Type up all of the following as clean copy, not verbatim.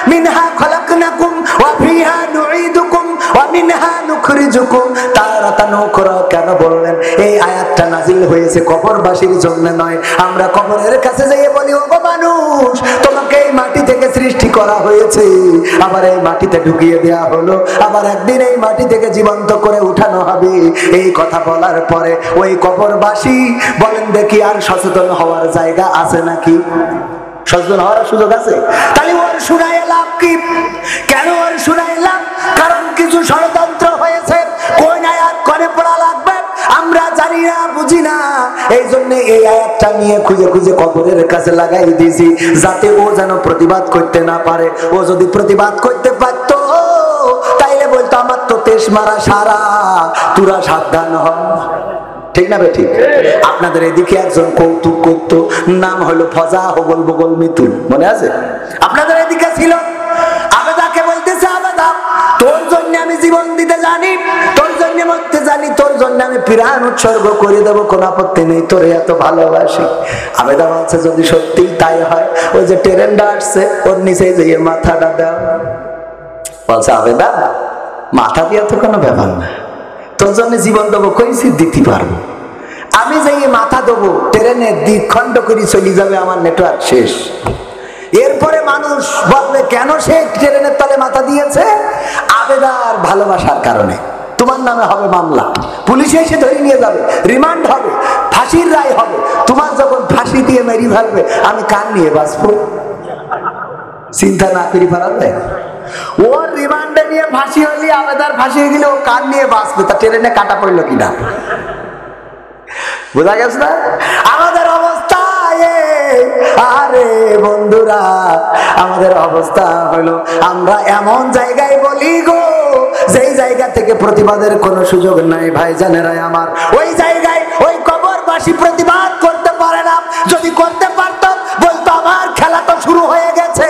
মিনহা খলাকনাকুম ওয়া ফিহা নুঈদুকুম ওয়া মিনহা নুখরিজুকুম তারাতান উখরা। কেন বললেন? এই আয়াতটা নাজিল হয়েছে কবরবাসীর জন্য নয়। আমরা কবরের কাছে যাইয়ে বলি, ওগো মানুষ, তোমাকে এই মাটি থেকে সৃষ্টি করা হয়েছে, আবার এই মাটিতে ঢুকিয়ে দেয়া হলো, আবার একদিন এই মাটি থেকে জীবন্ত করে উঠানো হবে। এই কথা বলার পরে ওই কবরবাসী বলেন দেখি আর সচেতন হওয়ার জায়গা আছে নাকি? সচেতন হওয়ার সুযোগ আছে? তাহলে ওর শুনাই লাভ কি? কেন ওর শুনাই লাভ? কারণ কিছু ষড়যন্ত্র হয়েছে। কোন আয়াত করে পড়া লাগবে আমরা জানি না, বুঝি না। এই জন্য এই আয়াতটা নিয়ে খুঁজে খুঁজে কবরের কাছে লাগাই দিয়েছি, যাতে ও যেন প্রতিবাদ করতে না পারে। ও যদি প্রতিবাদ করতে পারতো তাইলে বলতো আমার তো তেশ মারা সারা, তোরা সাবধান হ। ঠিক না ঠিক? আপনাদের এদিকে একজন কৌতুক করতো, নাম হলো ফজা হগল বগল মিতুল, মনে আছে? আপনাদের এদিকে ছিল। আবেদাকে বলতেছে, আবেদা তোর জন্য আমি জীবন দিতে জানি, তোর জন্য মরতে জানি, তোর জন্য আমি প্রাণ উৎসর্গ করে দেবো, কোনো আপত্তি নেই, তোরে এত ভালোবাসি। আবেদা বলছে যদি সত্যি তাই হয়, ওই যে ট্রেনটা আসছে ওর নিচে যেয়ে মাথাটা দাও। বলছে আবেদা মাথা দিয়ে তো কোনো ব্যাপার না, তোর জন্য জীবন দেবো, কইছি দিতে পারবো। আমি যে মাথা দেবো, ট্রেনের দ্বিখণ্ড করে চলে যাবে, আমার নেটওয়ার্ক শেষ। এরপরে মানুষ বলবে কেন সে ট্রেনের তলে মাথা দিয়েছে? আবেদার ভালোবাসার কারণে। তোমার নামে হবে মামলা, পুলিশে এসে ধরে নিয়ে যাবে, রিমান্ড হবে, ফাঁসির রায় হবে। তোমার যখন ফাঁসি দিয়ে মেরি ফেলবে, আমি কান নিয়ে বাঁচবো? চিন্তা না করি পারবে? ওর রিমান্ডে নিয়ে ফাঁসি হলি, আবেদার ফাঁসি হয়ে গেলে ও কান নিয়ে বাঁচবে। তা ট্রেনে কাটা পড়লো কিনা? বোঝা গেছে না আমাদের অবস্থা? আরে বন্ধুরা, আমাদের অবস্থা হলো আমরা এমন জায়গায় বলি গো, যেই জায়গা থেকে প্রতিবাদের কোনো সুযোগ নাই। ভাই জানেরা আমার, ওই জায়গায় ওই কবরবাসী প্রতিবাদ করতে পারে না। যদি করতে পারত বলতো আমার খেলা তো শুরু হয়ে গেছে,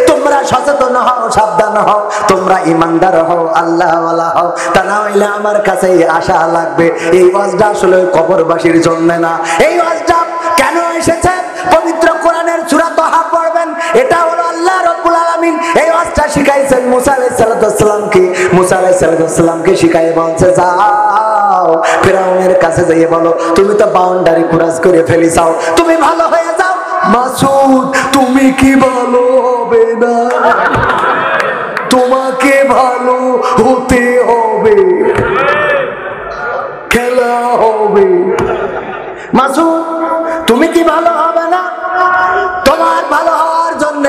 তোমরা সচেতন হও, সাবধান হও, তোমরা ইমানদার হও, আল্লাহওয়ালা হও, তা না হইলে আমার কাছে আশা লাগবে। এই ওয়াজটা আসলে কবরবাসীর জন্য না। এই ওয়াজটা কেন এসেছে? পবিত্র কোরআনের সূরা তাহা পড়বেন, এটা হলো আল্লাহ রাব্বুল আলামিন এই ওয়াজটা শিখাইছেন মুসা আলাইহিস সালামকে। মুসা আলাইহিস সালামকে শিখায় বলছে, যাও ফিরাউনের কাছে যাইয়ে বলো তুমি তো বাউন্ডারি ক্রস করে ফেলিসাও, তুমি ভালো হয়ে যাও। মাসুদ তুমি কি ভালো হবে না? তোমাকে ভালো হতে হবে, খেলা হবে। মাসুদ তুমি কি ভালো হবে না? তোমার ভালো হওয়ার জন্য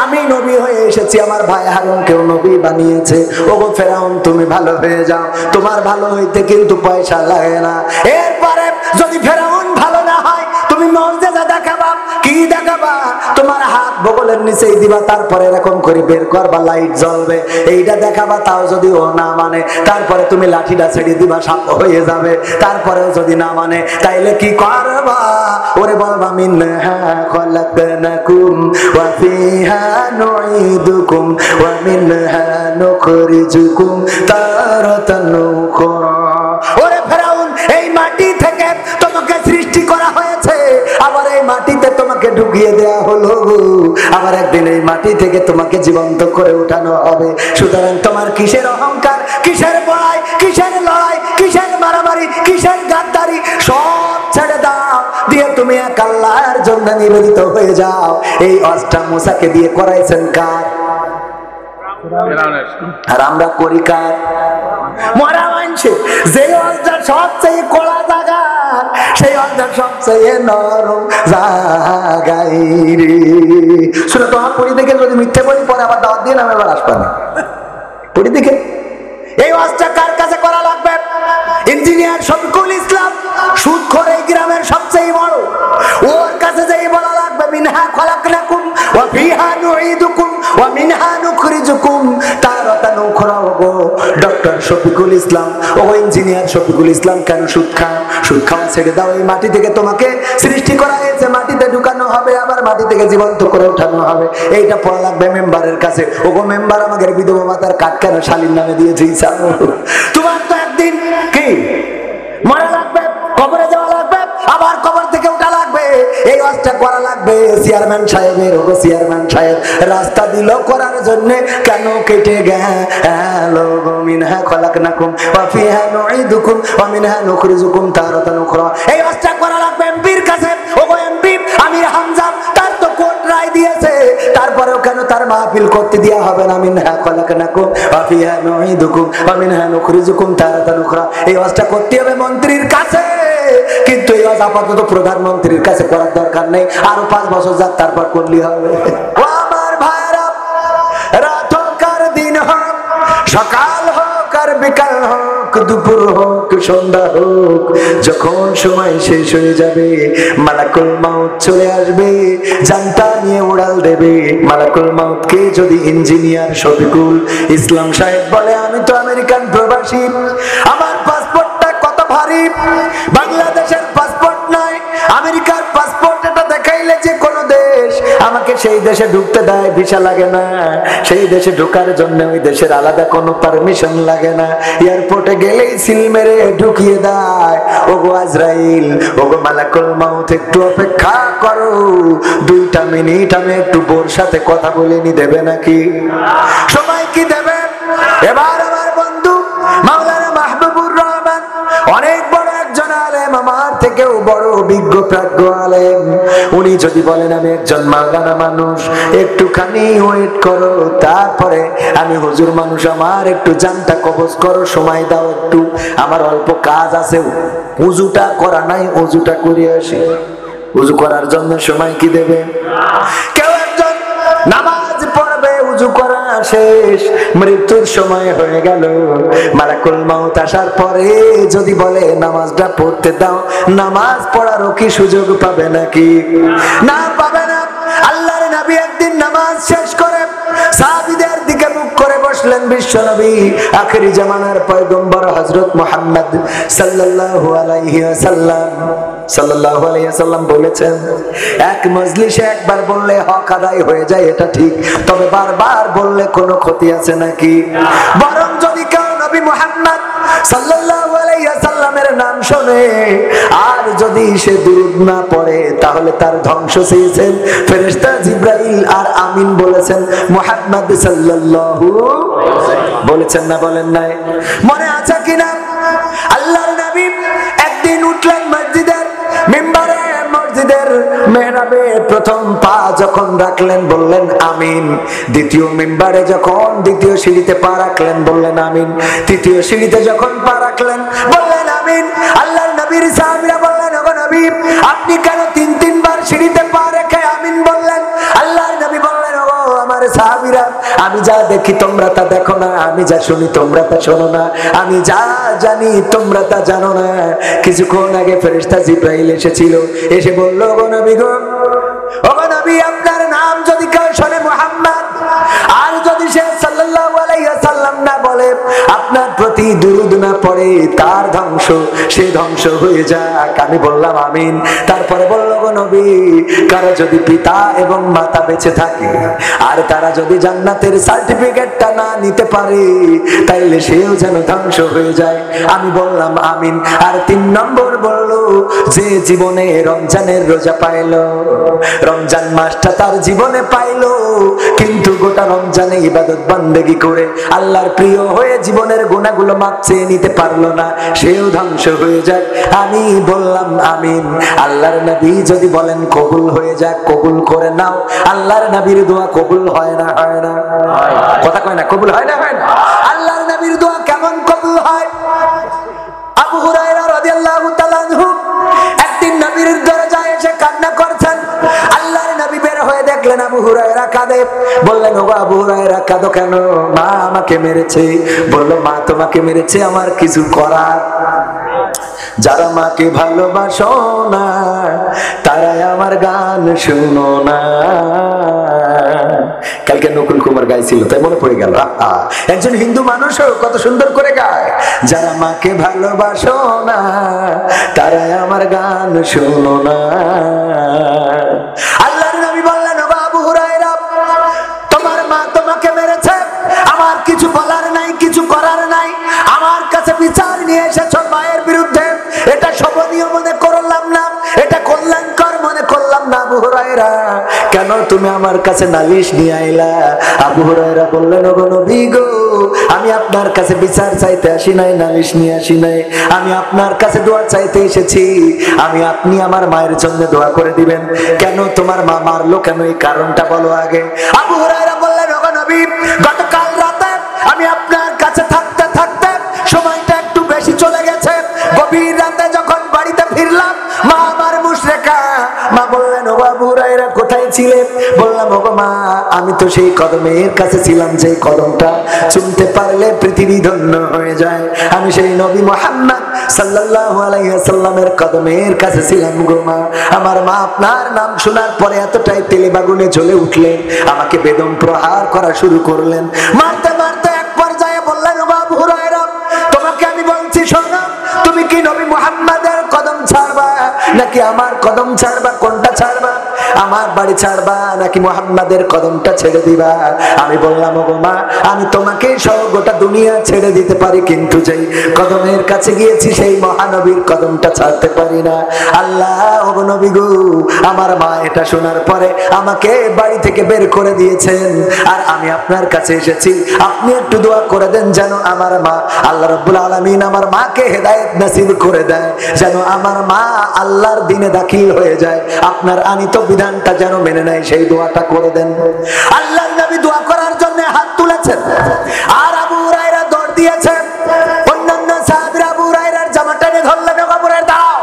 আমি নবী হয়ে এসেছি, আমার ভাই হারুনকেও নবী বানিয়েছে। ওগো ফেরাউন তুমি ভালো হয়ে যাও, তোমার ভালো হইতে কিন্তু পয়সা লাগে না। এরপরে যদি ফেরাউন ভালো না হয়, তুমি মুজিজা দেখাবা। কি দেখাবা? তোমার হাত বগলের নিচেই দিবা, তারপরে এরকম করে বের করবা, লাইট জ্বলবে, এইটা দেখাবা। তাও যদি ও না মানে, তারপরে তুমি লাঠিটা ছেড়ে দিবা, সাপ হয়ে যাবে। তারপরেও যদি না মানে, তাইলে কি করবা? ওরে বলবা মিনহা খলাকনাকুম ওয়া ফিহা নুঈদুকুম ওয়া মিনহা নুখরিজুকুম তারাতান উখরা। ওরে ফেরাউন, এই মাটি থেকে তোমাকে সৃষ্টি করা হয়েছে, আবার এই মাটিতে তোমাকে ঢুকিয়ে দেয়া হলো, আবার একদিন এই মাটি থেকে তোমাকে জীবন্ত করে উঠানো হবে। সুতরাং তোমার কিসের অহংকার, কিসের বড়াই, কিসের লড়াই, কিসের মারামারি, কিসের গাদ্দারি, সব ছেড়ে দাও, দিয়ে তুমি এক আল্লাহর জন্য নিবেদিত হয়ে যাও। এই ওয়াজটা মুসাকে দিয়ে করাইছেন কার? আর আমরা করি কার? মরা মানুষে। যে ওয়াজটা সবচেয়ে কড়া জায়গা, সেই ওয়াজটা সবচেয়ে নরম জায়গায় রে। শুনে তোমার পড়ি দেখে যদি মিথ্যে বলি, পরে আবার দাওয়াত দিয়ে নামে আবার আসবে না। পড়ি দেখে এই ওয়াজটা কার কাছে করা লাগবে? ইঞ্জিনিয়ার শফিকুল ইসলাম, সুদখোর এই গ্রামের সবচেয়ে বড়, ওর কাছে যাই বলা লাগবে মিনহা খলাকনাকুম ওয়া ফিহা নুঈদুকুম ওয়া মিনহা নুখরিজুকুম তারাতান উখরা। ডক্টর শফিকুল ইসলাম, ও ইঞ্জিনিয়ার শফিকুল ইসলাম, কেন সুদ খাও? সুদ খাওয়া ছেড়ে দাও। এই মাটি থেকে তোমাকে সৃষ্টি করা হয়েছে, মাটিতে ঢুকানো হবে, আবার মাটি থেকে জীবন্ত করে উঠানো হবে। এইটা পড়া লাগবে মেম্বারের কাছে। ওগো মেম্বার, আমাদের বিধবা মাতার কাঠ কেন শালীর নামে দিয়েছে? তোমার তো একদিন কি মরা লাগবে, কবরে যাওয়া লাগবে, আবার কবর থেকে উঠা লাগবে। এই ওয়াজটা করা লাগবে চেয়ারম্যান সাহেবের। ওগো চেয়ারম্যান সাহেব রাস্তা দিল করার জন্য, কেন কেটে গেল? মিনহা খলাকনাকুম ওয়া ফিহা নুঈদুকুম ওয়া মিনহা নুখরিজুকুম তারাতান উখরা। এই ওয়াজটা করা লাগবে এমপির কাছে। ওগো এমপি আমির হামজা, তার তো কোর্ট রায় দিয়েছে, তারপরেও কেন তার মাহফিল করতে দেয়া হবে না? মিনহা খলাকনাকুম ওয়া ফিহা নুঈদুকুম ওয়া মিনহা নুখরিজুকুম তারাতান উখরা। এই ওয়াজটা করতে হবে মন্ত্রীর কাছে, কিন্তু এই ওয়াজ আপাতত প্রধানমন্ত্রীর কাছে করার দরকার নেই, আরো 5 বছর যাক তারপর করলেই হবে। ও আমার ভাইরা, রাত হোক আর দিন হোক, সকাল হোক আর বিকাল হোক, দুপুর হোক সন্ধ্যা হোক, যখন সময় শেষ হয়ে যাবে মালাকুল মাউত চলে আসবে, জানটা নিয়ে উড়াল দেবে। মালাকুল মাউতকে যদি ইঞ্জিনিয়ার শফিকুল ইসলাম সাহেব বলে, আমি তো আমেরিকান প্রবাসী, আমার পাসপোর্টটা কত ভারী, বাংলাদেশের পাসপোর্ট নাই, আমেরিকার পাসপোর্ট, এটা দেখাইলে যে কোনো দেশ আমাকে সেই দেশে ঢুকতে দেয়, ভিসা লাগে না, সেই দেশে ঢোকার জন্য ওই দেশের আলাদা কোনো পারমিশন লাগে না, এয়ারপোর্টে গেলেই সিল মেরে ঢুকিয়ে দেয়। ওগো আজরাইল, ওগো মালাকুল মাউত, একটু অপেক্ষা করো, 2টা মিনিট আমি একটু বোর সাথে কথা বলে নি, দেবে নাকি? সময় কি দেবে? এবার আমার বন্ধু মাওলানা মাহবুবুর রহমান অনেক বড় একজন আলেম, আমার থেকেও বড় অভিজ্ঞ প্রাজ্ঞ আলেম, উনি যদি বলেন আমি একজন মাওলানা মানুষ, একটুখানি ওয়েট করো, তারপরে আমি হুজুর মানুষ, আমার একটু জানটা কবজ করো, সময় দাও একটু, আমার অল্প কাজ আছে, উজুটা করা নাই, উজুটা করে আসি। উজু করার জন্য সময় কি দেবে? কেউ একজন নামাজ পড়বে, উজু করা শেষ, মৃত্যুর সময় হয়ে গেল, মালাকুল মাউত আসার পরে যদি বলে নামাজটা পড়তে দাও, নামাজ পড়ারও কি সুযোগ পাবে নাকি? না, পাবে না। আল্লাহর নবী একদিন নামাজ শেষ করে সাহাবীদের দিকে মুখ করে বসলেন বিশ্ব নবী, আখেরি জামানার পয়গম্বর হযরত মুহাম্মদ সাল্লাল্লাহু আলাইহি ওয়াসাল্লাম বলেছেন, এক মজলিসে একবার বললে হক আদায় হয়ে যায়, এটা ঠিক, তবে বারবার বললে কোনো ক্ষতি আছে নাকি? বরং যদি কেউ নবী মুহাম্মদ সাল্লাল্লাহু আলাইহি ওয়াসাল্লামের নাম শোনে আর যদি সে দুরূদ না পড়ে, তাহলে তার ধ্বংস চেয়েছেন ফেরেশতা জিবরাইল আর আমিন বলেছেন মুহাম্মদ সাল্লাল্লাহু বলেছেন না, বলেন নাই? মনে আছে কিনা? আল্লাহর নবী একদিন উঠলেন মসজিদের মিম্বারে, মসজিদের মেহরাবে প্রথম পা যখন রাখলেন বললেন আমিন, দ্বিতীয় মিম্বারে যখন দ্বিতীয় সিঁড়িতে পা রাখলেন বললেন আমিন, তৃতীয় সিঁড়িতে যখন পা রাখলেন বললেন আমিন। আল্লাহর নবীর সাহাবীরা বললেন, ওগো নবী, আপনি কেন 3 বার সিঁড়িতে পা রেখে আমিন বললেন? আল্লাহর নবী বললেন, ওগো আমার সাহাবীরা, আমি যা দেখি তোমরা তা দেখো না, আমি যা শুনি তোমরা তা শোনো না, আমি যা জানি তোমরা তা জানো না। কিছুক্ষণ আগে ফেরেশতা জিবরাইল এসেছিল, এসে বলল, ওগো নবী গো, ওগো নবী, আপনার নাম যদি কেউ শোনে মুহাম্মদ, আর যদি সে সাল্লাল্লাহু আলাইহি ওয়াসাল্লাম না বলে, আপনার প্রতি দুরূদ না পড়ে, তার ধ্বংস, সে ধ্বংস হয়ে যাক। আমি বললাম আমিন। তারপরে বলল, গো নবী, কারো যদি পিতা এবং মাতা বেঁচে থাকে আর তারা যদি জান্নাতের সার্টিফিকেটটা না নিতে পারে, তাইলে সেও যেন ধ্বংস হয়ে যায়। আমি বললাম আমিন। আর 3 নম্বর বলল, যে জীবনে রমজানের রোজা পাইলো, রমজান মাসটা তার জীবনে পাইলো, কিন্তু গোটা রমজানে ইবাদত বন্দেগী করে আল্লাহর প্রিয় হয়ে জীবনের গুনাহগুলো মাপ চেয়ে নিতে পারলো না, সেও ধ্বংস হয়ে যায়। আমি বললাম আমিন। আল্লাহর নবী যদি বলেন কবুল হয়ে যাক, কবুল করে নাও। আল্লাহর নবীর দোয়া কবুল হয় না? হয় না? কথা কয় না, কবুল হয় না? হয় না? আল্লাহর নবীর দোয়া কেমন কবুল হয়? আবু হুরায়রা রাদিয়াল্লাহু তাআলা আনহু একদিন নবীর দরজায় এসে কান্না করছেন। আল্লাহর নবী বের হয়ে দেখলেন আবু হুরায়রা কাঁদে। বললেন, ওগো আবু হুরায়রা, কাঁদো কেন? মা আমাকে মেরেছে। বলল, মা তোমাকে মেরেছে, আমার কিছু করার? যারা মাকে ভালোবাসো না তারাই আমার গান শুনো না। কালকে নকুল কুমার গাইছিল, তাই মনে পড়ে গেল। একজন হিন্দু মানুষও কত সুন্দর করে গায়, যারা মাকে ভালোবাসো না তারাই আমার গান শুনো না। আল্লাহর নবী বললেন, ওগো আবু হুরায়রা, তোমার মা তোমাকে মেরেছে, আমার কিছু বলার নাই, কিছু করার নাই। আমার কাছে বিচার নিয়ে এসেছো মায়ের বিরুদ্ধে, এটা শোভনীয় মনে করলাম না, এটা কল্যাণকর মনে করলাম না। আবু কেন তুমি আমার কাছে নালিশ নিয়ে আইলা? আবু হুরায়রা বললেন, ওগো নবী গো, আমি আপনার কাছে বিচার চাইতে আসি নাই, নালিশ নিয়ে আসি নাই, আমি আপনার কাছে দোয়া চাইতে এসেছি। আপনি আমার মায়ের জন্য দোয়া করে দিবেন। কেন তোমার মা মারলো কেন, এই কারণটা বলো আগে। আবু হুরায়রা বললেন, ওগো নবী, গতকাল রাতে আমি আপনার কাছে থাকতে থাকতে সময়টা একটু বেশি চলে গেছে। গভীর রাতে যখন বাড়িতে ফিরলাম, মা আমার মুশরিকা। মা বললেন, ও আবু হুরায়রা কোথায় ছিলে? বললাম, ওগো মা, আমি তো সেই কদমের কাছে ছিলাম যে কদমটা চুমতে পারলে পৃথিবী ধন্য হয়ে যায়। আমি সেই নবী মুহাম্মদ সাল্লাল্লাহু আলাইহি ওয়াসাল্লামের কদমের কাছে ছিলাম গো মা। আমার মা আপনার নাম শোনার পরে এতটাই তেলে বাগুনে জ্বলে উঠলেন, আমাকে বেদম প্রহার করা শুরু করলেন। মারতে মারতে এক পর্যায়ে বললেন, ও আবু হুরায়রা, তোমাকে আমি বলছি শোনো, তুমি কি নবী মুহাম্মাদের কদম ছাড়বা নাকি আমার কদম ছাড়বা? কোনটা ছাড়বা? আমার বাড়ি ছাড়বা নাকি মুহাম্মাদের কদমটা ছেড়ে দিবা? আমি বললাম, ওগো মা, আমি তোমাকে সহ গোটা দুনিয়া ছেড়ে দিতে পারি, কিন্তু যেই কদমের কাছে গিয়েছি সেই মহানবীর কদমটা ছাড়তে পারি না। আল্লাহ, ওগো নবী গো, আমার মা এটা শোনার পরে আমাকে বাড়ি থেকে বের করে দিয়েছেন, আর আমি আপনার কাছে এসেছি, আপনি একটু দোয়া করে দেন যেন আমার মা, আল্লাহ রাব্বুল আলামিন আমার মাকে হেদায়েত নসিব করে দেয়, যেন আমার মা আল্লাহর দ্বীনে দাখিল হয়ে যায়, আপনার আনিত বিধানটা যেন মেনে নেয়, সেই দোয়াটা করে দেন। আল্লাহর নবী দোয়া করার জন্য হাত তুলেছেন, আর আবু হুরায়রা দৌড় দিয়েছেন। অন্যান্য সাহাবীরা আবু হুরায়রার জামা টেনে ধরলেন, ওগো আবু হুরায়রা দাও,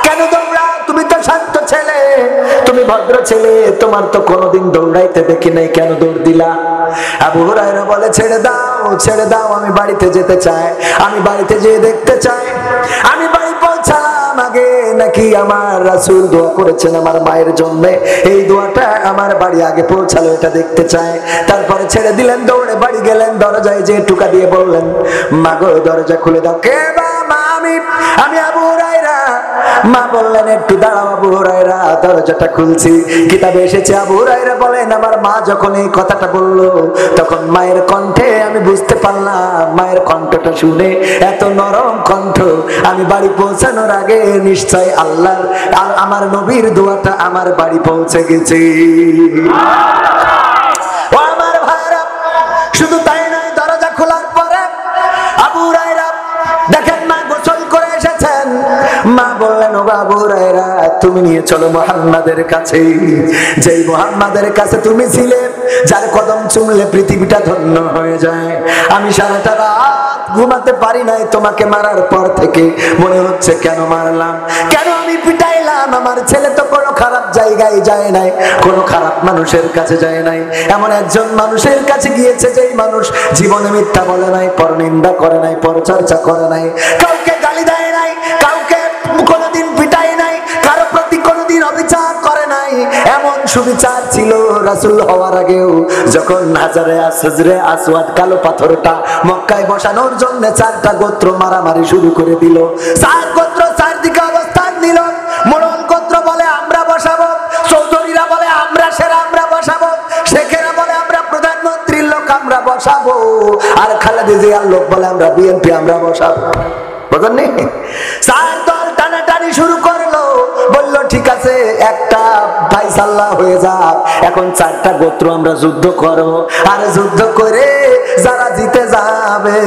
কেন দৌড়াও? তুমি তো শান্ত ছেলে, তুমি ভদ্র ছেলে, তোমার তো কোনোদিন দৌড়াইতে দেখি নাই, কেন দৌড় দিলা? আবু হুরায়রা বলে, ছেড়ে দাও, ছেড়ে দাও, আমি বাড়িতে যেতে চাই, আমি বাড়িতে যেয়ে দেখতে চাই আমি বাড়ি পৌঁছালাম আগে নাকি আমার রাসূল দোয়া করেছেন আমার মায়ের জন্য, এই দোয়াটা আমার বাড়ি আগে পৌঁছালো, এটা দেখতে চাই। তারপরে ছেড়ে দিলেন, দৌড়ে বাড়ি গেলেন, দরজায় যে টুকা দিয়ে বললেন, মা গো, দরজা খুলে দাও। কে বা? মা, আমি আবু হুরায়রা। মা বললেন, একটু দাঁড়াও আবু হুরায়রা, দরজাটা খুলছি। কিতাবে এসেছে আবু হুরায়রা বলেন, আমার মা যখন এই কথাটা বলল, তখন মায়ের কণ্ঠে আমি বুঝতে পারলাম, মায়ের কণ্ঠটা শুনে এত নরম কণ্ঠ, আমি বাড়ি পৌঁছানোর আগে নিশ্চয় আল্লাহর আর আমার নবীর দোয়াটা আমার বাড়ি পৌঁছে গেছে। ও আমার ভাইরা, শুধু তাই নয়, দরজা খোলার পরে আবু হুরায়রা দেখেন মা গোসল করে এসেছেন। মা বললেন, ও আবু হুরায়রা, তুমি নিয়ে চলো মুহাম্মাদের কাছে, যেই মুহাম্মাদের কাছে তুমি ছিলে, যার কদম চুমলে পৃথিবীটা ধন্য হয়ে যায়। আমি সারাটা রাত ঘুমাতে পারি নাই, তোমাকে মারার পর থেকে মনে হচ্ছে কেন মারলাম, কেন আমি পিটাইলাম। আমার ছেলে তো কোনো খারাপ জায়গায় যায় নাই, কোনো খারাপ মানুষের কাছে যায় নাই, এমন একজন মানুষের কাছে গিয়েছে যেই মানুষ জীবনে মিথ্যা বলে নাই, পরনিন্দা করে নাই, পরচর্চা করে নাই, কাউকে গালি দেয় নাই, কাউকে কোনোদিন পিটাই নাই, কারো প্রতি কোনোদিন অবিচার করে নাই। এমন সুবিচার ছিল রাসূল হওয়ার আগেও, যখন হাজরে আসওয়াদ কালো পাথরটা মক্কায় বসানোর জন্য 4টা গোত্র মারামারি শুরু করে দিল। 4 গোত্র 4 দিকে অবস্থান নিল। মোড়ল গোত্র বলে আমরা বসাবো, চৌধুরীরা বলে আমরা সেরা, আমরা বসাবো, শেখেরা বলে আমরা প্রধানমন্ত্রীর লোক আমরা বসাবো, আর খালেদা জিয়ার লোক বলে আমরা বিএনপি আমরা বসাবো। বুঝলেন? 4 দল টানাটানি শুরু করলো, বলল ঠিক আছে, একটা ফায়সালা হয়ে যাক, এখন 4টা গোত্র আমরা যুদ্ধ করব, আর যুদ্ধ করে যারা জিতে যাবে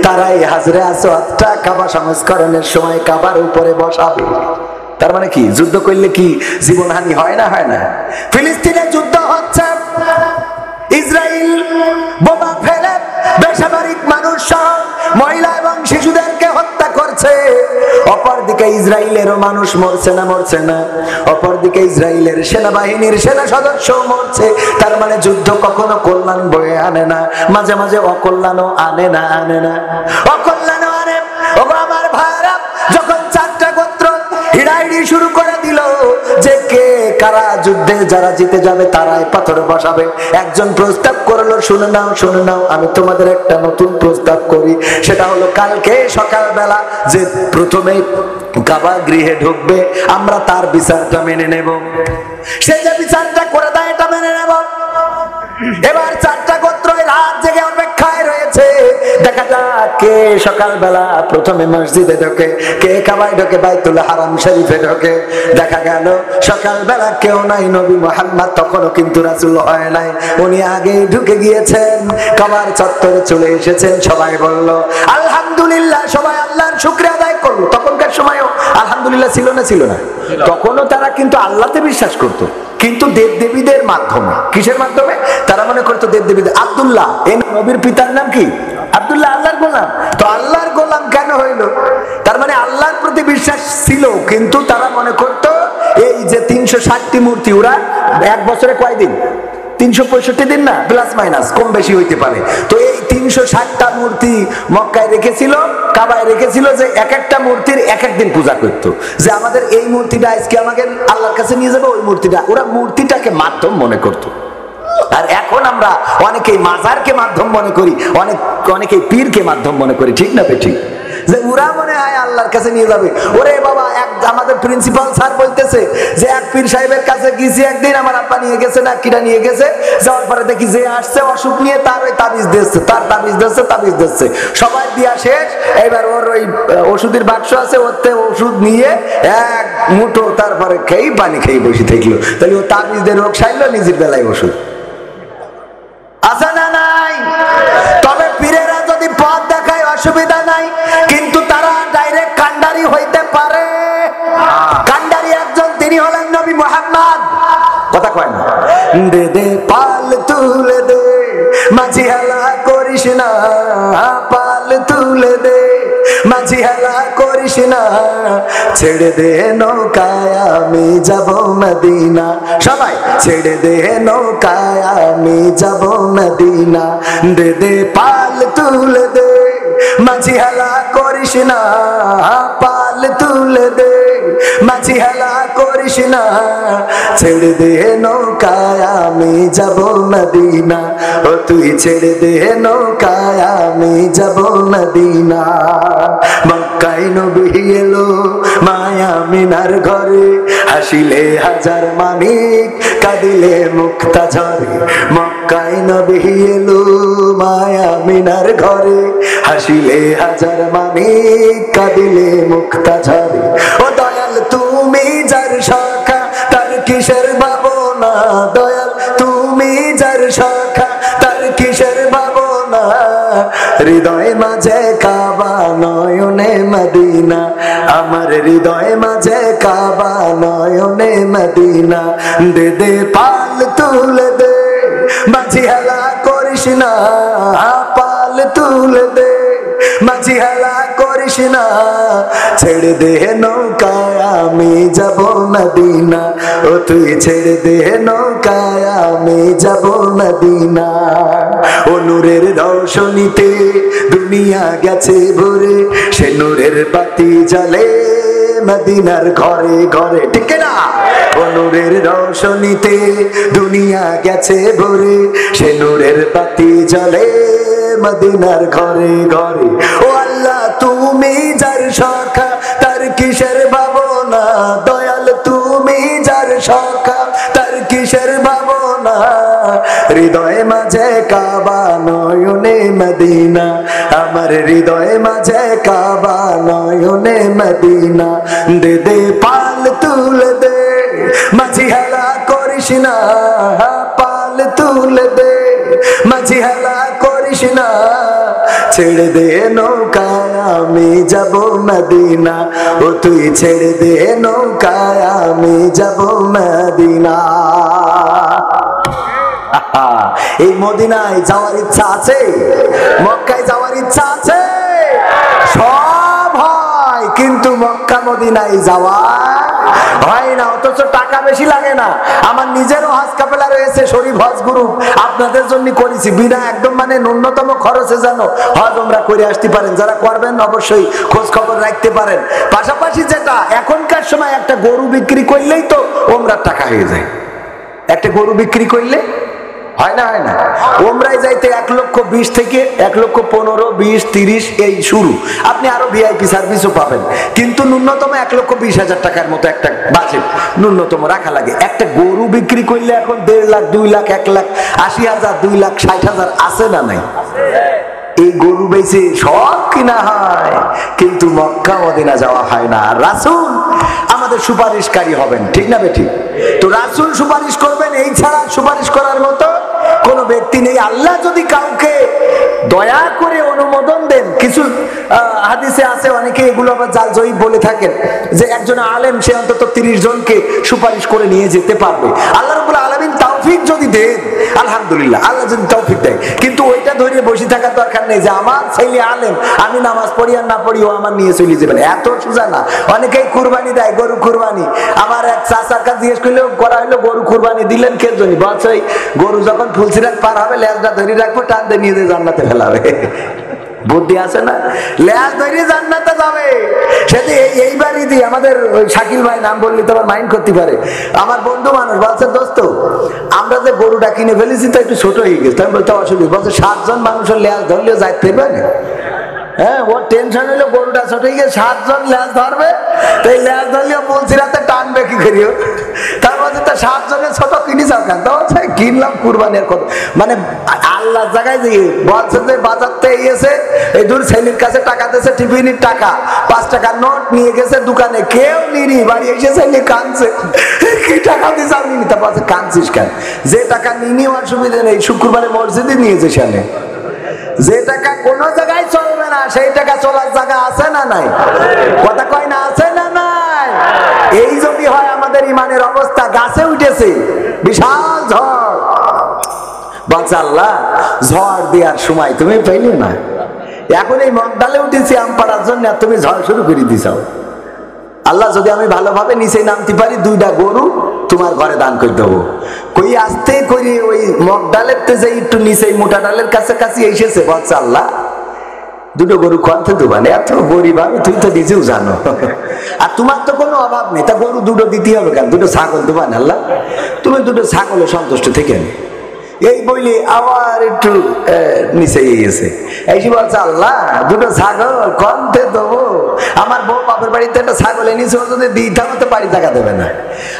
তারাই হাজরে আসওয়াদটা কাবা সংস্করণের সময় কাবার উপরে বসাবে। তার মানে কি, যুদ্ধ করলে কি জীবনহানি হয় না? হয় না? ফিলিস্তিনে যুদ্ধ হচ্ছে, ইসরায়েল বোমা ফেলে বেসামরিক মানুষ সহ মহিলা এবং শিশুদেরকে হত্যা করছে। অপরদিকে ইসরায়েলেরও মানুষ মরছে না? মরছে না? অপরদিকে ইসরায়েলের সেনাবাহিনীর সেনা সদস্য মরছে। তার মানে যুদ্ধ কখনো কল্যাণ বয়ে আনে না, মাঝে মাঝে অকল্যাণও আনে না। আনে না, অকল্যাণও আনে। ওগো আমার ভাইরা, যখন 4টা গোত্র হিড়াহিড়ি শুরু করে দিল যে কে কারা যুদ্ধে যারা জিতে যাবে তারাই পাথর বসাবে, একজন প্রস্তাব করলো, শুনে নাও, শুনে নাও, আমি তোমাদের একটা নতুন প্রস্তাব করি। সেটা হলো, কালকে সকালবেলা যে প্রথমে কাবা গৃহে ঢুকবে, আমরা তার বিচারটা মেনে নেব, সে যে বিচারটা করে দেয় এটা মেনে নেব। এবার 4টা গোত্র রাত জেগে অপেক্ষায় রয়েছে দেখা যাক কে সকালবেলা প্রথমে মসজিদে ঢোকে, কে কাবায় ঢোকে, বাইতুল হারাম শরীফে ঢোকে। দেখা গেল সকালবেলা কেউ নাই, নবী মুহাম্মদ তখনও কিন্তু রাসূল হয় নাই, উনি আগেই ঢুকে গিয়েছেন, কাবার চত্বরে চলে এসেছেন। সবাই বলল আলহামদুলিল্লাহ, সবাই আল্লাহর শুকরিয়া আদায় করলো। তখনকার সময়ও আলহামদুলিল্লাহ ছিল না? ছিল না? তখনও তারা কিন্তু আল্লাহতে বিশ্বাস করতো, কিন্তু দেবদেবীদের মাধ্যমে। কিসের মাধ্যমে? তারা মনে করতো দেবদেবীদের। আব্দুল্লাহ, এই নবীর পিতার নাম কি? আব্দুল্লাহ, আল্লাহর গোলাম। তো আল্লাহর গোলাম কেন হইল? তার মানে আল্লাহর প্রতি বিশ্বাস ছিল, কিন্তু তারা মনে করতো এই যে 360টি মূর্তি, ওরা এক বছরে কয় দিন? 365 দিন না, প্লাস মাইনাস কম বেশি হইতে পারে। তো এই 360টা মূর্তি মক্কায় রেখেছিল, কাবায় রেখেছিল, যে এক একটা মূর্তির এক এক দিন পূজা করতো। যে আমাদের এই মূর্তিটা আজকে আমাকে আল্লাহর কাছে নিয়ে যাবে, ওই মূর্তিটা, ওরা মূর্তিটাকে মাধ্যম মনে করতো। আর এখন আমরা অনেকেই মাজারকে মাধ্যম মনে করি, অনেকেই পীরকে মাধ্যম মনে করি। ঠিক না ঠিক? যে ওরা মনে হয় আল্লাহর কাছে নিয়ে যাবে। ওরে বাবা, আমাদের প্রিন্সিপাল স্যার বলতেছে যে এক পীর সাহেবের কাছে গিয়েছি একদিন, আমার আব্বা নিয়ে গেছে না কিরা নিয়ে গেছে, যাওয়ার পরে দেখি যে আসছে অসুখ নিয়ে, তার ওই তাবিজ দিচ্ছে, তার তাবিজ দিচ্ছে, তাবিজ দিচ্ছে, সবাই দিয়া শেষ। এবার ওর ওই ওষুধের বাক্স আছে, ওতে ওষুধ নিয়ে এক মুঠো তারপরে খেয়ে পানি খেয়ে বসে থাকলো। তাহলে ও তাবিজ দিয়ে রোগ সারলো, নিজের বেলায় ওষুধ আছে না নাই? তবে পীরেরা যদি পথ দেখায় অসুবিধা নাই, কিন্তু তারা ডাইরেক্ট কান্ডারি হইতে পারে। কান্ডারি একজন, তিনি হলেন নবী মুহাম্মদ। কথা কয় না? দে দে পাল তুলে দে, মাঝি হেলা করিস না, পাল তুলে দে, মাঝি হেলা করিস না, ছেড়ে দে নৌকায় আমি যাব মদিনা। সবাই ছেড়ে দে নৌকায় আমি যাব মদিনা। দে দে পাল তুলে দে, মাঝি হেলা করিস না, পাল তুলে দে, মাঝি হেলা করিস না, ছেড়ে দে নৌকায় আমি যাব মদিনা। ও তুই ছেড়ে দে নৌকায় আমি যাব মদিনা। মক্কায় নবী এলো মায়া মিনার ঘরে, হাসিলে হাজার মানিক, কাঁদিলে মুক্তা ঝরে। মক্কায় নবী এলো মায়া মিনার ঘরে, হাসিলে হাজার মানিক, কাঁদিলে মুক্তা ঝরে। ও দয়াল, তুমি যার সখা, তার কিসের ভাবনা? দয়াল, তুমি যার সখা, তার কিসের ভাবনা? হৃদয় মাঝে কাবা, নয়নে মদিনা, আমার হৃদয় মাঝে কাবা, নয়নে মদিনা। দে দে পাল তুলে দে, মাঝি হেলা করিস না, পাল তুলে দে, মাঝি হেলা করিস না, ছেড়ে দে নৌকায় আমি যাব মদিনা। ও তুই ছেড়ে দে নৌকায় আমি যাব মদিনা। ও নূরের রৌশনীতে দুনিয়া গেছে ভরে, সে নূরের বাতি জ্বলে মদিনার ঘরে ঘরে। ঠিক না? ও নূরের রৌশনীতে দুনিয়া গেছে ভরে, সে নূরের বাতি জ্বলে মদিনার ঘরে ঘরে। ও আল্লাহ, তুমি যার সখা, তার কিসের ভাবনা? দয়াল, তুমি যার সখা, তার কিসের ভাবনা? হৃদয় মাঝে কাবা, নয়নে মদিনা, আমার হৃদয় মাঝে কাবা, নয়নে মদিনা। দে দে পাল তুলে দে, মাঝি হেলা করিস না, পাল তুলে দে, মাঝি হেলা করিস না, ছেড়ে দে নৌকায় আমি যাব মদিনা। ও তুই ছেড়ে দে নৌকায় আমি যাব মদিনা। এই মদিনায় যাওয়ার ইচ্ছা আছে? মক্কায় যাওয়ার ইচ্ছা আছে? সব হয়, কিন্তু মক্কা মদিনায় যাওয়া হয় না। অথচ টাকা বেশি লাগে না। আমার নিজেরও হজ কাফেলা রয়েছে, শরীফ হজ গ্রুপ, আপনাদের জন্য করেছি বিনা একদম মানে ন্যূনতম খরচে যেন হজ উমরা করে আসতে পারেন। যারা করবেন অবশ্যই খোঁজ খবর রাখতে পারেন। পাশাপাশি যেটা এখনকার সময়, একটা গরু বিক্রি করলেই তো উমরার টাকা হয়ে যায়। একটা গরু বিক্রি করলে হয় না? হয় না? ওমরায় যাইতে 1,20,000 থেকে 1,15,000, 20, 30 এই শুরু। আপনি আরো ভিআইপি সার্ভিসও পাবেন, কিন্তু ন্যূনতম 1,20,000 টাকার মতো একটা বাজেট ন্যূনতম রাখা লাগে। একটা গরু বিক্রি করলে এখন 1.5 লাখ, 2 লাখ, 1,80,000, 2,60,000 আছে না নাই? এই গরু বেচে সব কিনা হয়, কিন্তু মক্কা মদিনা যাওয়া হয় না। রাসূল আমাদের সুপারিশকারী হবেন, ঠিক না বেঠিক? তো রাসূল সুপারিশ করবেন, এই ছাড়া সুপারিশ করার মতো কোন ব্যক্তি নেই। আল্লাহ যদি কাউকে দয়া করে অনুমোদন দেন, কিছু হাদিসে আছে, অনেকে এগুলো আবার জাল জয়ীফ বলে থাকেন, যে একজন আলেম সে অন্তত 30 জনকে সুপারিশ করে নিয়ে যেতে পারবে। আল্লাহ রাব্বুল আলামিন তৌফিক যদি দেন, আলহামদুলিল্লাহ, আল্লাহ যদি তৌফিক দেয়। কিন্তু ওইটা ধরে বসে থাকার দরকার নেই যে আমার ছেলে আলেম, আমি নামাজ পড়ি আর না পড়ি ও আমার নিয়ে চলে যাবেন, এত সোজা না। অনেকেই কুরবানি দেয়, গরু কুরবানি। আমার এক চাচার কাছে জিজ্ঞেস করলেও করা হলো, গরু কুরবানি দিলেন কে জন্য? বলছে গরু যখন ফুলসিরাত পার হবে লেজটা ধরে রাখবো, টানতে নিয়ে যে জান্নাতে ফেলাবে। বুদ্ধি আছে না? লেজ ধরে জান্নাতে যাবে। সেটি এইবারই দিই। আমাদের শাকিল ভাই, নাম বললে তো আবার মাইন্ড করতে পারে, আমার বন্ধু মানুষ, বলছে দোস্ত আমরা যে গরুটা কিনে ফেলেছি তো একটু ছোট হয়ে গেছে। আমি বলতে অসুবিধা, বলছে 7 জন মানুষের লেজ ধরলেও যাইতে পারে। হ্যাঁ, ওর টেনশন হইলো গরুটা ছোট হয়ে গেছে, 7 জন লেজ ধরবে, তো এই লেজ ধরলেও বলছি রাতে টানবে কি করিও। তার মধ্যে তো 7 জনের ছোট কিনি যাও কেন? তো কিনলাম কুরবানির কথা। মানে আল্লাহ জায়গায় যে বলছে যে বাজারতে এসে এই দূর ছেলের কাছে টাকা দিয়েছে, টিফিনের টাকা 5 টাকার নোট নিয়ে গেছে দোকানে, কেউ নিনি, বাড়ি এসে ছেলে কাঁদছে, কি টাকা দিয়েছে আমি নিতে পারছি, কাঁদছিস কেন? যে টাকা নিনি অসুবিধা নেই, শুক্রবারে মসজিদে নিয়ে যে সামনে, যে টাকা কোন জায়গায় চলবে না সেই টাকা চলার জায়গা আছে না নাই? কথা কয় না, আছে না নাই? এই যদি হয় আমাদের ইমানের অবস্থা, গাছে উঠেছে বিশাল ঝড়, বলছে আল্লাহ ঝড় দেওয়ার সময় তুমি পাইলে না, এখন এই মগডালে উঠেছি আম পাড়ার জন্য, তুমি ঝড় শুরু করে দিছাও। আল্লাহ যদি আমি ভালোভাবে নিচে নামতে পারি, 2টা গরু তোমার ঘরে দান করে দেবো। কই আসতে করি ওই মগ ডালের যে একটু নিচে মোটা ডালের কাছে কাছে এসেছে, বলছে আল্লাহ 2টো গরু খোয়াতে দেবানে, এত গরিব আমি, তুই তো নিজেও জানো, আর তোমার তো কোনো অভাব নেই, তা গরু 2টো দিতে হবে কেন? 2টো ছাগল দেবান আল্লাহ, তুমি 2টো ছাগলে সন্তুষ্ট থেকে নে। এই বইলে আবার একটু নিচে গেছে, এই বলছে আল্লাহ 2টো ছাগল কমতে দেবো, আমার বউ বাপের বাড়িতে একটা ছাগল এনেছে, ও যদি দিই তো বাড়ি টাকা দেবে না,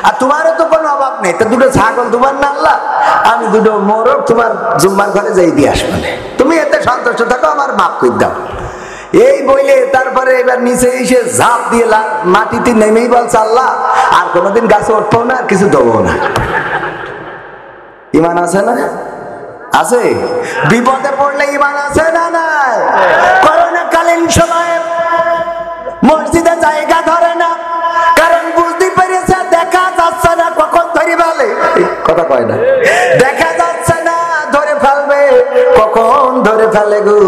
আর তোমারও তো কোনো অভাব নেই, তো 2টো ছাগল তোমার না আল্লাহ, আমি 2টো মোরগ তোমার জুম্মার ঘরে যাই দিয়ে আসবো, তুমি এতে সন্তুষ্ট থাকো, আমার মাফ করে দাও। এই বইলে তারপরে এবার নিচে এসে ঝাঁপ দিয়ে মাটিতে নেমেই বলছে আল্লাহ আর কোনোদিন গাছে উঠবো না, আর কিছু দেবো না। ইমান আছে না? আছে। বিপদে পড়লে ইমান আছে না নাই? করোনাকালীন সময়ে মসজিদে জায়গা ধরে না, কারণ বুঝতে পেরেছে দেখা যাচ্ছে না কখন ধরে ফেলে, কথা কয় না, দেখা যাচ্ছে না ধরে ফেলবে কখন ধরে ফেলে গো।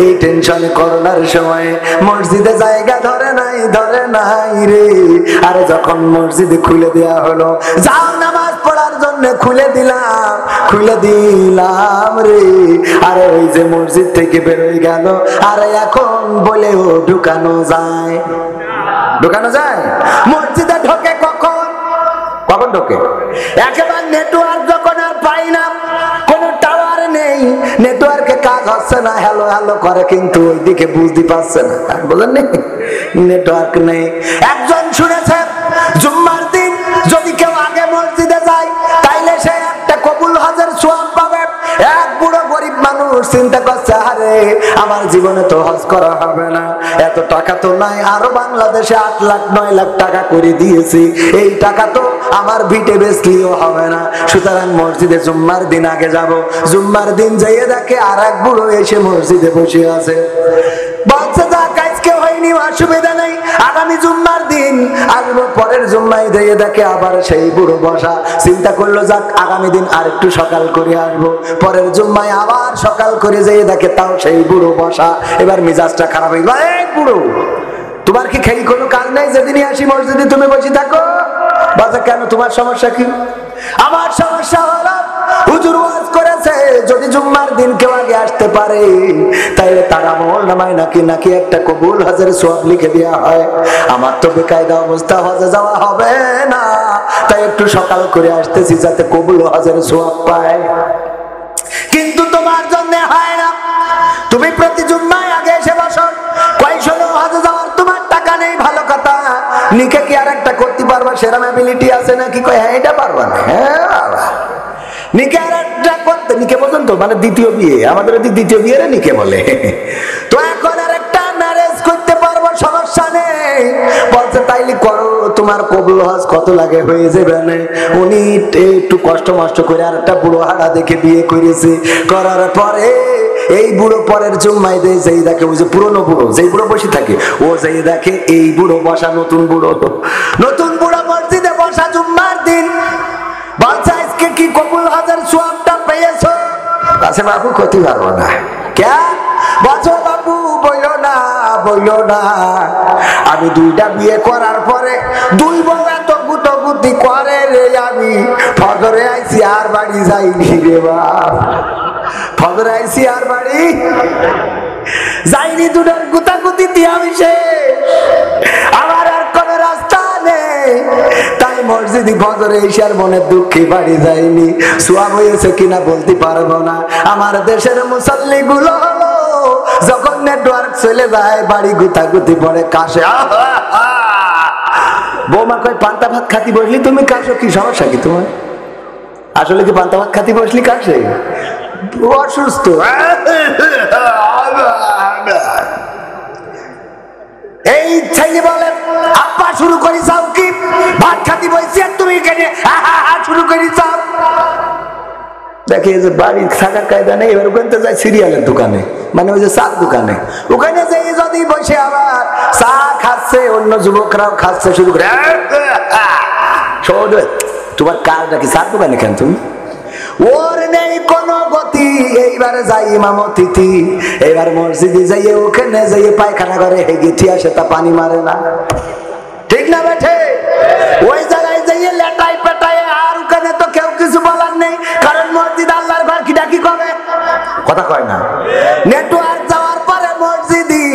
এই টেনশনে করোনার সময় মসজিদে জায়গা ধরে নাই রে। আরে যখন মসজিদে খুলে দেয়া হলো, যাও নামাজ পড়ার জন্য খুলে দিলাম রে, আরে ওই যে মসজিদ থেকে বেরোয় গেল, আরে এখন বলেও ঢুকানো যায় মসজিদে ঢোকে কখন ঢোকে? একেবারে নেটওয়ার্ক যখন আর পাই না, কোন টাওয়ার নেই, নেটওয়ার্কে কাজ হচ্ছে না, হ্যালো হ্যালো করে কিন্তু ওইদিকে বুঝতে পারছে না, বুঝলেন? নেটওয়ার্ক নেই। একজন শুনেছে জুম্মার দিন যদি কেউ আগে মসজিদে যায় তাইলে সে একটা কবুল হজের সওয়াব পাবে। এক বুড়ো গরিব মানুষ চিন্তা করছে, আরে আমার জীবনে তো হজ করা হবে না, এত টাকা তো নাই, আরো বাংলাদেশে 8 লাখ 9 লাখ টাকা করে দিয়েছি, এই টাকা তো আমার ভিটে বেচলেও হবে না, সুতরাং মসজিদে জুম্মার দিন আগে যাব। জুম্মার দিন যাইয়ে দেখে আর এক বুড়ো এসে মসজিদে বসে আছে, বলছে যাক আজকে হয়নি অসুবিধা নেই, আগামী জুম্মার দিন আসবো, পরের জুম্মায় দিয়ে দেখে আবার সেই বুড়ো বসা, চিন্তা করলো যাক আগামী দিন আর একটু সকাল করে আসবো, পরের জুম্মায় আবার সকাল করে যেয়ে দেখে তাও সেই বুড়ো বসা। এবার মিজাজটা খারাপ হয়ে গেল, এই বুড়ো তোমার কি খেয়ে কোনো কাজ নেই, যেদিনই আসি মসজিদে তুমি বসে থাকো? বাজা কেন, তোমার সমস্যা কি? আমার সমস্যা হলো হুজুর ওয়াজ করেছে যদি জুম্মার দিন কেউ আগে আসতে পারে তাইলে তার আমল নামায় নাকি একটা কবুল হজের সওয়াব লিখে দেওয়া হয়। আমার তো বেকায়দা অবস্থা, হজে যাওয়া হবে না, তাই একটু সকাল করে আসতেছি যাতে কবুল হজের সওয়াব পায়। কিন্তু তোমার জন্য হয় না, তুমি প্রতি জুম্মায় আগে এসে বসো, কয়শো হজে যাওয়ার তোমার টাকা নেই, ভালো কথা, নিকে কি আর একটা করতে পারবা, সেরকম অ্যাবিলিটি আছে নাকি? কয় হ্যাঁ এটা পারবা না, হ্যাঁ নিকে আর একটা করতে, নিকে বলতো বুঝলেন তো, মানে দ্বিতীয় বিয়ে, আমাদের দ্বিতীয় বিয়ের নিকে বলে। তো এখন আর একটা ম্যারেজ করতে পারবো, সমস্যা নেই। বলছে তাইলে করো, তোমার কবুল হজ কত লাগে হয়ে যাবে না। উনি একটু কষ্ট মষ্ট করে আর একটা বুড়ো হাড়া দেখে বিয়ে করেছে। করার পরে এই বুড়ো পরের জুম্মাই দেয়, যেই দেখে ওই যে পুরনো বুড়ো, যেই বুড়ো বসে থাকে, ও যেই দেখে এই বুড়ো বসা, নতুন বুড়ো মসজিদে বসা জুম্মার দিন। বলছে আজকে কি কবুল হজের সওয়াবটা পেয়েছো? আছে বাবু ক্ষতি পারবো না। কে বলছো বাবু? বইলো না আমি দুইটা বিয়ে করার পরে দুই বউ এত গুতগুতি করে রে, আমি ফজরে আইছি আর বাড়ি যাইনি রে বাপ। ফজরে আইছি আর বাড়ি যাইনি, দুটার গুতাগুতিতে আমি শেষ, আমার আর কোন রাস্তা নেই। তাই মসজিদে ফজরে এসার মনের দুঃখে বাড়ি যাইনি। সওয়াব হয়েছে কিনা বলতে পারবো না। আমার দেশের মুসল্লি গুলো যখন নেটওয়ার্ক চলে যায় বাড়ি গুতাগুতি পড়ে কাশে। বৌমা কয় পান্তা ভাত খাতি বসলি তুমি কাশো, কি সমস্যা কি তোমার? আসলে কি পান্তা ভাত খাতি বসলি কাশে? অসুস্থ। এই ছেলে বলে আব্বা শুরু করি চাও কি? ভাত খাতি বসছি আর তুমি এখানে শুরু করি চাও। দেখে যে বাড়ি থাকার কায়দা নেই, এবার ওখানে যায় সিরিয়ালের দোকানে, মানে ওই যে চার দোকানে, ওখানে যাই যদি বসে আবার চা খাচ্ছে, অন্য যুবকরাও খাচ্ছে শুরু করে। তোমার কাজ নাকি চার দোকানে কেন তুমি? ওর নেই কোনো গতি। এইবারে যাই ইমামতিথি, এইবার মসজিদে যাইয়ে ওখানে যাইয়ে পায়খানা করে হেগেটি আসে, তা পানি মারে না, ঠিক না বেঠে? ওই জায়গায় যাইয়ে লেটাই পেটাই, আর ওখানে তো কেউ কিছু বলার নেই, কারণ মসজিদ আল্লাহর ঘর, কি ডাকি কবে কথা কয় না। নেটওয়ার্ক যাওয়ার পরে মসজিদি,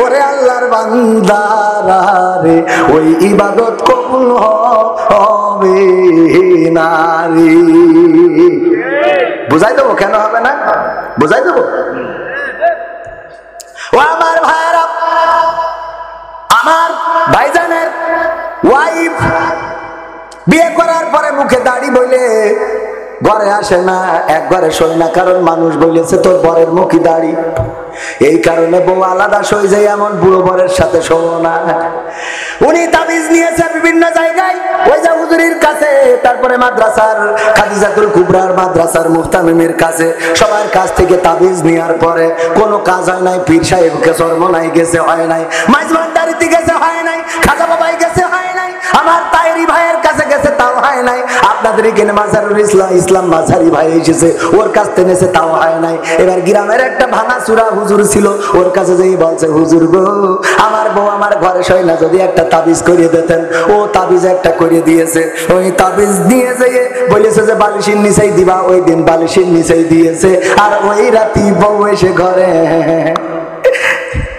ওরে আল্লাহর বান্দারা রে, ওই ইবাদত কবুল হবে না রে। বুঝাই দেবো কেন হবে না? বুঝাই দেবো। ও আমার ভাইরা, আমার ভাইজানের ওয়াইফ বিয়ে করার পরে মুখে দাড়ি বইলে ঘরে আসে না, একবারে শোয় না, কারণ মানুষ বলেছে তোর বরের মুখে দাড়ি। এই কারণে বউ আলাদা সই যায়, এমন বুড়ো বরের সাথে শোনো না। উনি তাবিজ নিয়েছে বিভিন্ন জায়গায়, ওই যে হুজুরির কাছে, তারপরে মাদ্রাসার খাদিজাতুল কুবরার মাদ্রাসার মুফতামিমের কাছে, সবার কাছ থেকে তাবিজ নেওয়ার পরে কোনো কাজ হয় নাই। পীর সাহেবকে চরমনাই গেছে, হয় নাই। মাঝভান্ডারিতে গেছে, হয় নাই। খাজা বাবাই গেছে, হয় নাই। আমার তাইরি ভাইয়ের কাছে গেছে, তাও হয় নাই। আপনাদের এখানে মাজারুল ইসলাম মাঝারি ভাই এসেছে, ওর কাছ থেকে নিয়েছে, তাও হয় নাই। এবার গ্রামের একটা ভাঙাচুরা হুজুর ছিল, ওর কাছে যেই বলছে, হুজুর গো, আমার বউ আমার ঘরে শোয় না, যদি একটা তাবিজ করিয়ে দিতেন। ও তাবিজ একটা করে দিয়েছে। ওই তাবিজ দিয়ে যেয়ে বলেছে যে বালিশের নিচেই দিবা, ওই দিন বালিশের নিচেই দিয়েছে। আর ওই রাতি বউ এসে ঘরে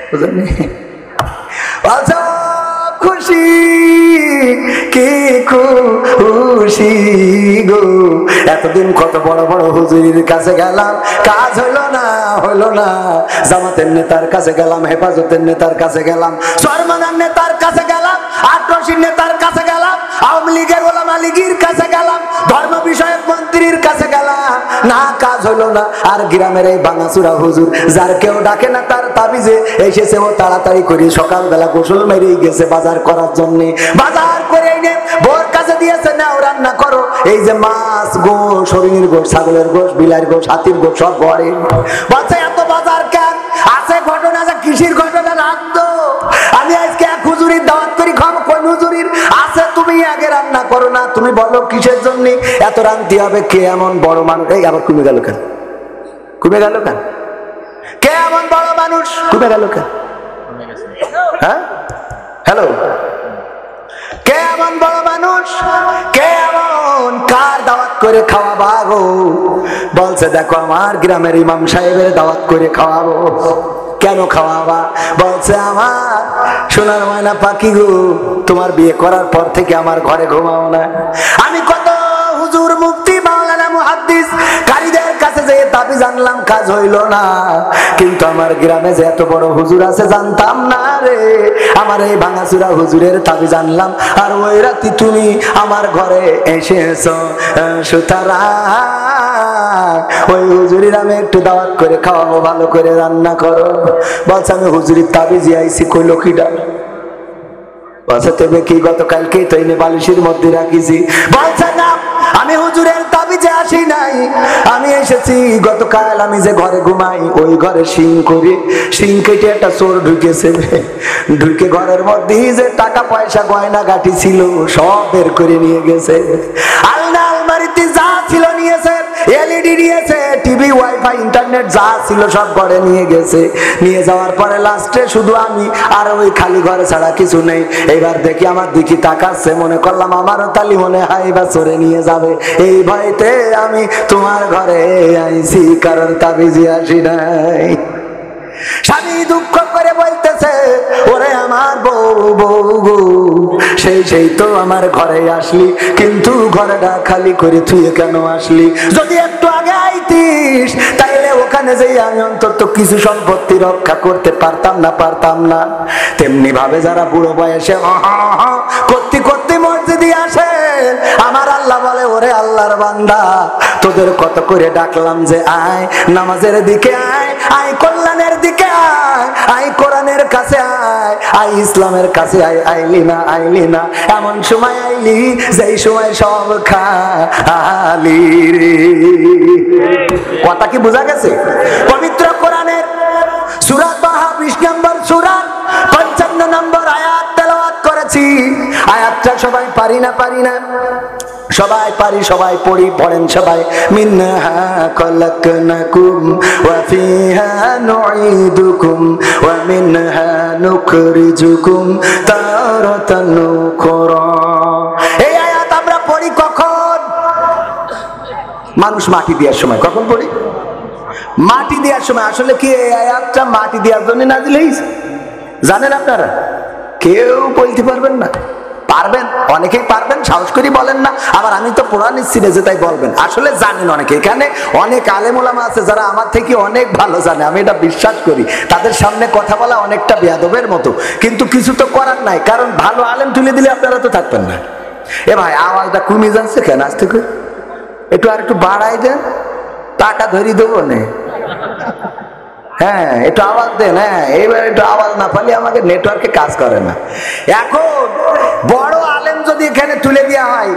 বুঝলেন, আচ্ছা খুশি কি খুশি গো, এতদিন কত বড় বড় হুজুরির কাছে গেলাম, কাজ হলো না। জামাতের নেতার কাছে গেলাম, হেফাজতের নেতার কাছে গেলাম, চরমনার নেতার কাছে গেলাম, আটরশির নেতার কাছে গেলাম, আওয়ামী লীগের ওলামা লীগের কাছে গেলাম, ধর্ম বিষয়ক মন্ত্রীর কাছে গেলাম, না কাজ হলো না। আর গ্রামের এই ভাঙাচুরা হুজুর, যার কেউ ডাকে না, তার তাবিজে এসেছে, ও তাড়াতাড়ি করে সকালবেলা গোসল মেরেই গেছে বাজার করার জন্য। বাজার করে এনে বোর কাছে দিয়েছে, নাও রান্না করো। এই যে মাছ, গোশ, হরিণের গোশ, ছাগলের গোশ, বিলার গোশ, হাতির গোশ, সব ঘরে। বলছে এত বাজার কেন? আছে ঘটনা, যে কৃষির ঘটনা রাখতো। আমি আজকে এক হুজুরির দাওয়াত করি, খাবো। কোন হুজুরির? আছে, তুমি আগে রান্না করো না। তুমি বলো কিসের জন্য এত রান্তি হবে? কে এমন বড় মানুষ? এই আবার কমে গেল কেন? কমে গেল কেন? কে এমন বড় মানুষ? কমে গেল কেন? হ্যাঁ, হ্যালো, কে এমন বড় মানুষ? কে এমন? কার দাওয়াত করে খাওয়াবা গো? বলছে দেখো, আমার গ্রামের ইমাম সাহেবের দাওয়াত করে খাওয়াবো। কেন খাওয়াবা? বলছে আমার সোনার ময়না পাখি গো, তোমার বিয়ে করার পর থেকে আমার ঘরে ঘুমাও না। আমি কত হুজুর, মুফতি, মাওলানা, মুহাদ্দিস, কারীদের কাছে যেয়ে তাবিজ আনলাম, কাজ হইল না। কিন্তু আমার গ্রামে যে এত বড় হুজুর আছে জানতাম না রে। আমার এই ভাঙাচুরা হুজুরের তাবিজ আনলাম, আর ওই রাতে তুমি আমার ঘরে এসেছো। সুতরাং ওই হুজুরির আমি একটু দাওয়াত করে খাওয়াবো, ভালো করে রান্না করো। বলছে আমি হুজুরির তাবিজে আইছি। কইলো কিডা? বলছে তবে কি গতকালকেই তো এনে বালিশের মধ্যে রাখিছি। বলছে না, আমি হুজুরের তাবিজে আসি নাই, আমি এসেছি গতকাল আমি যে ঘরে ঘুমাই ওই ঘরে শিং করে শিং কেটে একটা চোর ঢুকেছে, ঢুকে ঘরের মধ্যে যে টাকা পয়সা গয়না গাটি ছিল সব বের করে নিয়ে গেছে। আলনা আলমারিতে যা ছিল নিয়েছে, এলইডি নিয়েছে, টিভি ওয়াইফাই ইন্টারনেট যা ছিল সব ঘরে নিয়ে গেছে। নিয়ে যাওয়ার পরে লাস্টে শুধু আমি আর ওই খালি ঘরে ছাড়া কিছু নেই। এবার দেখি আমার দিকে তাকাচ্ছে, মনে করলাম আমারও তালি মনে হয় এবার চোরে নিয়ে যাবে। এই ভয়তে আমি তোমার ঘরে আইছি, কারণ তাবিজে আসি নাই। স্বামী দুঃখ করে বলতেছে, ওরে আমার বউ বউ গো, সেই তো আমার ঘরে আসলি, কিন্তু ঘরটা খালি করে থুয়ে কেন আসলি? যদি একটু আগে আইতিস তাইলে ওখানে যেই আমি অন্তত কিছু সম্পত্তি রক্ষা করতে পারতাম না। তেমনি ভাবে যারা বুড়ো বয়সে করতে করতে মসজিদে আসেন, আমার আল্লাহ বলে, ওরে আল্লাহর বান্দা, তোদের কত করে ডাকলাম যে আয় নামাজের দিকে, আয় আয় কল্যাণের দিকে, আয় কোরআনের কাছে, আয় ইসলামের কাছে, আইলি না। এমন সময় আইলি যেই সময় সব খালি রে। কথা কি বোঝা গেছে? পবিত্র কোরআনের সূরা তাহা 20 নম্বর সূরা 55 নম্বর আয়াত তেলাওয়াত করেছি। আয়াতটা সবাই পারি না, সবাই পারি, সবাই পড়ি, পড়েন সবাই। মিনহা খলাকনাকুম ওয়া ফিহা নুঈদুকুম ওয়া মিনহা নুখরিজুকুম তারাতান উখরা। এই আয়াত আমরা পড়ি কখন? মানুষ মাটি দেওয়ার সময়। কখন পড়ি? মাটি দেওয়ার সময়। আসলে কি এই আয়াতটা মাটি দেওয়ার জন্য নাজিল হয়েছে জানেন আপনারা? কেউ বলতে পারবেন না। পারবেন, অনেকেই পারবেন, সাহস করে বলেন না। আবার আমি তো পড়া নিচ্ছি না যে তাই বলবেন। আসলে জানেন অনেকে। এখানে অনেক আলেম ওলামা আছে যারা আমার থেকে অনেক ভালো জানে, আমি এটা বিশ্বাস করি। তাদের সামনে কথা বলা অনেকটা বেয়াদবের মতো, কিন্তু কিছু তো করার নাই, কারণ ভালো আলেম তুলে দিলে আপনারা তো থাকবেন না। এ ভাই আওয়াজটা কমে যাচ্ছে কেন? আজ থেকে একটু আর একটু বাড়াই দেন, টাকা ধরি দেবো না। হ্যাঁ, একটু আওয়াজ দেন। হ্যাঁ, এইবার একটু আওয়াজ না পালে আমাকে নেটওয়ার্কে কাজ করে না। এখন বড় আলেম যদি এখানে তুলে দেওয়া হয়,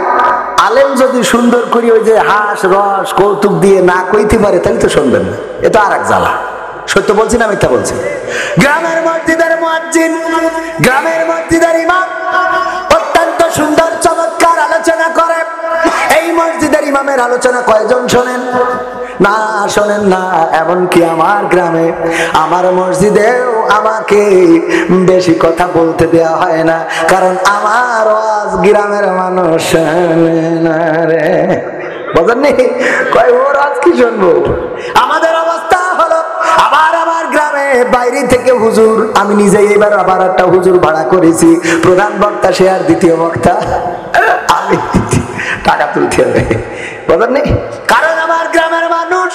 আলেম যদি সুন্দর করে ওই যে হাস রস কৌতুক দিয়ে না কইতে পারে, তাহলে তো শুনবেন না। এটা আর এক জ্বালা। সত্য বলছি না মিথ্যা বলছি? গ্রামের মসজিদের মুয়াজ্জিন, গ্রামের মসজিদের ইমাম অত্যন্ত সুন্দর চমৎকার আলোচনা করে। এই মসজিদের ইমামের আলোচনা কয়জন শোনেন? না, শোনেন না। এমনকি আমার গ্রামে, আমার মসজিদেও আমাকে বেশি কথা বলতে দেওয়া হয় না, কারণ আমার ওয়াজ গ্রামের মানুষ শোনে না রে। বুঝেননি? কয় ওর আজ কি শুনবো? আমাদের অবস্থা হলো, আবার আমার গ্রামে বাইরে থেকে হুজুর, আমি নিজেই এবার আবার একটা হুজুর ভাড়া করেছি। প্রধান বক্তা সে আর দ্বিতীয় বক্তা আমি। টাকা তুলতে হবে, বুঝেননি? কারণ আমার গ্রামের মানুষ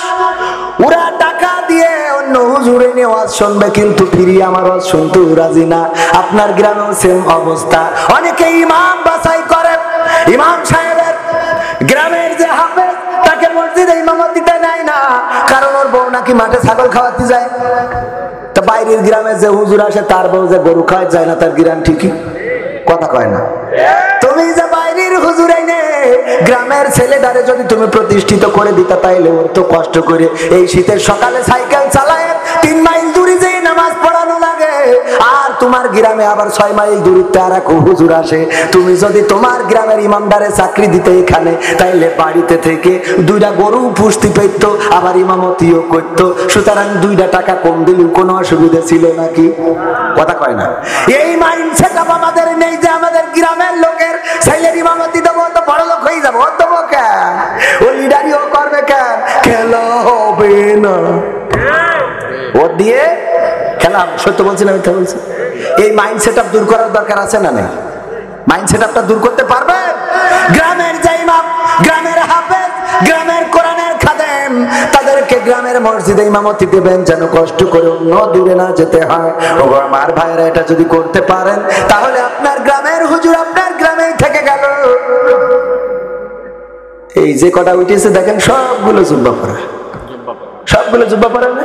ওরা টাকা দিয়ে অন্য হুজুর এনে ওয়াজ শুনবে, কিন্তু ফিরিয়ে আমার ওয়াজ শুনতে রাজি না। আপনার গ্রামেও সেম অবস্থা। অনেকে ইমাম বাছাই করে, ইমাম সাহেবের গ্রামের যে হাফেজ তাকে মসজিদে ইমামতিতে নেয় না, কারণ ওর বউ নাকি মাঠে ছাগল খাওয়াতে যায়। তো বাইরের গ্রামে যে হুজুর আসে তার বউ যে গরু খাওয়াতে যায় না, তার গ্রাম ঠিকই কথা কয় না। তুমি যে বাইরের হুজুর এনে গ্রামের ছেলেটারে যদি তুমি প্রতিষ্ঠিত করে দিতা, তাইলে ওর তো কষ্ট করে এই শীতের সকালে সাইকেল চালায় 3 মাইল দূরে যে নামাজ পড়ানো লাগে, আর তোমার গ্রামে আবার 6 মাইল দূরত্বে আর এক হুজুর আসে। তুমি যদি তোমার গ্রামের ইমামদারে চাকরি দিতে এখানে, তাইলে বাড়িতে থেকে 2টা গরু পুষতে পেত, আবার ইমামতিও করতো। সুতরাং 2টা টাকা কম দিলেও কোনো অসুবিধা ছিল নাকি? কথা কয় না। এই মাইন্ডসেট আমাদের নেই যে আমাদের গ্রামের লোকের ছেলের ইমামতি দেবো তো বড় লোক হয়ে যাবো। ও দেবো কেন? ও লিডারিও করবে কেন? খেলা হবে না, ও দিয়ে খেলা। সত্য বলছি না মিথ্যা বলছি? এই মাইন্ডসেট দূর করার দরকার আছে না নেই? মাইন্ডসেট দূর করতে পারবে? গ্রামের যে ইমাম, গ্রামের হাফেজ, গ্রামের কোরআনের খাদেম, তাদেরকে গ্রামের মসজিদে ইমামতি দেবেন, যেন কষ্ট করে অন্য দূরে না যেতে হয়। ও আমার ভাইরা, এটা যদি করতে পারেন, তাহলে আপনার গ্রামের হুজুর আপনার গ্রামেই থেকে গেল। এই যে কটা উঠেছে দেখেন, সবগুলো জুম্বা পড়া। সবগুলো জুব্বা পরে না?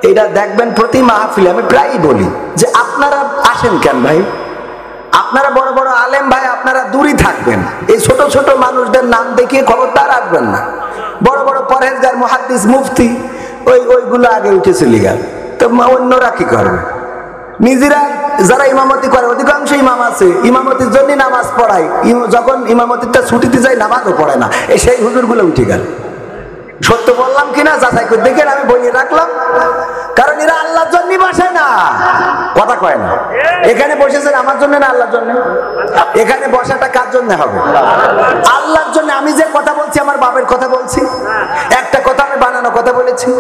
এটা দেখবেন প্রতি মাহফিলে আমি প্রায়ই বলি যে আপনারা আসেন কেন ভাই? আপনারা বড় বড় আলেম ভাই, আপনারা দূরই থাকবেন। এই ছোট ছোট মানুষদের নাম দেখিয়ে খবরদার আসবেন না। বড় বড় পরহেজগার, মুহাদ্দিস, মুফতি ওইগুলো আগে উঠে চলে গেল, তো অন্যরা কি করবে? নিজেরা যারা ইমামতি করে, অধিকাংশ ইমাম আছে ইমামতির জন্য নামাজ পড়ায়, যখন ইমামতিটা ছুটিতে যায় নামাজও পড়ে না, এই সেই হুজুরগুলো উঠে গেল। সত্য বললাম কিনা যাচাই করে দেখেন, আমি বলিয়ে রাখলাম। কারণ এরা আল্লাহর জন্য বসে না, কথা কয় না। এখানে বসেছেন আমার জন্য না আল্লাহর জন্য? এখানে বসাটা কার জন্য হবে? আল্লাহর জন্য। আমি যে কথা বলছি আমার বাপের কথা বলছি, একটা কথা আমি বানানো কথা বলেছি।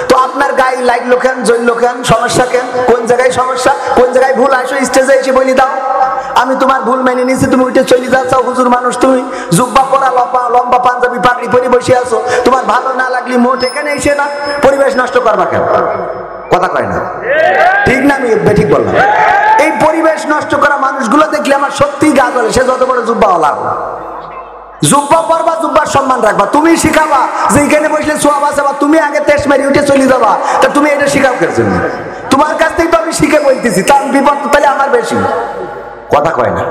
তো আপনার গায়ে লাগলো কেন, জ্বললো কেন, সমস্যা কেন? কোন জায়গায় সমস্যা, কোন জায়গায় ভুল? আসো স্টেজে এসে বলি দাও, আমি তোমার ভুল মেনে নিয়েছি, তুমি উঠে চলে যাচ্ছ। হুজুর মানুষ তুমি, জুব্বা পরা, লম্বা পাঞ্জাবি পাগড়ি পরে বসে আছো, তোমার ভালো না লাগলে মোট এখানে এসে না পরিবেশ নষ্ট করবা কেন? কথা কয় না, ঠিক না? আমি ঠিক বললাম। এই পরিবেশ নষ্ট করা মানুষগুলো দেখলে আমার সত্যি গা জ্বলে, সে যত বড় জুব্বা ওয়ালা। জুব্বা পরবা, জুব্বার সম্মান রাখবা। তুমি শিখাবা যে এখানে বসলে সোয়াব আছে, বা তুমি আগে তেজ মারি উঠে চলে যাবা, তা তুমি এটা শিখাও কেন? তোমার কাছ থেকে তো আমি শিখে বলতেছি, তার বিপদ তাহলে আমার বেশি। কথা কয় না।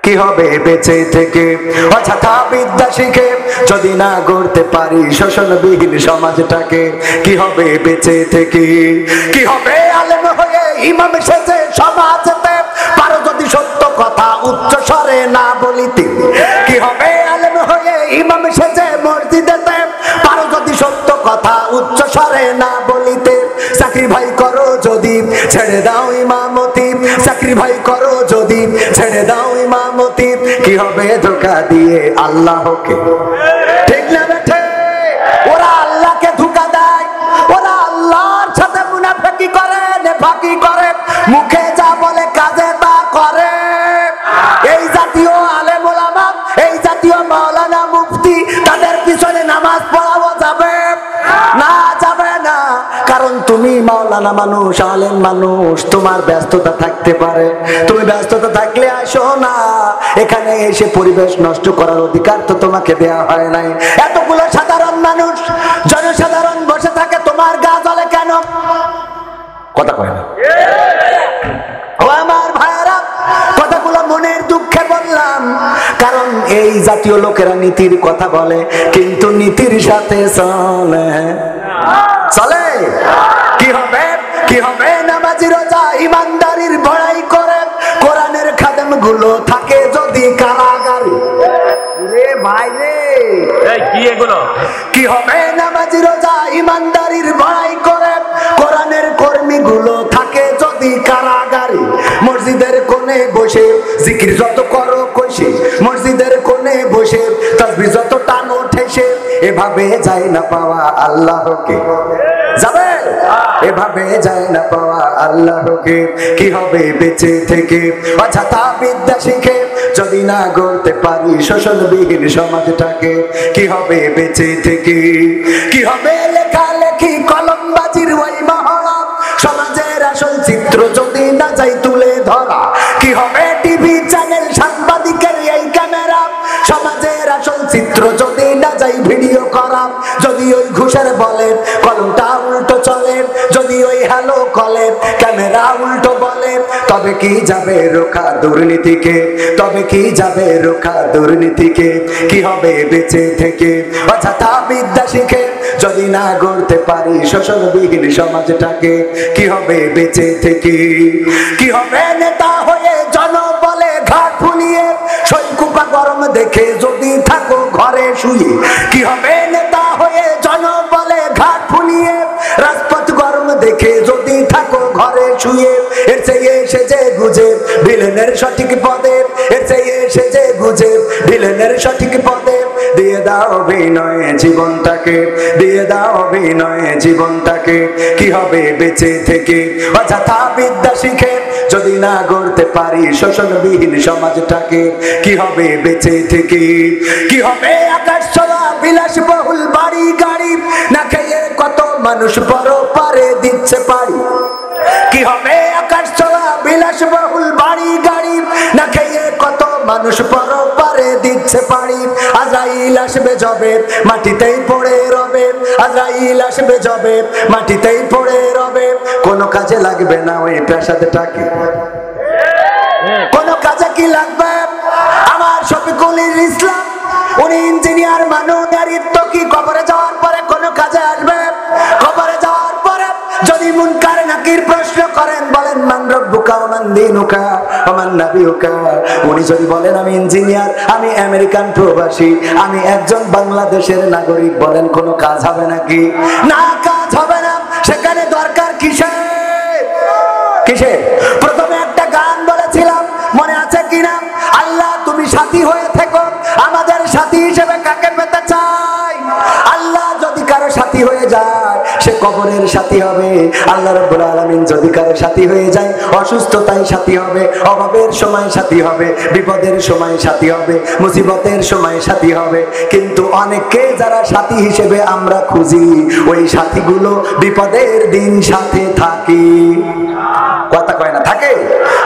কি হবে বেঁচে থেকে অযথা বিদ্যা শিখে যদি না গড়তে পারি শোষণবিহীন সমাজটাকে? কি হবে বেঁচে থেকে? কি হবে আলেম হয়ে ইমাম সেজে সমাজেতে পারো যদি সত্য কথা উচ্চ স্বরে না বলিতে? কি হবে আলেম হয়ে ইমাম সেজে মসজিদেতে পারো যদি সত্য কথা উচ্চ স্বরে না বলিতে? চাকরি ভাই করো যদি ছেড়ে দাও ইমামতি, চাকরি ভাই করো যদি ছেড়ে দাও ইমামতি। কি হবে ধোঁকা দিয়ে আল্লাহকে? ঠিক না বেঠে? ওরা আল্লাহকে ধোঁকা দেয়, ওরা আল্লাহর সাথে মুনাফিকি করে, নেফাকি করে, মুখে যা বলে কাজে তা করে। এই জাতীয় আলেম ওলামা, এই জাতীয় মাওলানা মুফতি, তাদের পিছনে নামাজ পড়াবো যাবে না? যাবে না। কারণ তুমি মাওলানা মানুষ, আলেম মানুষ, তোমার ব্যস্ততা থাকতে পারে। তুমি ব্যস্ততা থাকলে আসো না এখানে। এসে পরিবেশ নষ্ট করার অধিকার তো তোমাকে দেয়া হয় নাই। এতগুলো সাধারণ মানুষ, জনসাধারণ বসে থাকে, তোমার গা জ্বলে কেন? কথা কয় না। ও আমার ভাইরা, কথাগুলো মনের দুঃখে বললাম, কারণ এই জাতীয় লোকেরা নীতির কথা বলে কিন্তু নীতির সাথে চলে। চলে কি হবে? কি হবে নামাজি রোজা ইমানদারির বড়াই করে কোরআনের খাদেম গুলো থাকে যদি কারাগারে? রে ভাই রে, কি এগুলো? কি হবে নামাজি রোজা ইমানদারির বড়াই করে কোরআনের কর্মী গুলো থাকে যদি কারাগারে? মসজিদের কোণে বসে জিকির যত করো কইসে, মসজিদের কোণে বসে তাসবিহ যত টানো ঠেসে, এভাবে যায় না পাওয়া আল্লাহকে। যাবে? এভাবে যায় না পাওয়া আল্লাহকে। কি হবে বেঁচে থেকে অযথা বিদ্যা শিখে যদি না গড়তে পারি শোষণবিহীন সমাজটাকে? কি হবে বেঁচে থেকে? কি হবে লেখালেখি কলমবাজির ওই মহড়া, সমাজের আসল চিত্র যদি না যাই তুলে ধরা? কি হবে টিভি চ্যানেল সাংবাদিকের এই ক্যামেরা, সমাজের আসল চিত্র যদি না যাই ভিডিও করা? যদি ওই ঘুষের বলে কলমটা উল্টো চলে, যদি ওই হ্যালো কলে ক্যামেরা উল্টো বলে, তবে কি যাবে রোখা দুর্নীতিকে? তবে কি যাবে রোখা দুর্নীতিকে? কি হবে বেঁচে থেকে অযথা বিদ্যা শিখে যদি না গড়তে পারি শোষণবিহীন সমাজটাকে? কি হবে বেঁচে থেকে? কি হবে নেতা হয়ে জনবলে ঘাট ফুলিয়ে শৈকুপা গরম দেখে যদি থাকো ঘরে শুয়ে? কি হবে নেতা হয়ে জনবলে ঘাট ফুলিয়ে রাজপথ গরম দেখে যদি থাকো ঘরে শুয়ে? এর চেয়ে সেজে গুজে ভিলেনের সঠিক পদে, এর চেয়ে সেজে গুজে ভিলেনের সঠিক পদে দিয়ে দাও অভিনয়ে জীবনটাকে, দিয়ে দাও অভিনয়ে জীবনটাকে। কি হবে বেঁচে থেকে অযথা বিদ্যা শিখে যদি না গড়তে পারি শোষণবিহীন সমাজটাকে? কি হবে বেঁচে থেকে? কি হবে আকাশ ছোঁয়া বিলাসবহুল বাড়ি গাড়ি না খেয়ে কত মানুষ বড় পারে দিচ্ছে পারি? কি হবে আকাশ ছোঁয়া বিলাসবহুল বাড়ি গাড়ি না খেয়ে কত মানুষ বড় পারে দিচ্ছে পারি? আজরাইল আসবে যবে মাটিতেই পড়ে রবে, আজরাইল আসবে যবে মাটিতেই পড়ে রবে, কোনো কাজে লাগবে না ওই প্রাসাদটাকে, কোনো কাজে কি লাগবে? আমার শফিকুল ইসলাম উনি ইঞ্জিনিয়ার মানুষ, তো কি কবরে যাওয়ার পরে কোনো কাজে আসবে? কবরে যাওয়ার পরে যদি মুনকার নাকির প্রশ্ন করেন, বলেন মান রব্বুকা ওয়া মান দীনুকা ওয়া মান নাবিয়ুকা, উনি যদি বলেন আমি ইঞ্জিনিয়ার, আমি আমেরিকান প্রবাসী, আমি একজন বাংলাদেশের নাগরিক, বলেন কোনো কাজ হবে নাকি? না, কাজ হবে না। সেখানে দরকার কিসের? কিসের? প্রথমে একটা গান বলেছিলাম, মনে আছে কিনা? আল্লাহ তুমি সাথী হয়ে থেকো, আমাদের সাথী হিসেবে কাকে পেতে চাই? আল্লাহ যদি কারো সাথী হয়ে যায় সে কবরের সাথী হবে। আল্লাহ রাব্বুল আলামিন যদি কারো সাথী হয়ে যায়, অসুস্থতায় সাথী হবে, অভাবের সময় সাথী হবে, বিপদের সময় সাথী হবে, মুসিবতের সময় সাথী হবে। কিন্তু অনেকে যারা সাথী হিসেবে আমরা খুঁজি, ওই সাথীগুলো বিপদের দিন সাথে থাকি। কথা কয় না, থাকে।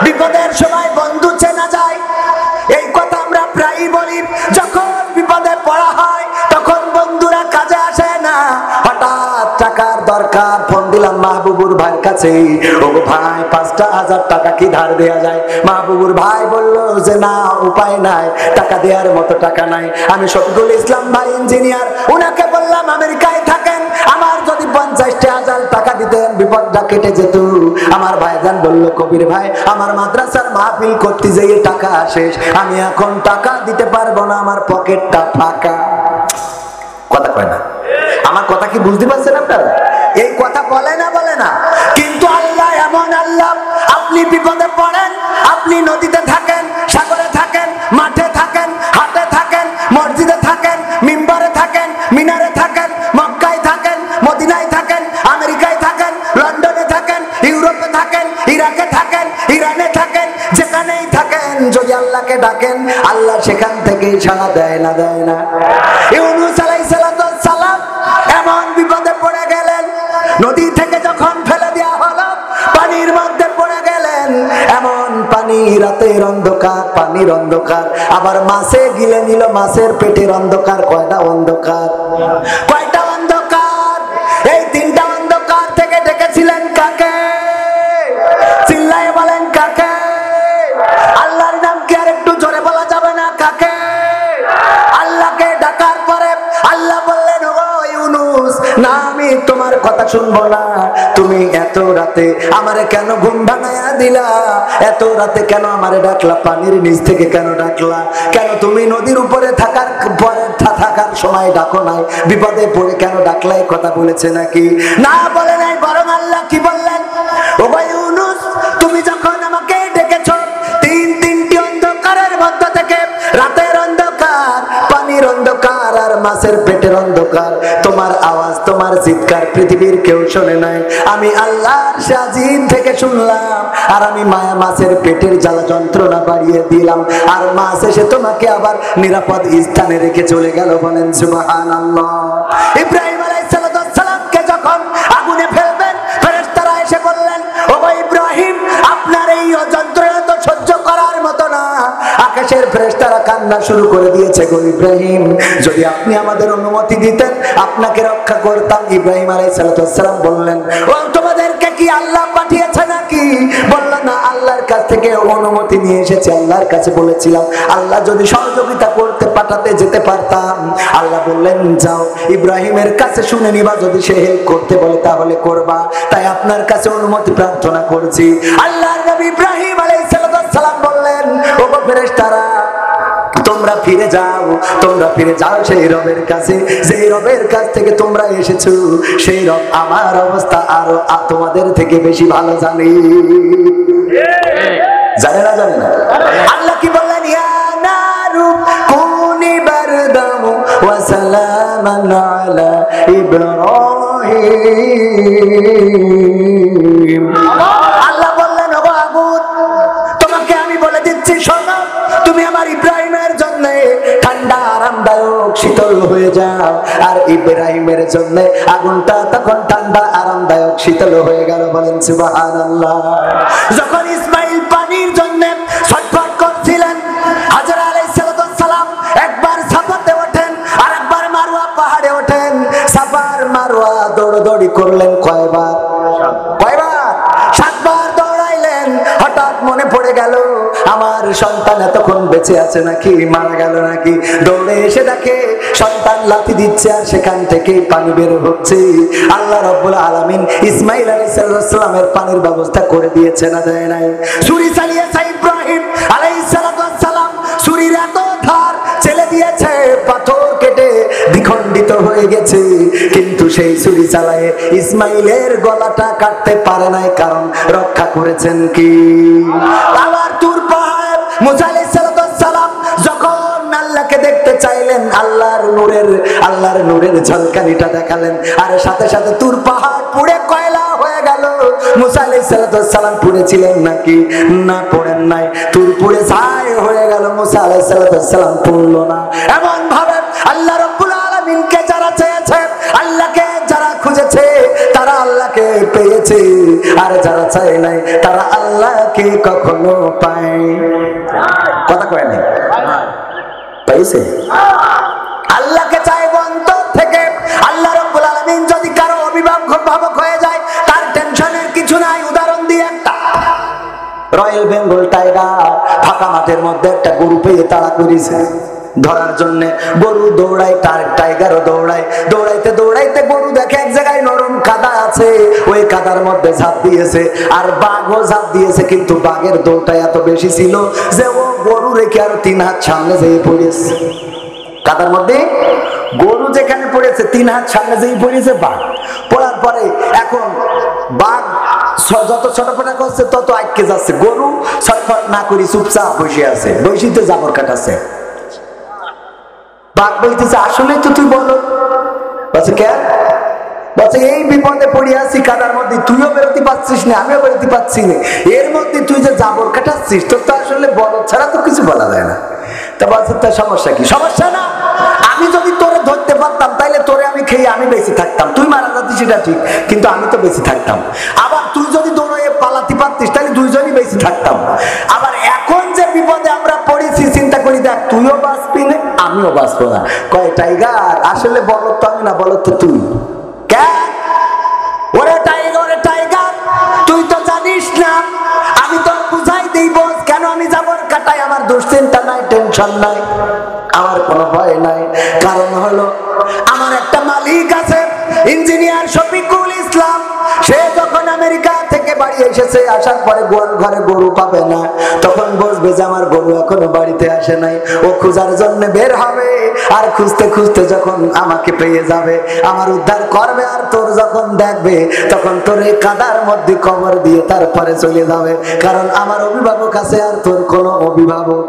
বিপদের সময় বন্ধু চেনা যায়, এই কথা আমরা প্রায়ই বলি। যখন বিপদে পড়া হয় তখন বন্ধুরা কাজে আসে না। হঠাৎ টাকার দরকার, ফোন দিলাম মাহবুবুর ভাইয়ের কাছে, ও ভাই 5,000 টাকা কি ধার দেয়া যায়? মাহবুবুর ভাই বলল যে না, উপায় নাই, টাকা দেওয়ার মতো টাকা নাই। আমি শফিকুল ইসলাম ভাই ইঞ্জিনিয়ার, উনাকে বললাম আমেরিকায় থাকেন, আমার যদি 50,000 টাকা দিতেন বিপদটা কেটে যেত। আমার ভাইজান বলল কবির ভাই, আমার মাদ্রাসার মাহফিল করতে যেয়ে টাকা শেষ, আমি এখন টাকা দিতে পারবো না, আমার পকেটটা ফাঁকা। কথা কয় না? আমার কথা কি বুঝতে পারছেন আপনারা? এই কথা বলে না, বলে না। কিন্তু আল্লাহ এমন আল্লাহ, আপনি বিপদে পড়েন, আপনি নদীতে থাকেন, সাগরে থাকেন, মাঠে থাকেন, হাটে থাকেন, মসজিদে থাকেন, মিম্বরে থাকেন, মিনারে থাকেন, মক্কায় থাকেন, মদিনায় থাকেন, আমেরিকায় থাকেন, লন্ডনে থাকেন, ইউরোপে থাকেন, ইরাকে থাকেন, ইরানে থাকেন, যেখানেই থাকেন, যদি আল্লাহকে ডাকেন আল্লাহ সেখান থেকেই সাড়া দেয় না, দেয় না? ইউনূস আলাইহিস সালাম এমন বিপদে পড়ে গেলেন, নদী থেকে যখন ফেলে দেওয়া হলো পানির মধ্যে পড়ে গেলেন, এমন পানি, রাতের অন্ধকার, পানির অন্ধকার, আবার মাছে গিলে নিল, মাছের পেটের অন্ধকার। কয়টা অন্ধকার? কয়টা অন্ধকার? এই 3টা অন্ধকার থেকে ডেকেছিলেন কাকে? চিল্লায় বলেন কাকে? আল্লাহর নাম কি আর একটু জোরে বলা যাবে না? কাকে? আল্লাহকে ডাকার পরে আল্লাহ বললেন ও ইউনূস, না আমি তোমার কথা শুনবো না, তুমি এত রাতে আমারে কেন ঘুম ভাঙায়া দিলা? এত রাতে কেন আমারে ডাকলা? পানির নিচ থেকে কেন ডাকলা? কেন তুমি নদীর উপরে থাকার পরে থাকার সময় ডাকো নাই? বিপদে পড়ে কেন ডাকলা? এই কথা বলেছে নাকি? না, বলে নাই। বরং আল্লাহ কি বললেন? ও ইউনূস, তুমি যখন আমাকে ডেকেছো, তিনটি অন্ধকারের মধ্য থেকে, রাতের অন্ধকার, পানির অন্ধকার আর মাছের পেটের অন্ধকার, তোমার আওয়াজ, তোমার চিৎকার পৃথিবীর কেউ শোনে নাই, আমি আল্লাহর শাজিন থেকে শুনলাম। আর আমি মায়া মাছের পেটের জ্বালা যন্ত্রণা বাড়িয়ে দিলাম, আর মাছ এসে তোমাকে আবার নিরাপদ স্থানে রেখে চলে গেল। বলেন সুবহানাল্লাহ। ইব্রাহিম আলাইহিস সালামকে যখন আগুনে ফেলবেন, ফেরেশতারা এসে বললেন ও ইব্রাহিম, আপনার এই যন্ত্রণা তো সহ্য করার মতো না। আকাশের ফেরেশতারা কান্না শুরু করে দিয়েছে, গো ইব্রাহিম, যদি আপনি আমাদের অনুমতি দিতেন আপনাকে রক্ষা করতাম। ইব্রাহিম আলাইহিস সালাম বললেন, ও তোমাদেরকে কি আল্লাহ পাঠিয়েছে নাকি? বলল না, আল্লাহর কাছ থেকে অনুমতি নিয়ে এসেছি, আল্লাহর কাছে বলেছিলাম, আল্লাহ যদি সহযোগিতা করতে পাঠাতে যেতে পারতাম। আল্লাহ বললেন যাও, ইব্রাহিমের কাছে শুনে নিবা, যদি সে হেল্প করতে বলে তাহলে করবা, তাই আপনার কাছে অনুমতি প্রার্থনা করছি। আল্লাহর নবী ইব্রাহিম আলাইহিস সালাম বললেন, ও ফেরেশতারা, তোমরা ফিরে যাও, তোমরা ফিরে যাও সেই রবের কাছে, যেই রবের কাছ থেকে তোমরা এসেছো, সেই রব আমার অবস্থা আরো তোমাদের থেকে বেশি ভালো জানে। জানে না? জানে না? আল্লাহ কি বললেন? ইয়া নারু কুনি বারদাম ওয়া সালামান আলা ইব্রাহিম। আল্লাহ বললেন, ও আগুন, তোমাকে আমি বলে দিচ্ছি, শোনো, তুমি আমার ইব্রাহিমের জন্য ঠান্ডা, আরামদায়ক, শীতল হয়ে যাও। আর ইব্রাহিমের জন্য আগুনটা তখন ঠান্ডা, আরামদায়ক, শীতল হয়ে গেল। বলেন সুবহানাল্লাহ। যখন ইসমাইল পানির জন্য ছটফট করছিলেন, হাজরা আলাইহিস সালাম একবার সাফাতে ওঠেন, আর দৌড়াদৌড়ি করলেন কয়বার? কয়বার? 7 বার দৌড়াইলেন। হঠাৎ মনে পড়ে গেল আমার সন্তান এতক্ষণ বেঁচে আছে নাকি মারা গেল নাকি। দৌড়ে এসে দেখে সন্তান লাথি দিচ্ছে আর সেখান থেকে পানি বের হচ্ছে। আল্লাহ রাব্বুল আলামিন ইসমাঈল আলাইহিস সালামের পানির ব্যবস্থা করে দিয়েছে না দেয় নাই? ছুরি চালিয়েছে ইব্রাহিম আলাইহিস সালাম, ছুরির এত ধার ছেলে দিয়েছে, পাথর কেটে দ্বিখণ্ডিত হয়ে গেছে, কিন্তু সেই ছুরি চালায়ে ইসমাঈলের গলাটা কাটতে পারে নাই, কারণ রক্ষা করেছেন কি? আবার তুর পাহাড় মুসা আলাইহিস সালাম যখন আল্লাহকে দেখতে চাইলেন, আল্লাহর নূরের ঝলকানিটা দেখালেন, আর সাথে সাথে তুর পাহাড় পুড়ে কয়লা হয়ে গেল। মুসা আলাইহিস সালাম পুড়েছিলেন নাকি? না, পড়েন নাই। তুর পুড়ে ছাই হয়ে গেল, মুসা আলাইহিস সালাম পুড়ল না। এমন ভাবে আল্লাহ রাব্বুল আলামিনকে যারা চেয়েছে, আল্লাহকে যারা খুঁজেছে, তারা আল্লাহকে পেয়েছে, আর যারা চায় নাই তারা আল্লাহকে কখনো পায়। কথা কয় নাই? পাইছে? আল্লাহকে চাইব অন্তর থেকে। আল্লাহ রাব্বুল আলামিন যদি কারো অভিভাবক হয়ে যায়, তার টেনশনের কিছু নাই। উদাহরণ দিয়ে একটা, রয়্যাল বেঙ্গল টাইগার ফাঁকা মাঠের মধ্যে একটা গরু পেয়ে তাড়া করেছে ধরার জন্য। গরু দৌড়ায়, টাইগারও দৌড়ায়। দৌড়াইতে দৌড়াইতে গরু দেখে এক জায়গায় নরম কাদা আছে, ওই কাদার মধ্যে ঝাঁপ দিয়েছে, আর বাঘও ঝাঁপ দিয়েছে, কিন্তু বাঘের দৌড়টা এত বেশি ছিল যে ও গরু রেখে আরো 3 হাত সামনে যেয়ে পড়েছে কাদার মধ্যে। গরু যেখানে পড়েছে 3 হাত সামনে যেয়ে পড়েছে বাঘ। পড়ার পরে এখন বাঘ যত ছটফটা করছে তত আটকে যাচ্ছে, গরু ছটফট না করি চুপচাপ বসে আছে, বসিতে জাবর কাটাচ্ছে। বাঘ বলতেছে, আসলে তো তুই বলো। বলছে কেন? বলছে এই বিপদে পড়ে আছি কাদার মধ্যে, তুইও বেরোতে পারছিস না, আমিও বেরোতে পারছি না, এর মধ্যে তুই যে জাবর কাটাচ্ছিস, তোর তো আসলে বলো ছাড়া তো কিছু বলা যায় না। তা বলছে তার সমস্যা কি? সমস্যা না, আমি যদি তোরে ধরতে পারতাম তাইলে তোরে আমি খেয়ে আমি বেঁচে থাকতাম, তুই মারা যাচ্ছিস সেটা ঠিক, কিন্তু আমি তো বেঁচে থাকতাম। আবার তুই যদি দৌড়ে পালাতে পারতিস তাহলে দুইজনই বেঁচে থাকতাম। আবার এখন যে বিপদে আমরা পড়েছি, চিন্তা করি দেখ, তুইও বাঁচবি না, আমিও বাঁচবো না। কয় টাইগার, আসলে বলো তো আমি না, বলো তো তুই। ওরে টাইগার, তুই তো জানিস না, আমি তো বুঝাই দিই বস, কেন আমি যাবর কাটাই, আমার দুশ্চিন্তা নাই, টেনশন নাই, আমার কোনো ভয় নাই। কারণ হলো আমার একটা মালিক আছে, ইঞ্জিনিয়ার শফিকুল ইসলাম। সে যখন আমেরিকা থেকে বাড়ি এসেছে, আসার পরে ঘরে গরু পাবে না, তখন বুঝবে যে আমার গরু এখনো বাড়িতে আসে নাই। ও খোঁজার জন্য বের হবে, আর খুঁজতে খুঁজতে যখন আমাকে পেয়ে যাবে, আমার উদ্ধার করবে, আর তোর যখন দেখবে তখন তোর এই কাদার মধ্যে কবর দিয়ে তারপরে চলে যাবে, কারণ আমার অভিভাবক আছে আর তোর কোনো অভিভাবক।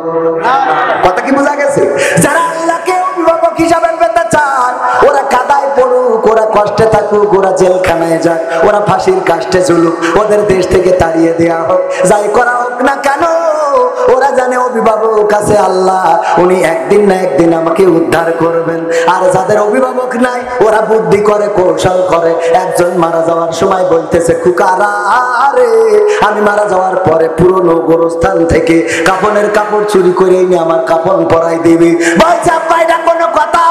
কথা কি বোঝা গেছে? যারা আল্লাহকে অভিভাবক হিসাবে পেতে চান, ওরা কাদায় পড়ুক, ওরা কষ্টে থাকুক, ওরা জেলখানায় যাক, ওরা ফাঁসির কাষ্টে ঝুলুক, ওদের দেশ থেকে তাড়িয়ে দেয়া হোক, যাই করা হোক না কেন, ওরা জানে অভিভাবক আছে আল্লাহ, উনি একদিন না একদিন আমাকে উদ্ধার করবেন। আর যাদের অভিভাবক নাই, ওরা বুদ্ধি করে, কৌশল করে। একজন মারা যাওয়ার সময় বলতেছে, খুকারা রে, আমি মারা যাওয়ার পরে পুরনো গোরস্থান থেকে কাফনের কাপড় চুরি করে এনে আমার কাফন পরাই দিবি। বলছে, আব্বা এটা কোনো কথা?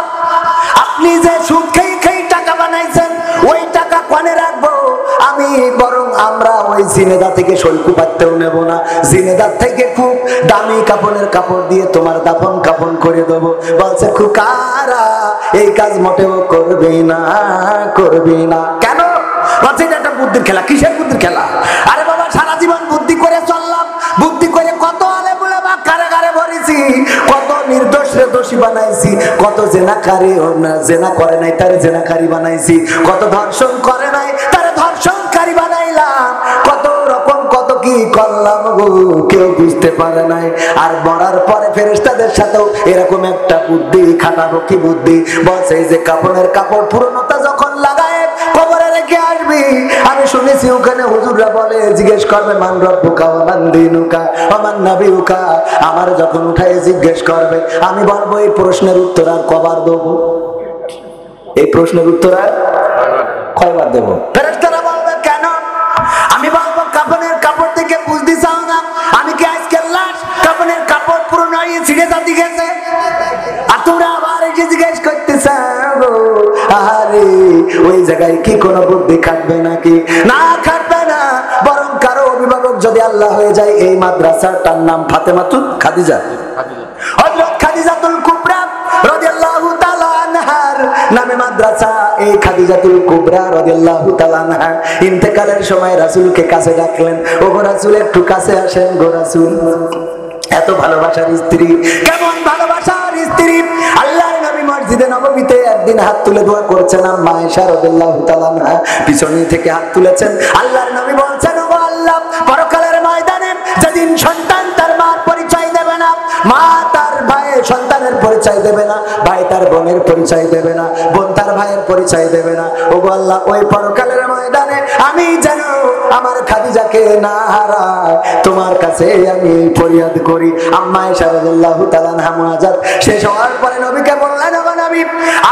আপনি যে সুদ খেয়ে টাকা বানাইছেন, ওই টাকা কোনে রাখবো আমি? বরং আমরা ওই জিনেদা থেকে শৈকু পাততেও নেব না, জিনেদার থেকে খুব দামি কাপড়ের কাপড় দিয়ে তোমার দাফন কাফন করে দেবো। বলছে, খুকারা এই কাজ মোটেও করবি না। কেন? বলছে এটা একটা বুদ্ধির খেলা। কিসের বুদ্ধির খেলা? আরে বাবা, সারা জীবন বুদ্ধি করে চললাম, বুদ্ধি করে কত আলে বলে বা কারাগারে ভরেছি, কত নির্দোষরে দোষী বানাইছি, কত জেনাকারী জেনা করে নাই তারে জেনাকারী বানাইছি, কত ধর্ষণ করে নাই তারে ধর্ষণকারী বানাইলাম, কত রকম কত কি করলাম গো, কেউ বুঝতে পারে নাই। আর মরার পরে ফেরেশতাদের সাথেও এরকম একটা বুদ্ধি খাটাবো। কি বুদ্ধি? বলছে এই যে কাপড়ের কাপড় পুরনোটা যখন লাগায় কবরে রেখে আসবি, আমি শুনেছি ওখানে হুজুররা বলে, জিজ্ঞেস করবে মান রব্বুকা ওয়া মান দীনুকা ওয়া মান নাবিয়ুকা, আমার যখন উঠায় জিজ্ঞেস করবে, আমি বলবো এই প্রশ্নের উত্তর আর কবার দেব? এই প্রশ্নের উত্তর আর কয়বার দেব? ফেরেশতারা বলবে কেন? আমি বলবো কাফনের কাপড় থেকে বুঝতে চাও না আমি কি আজকের লাশ? কাফনের কাপড় পুরনো হয়ে ছিঁড়ে যাতে গেছে, আর তোমরা আবার এসে জিজ্ঞেস করতে চাও, আরে ওই জায়গায় কি কোনো বুদ্ধি খাটবে নাকি? না, খাটবে না। বরং কারো অভিভাবক যদি আল্লাহ হয়ে যায়, এই মাদ্রাসাটার নাম ফাতেমাতুল খাদিজা, হযরত খাদিজাতুল কুবরা রাদিয়াল্লাহু তাআলা আনহার নামে মাদ্রাসা। এই খাদিজাতুল কুবরা রাদিয়াল্লাহু তাআলা আনহা ইন্তেকালের সময় রাসূলকে কাছে ডাকলেন, ও গো রাসূল, একটু কাছে আসেন গো রাসূল। এত ভালোবাসার স্ত্রী, কেমন ভালোবাসার স্ত্রী! আল্লাহর নবী মসজিদে নববীতে একদিন হাত তুলে দোয়া করছেন, আম্মা আয়েশা রাদিয়াল্লাহু তাআলা আনহা পিছনে থেকে হাত তুলেছেন। আল্লাহর নবী বলছেন, ও আল্লাহ, পরকালের ময়দানে যেদিন সন্তান তার মার পরিচয় দেবে না, মা তার ভাইয়ের সন্তানের পরিচয় দেবে না, ভাই তার বোনের পরিচয় দেবে না, বোন তার ভাইয়ের পরিচয় দেবে না, ও আল্লাহ, ওই পরকালের ময়দানে আমি যেন আমার খাদিজাকে না হারাই, তোমার কাছে আমি ফরিয়াদ করি। আম্মা আয়েশা রাদিয়াল্লাহু তাআলা আনহা মুনাজাত শেষ হওয়ার পরে নবীকে বললেন, ও নবী,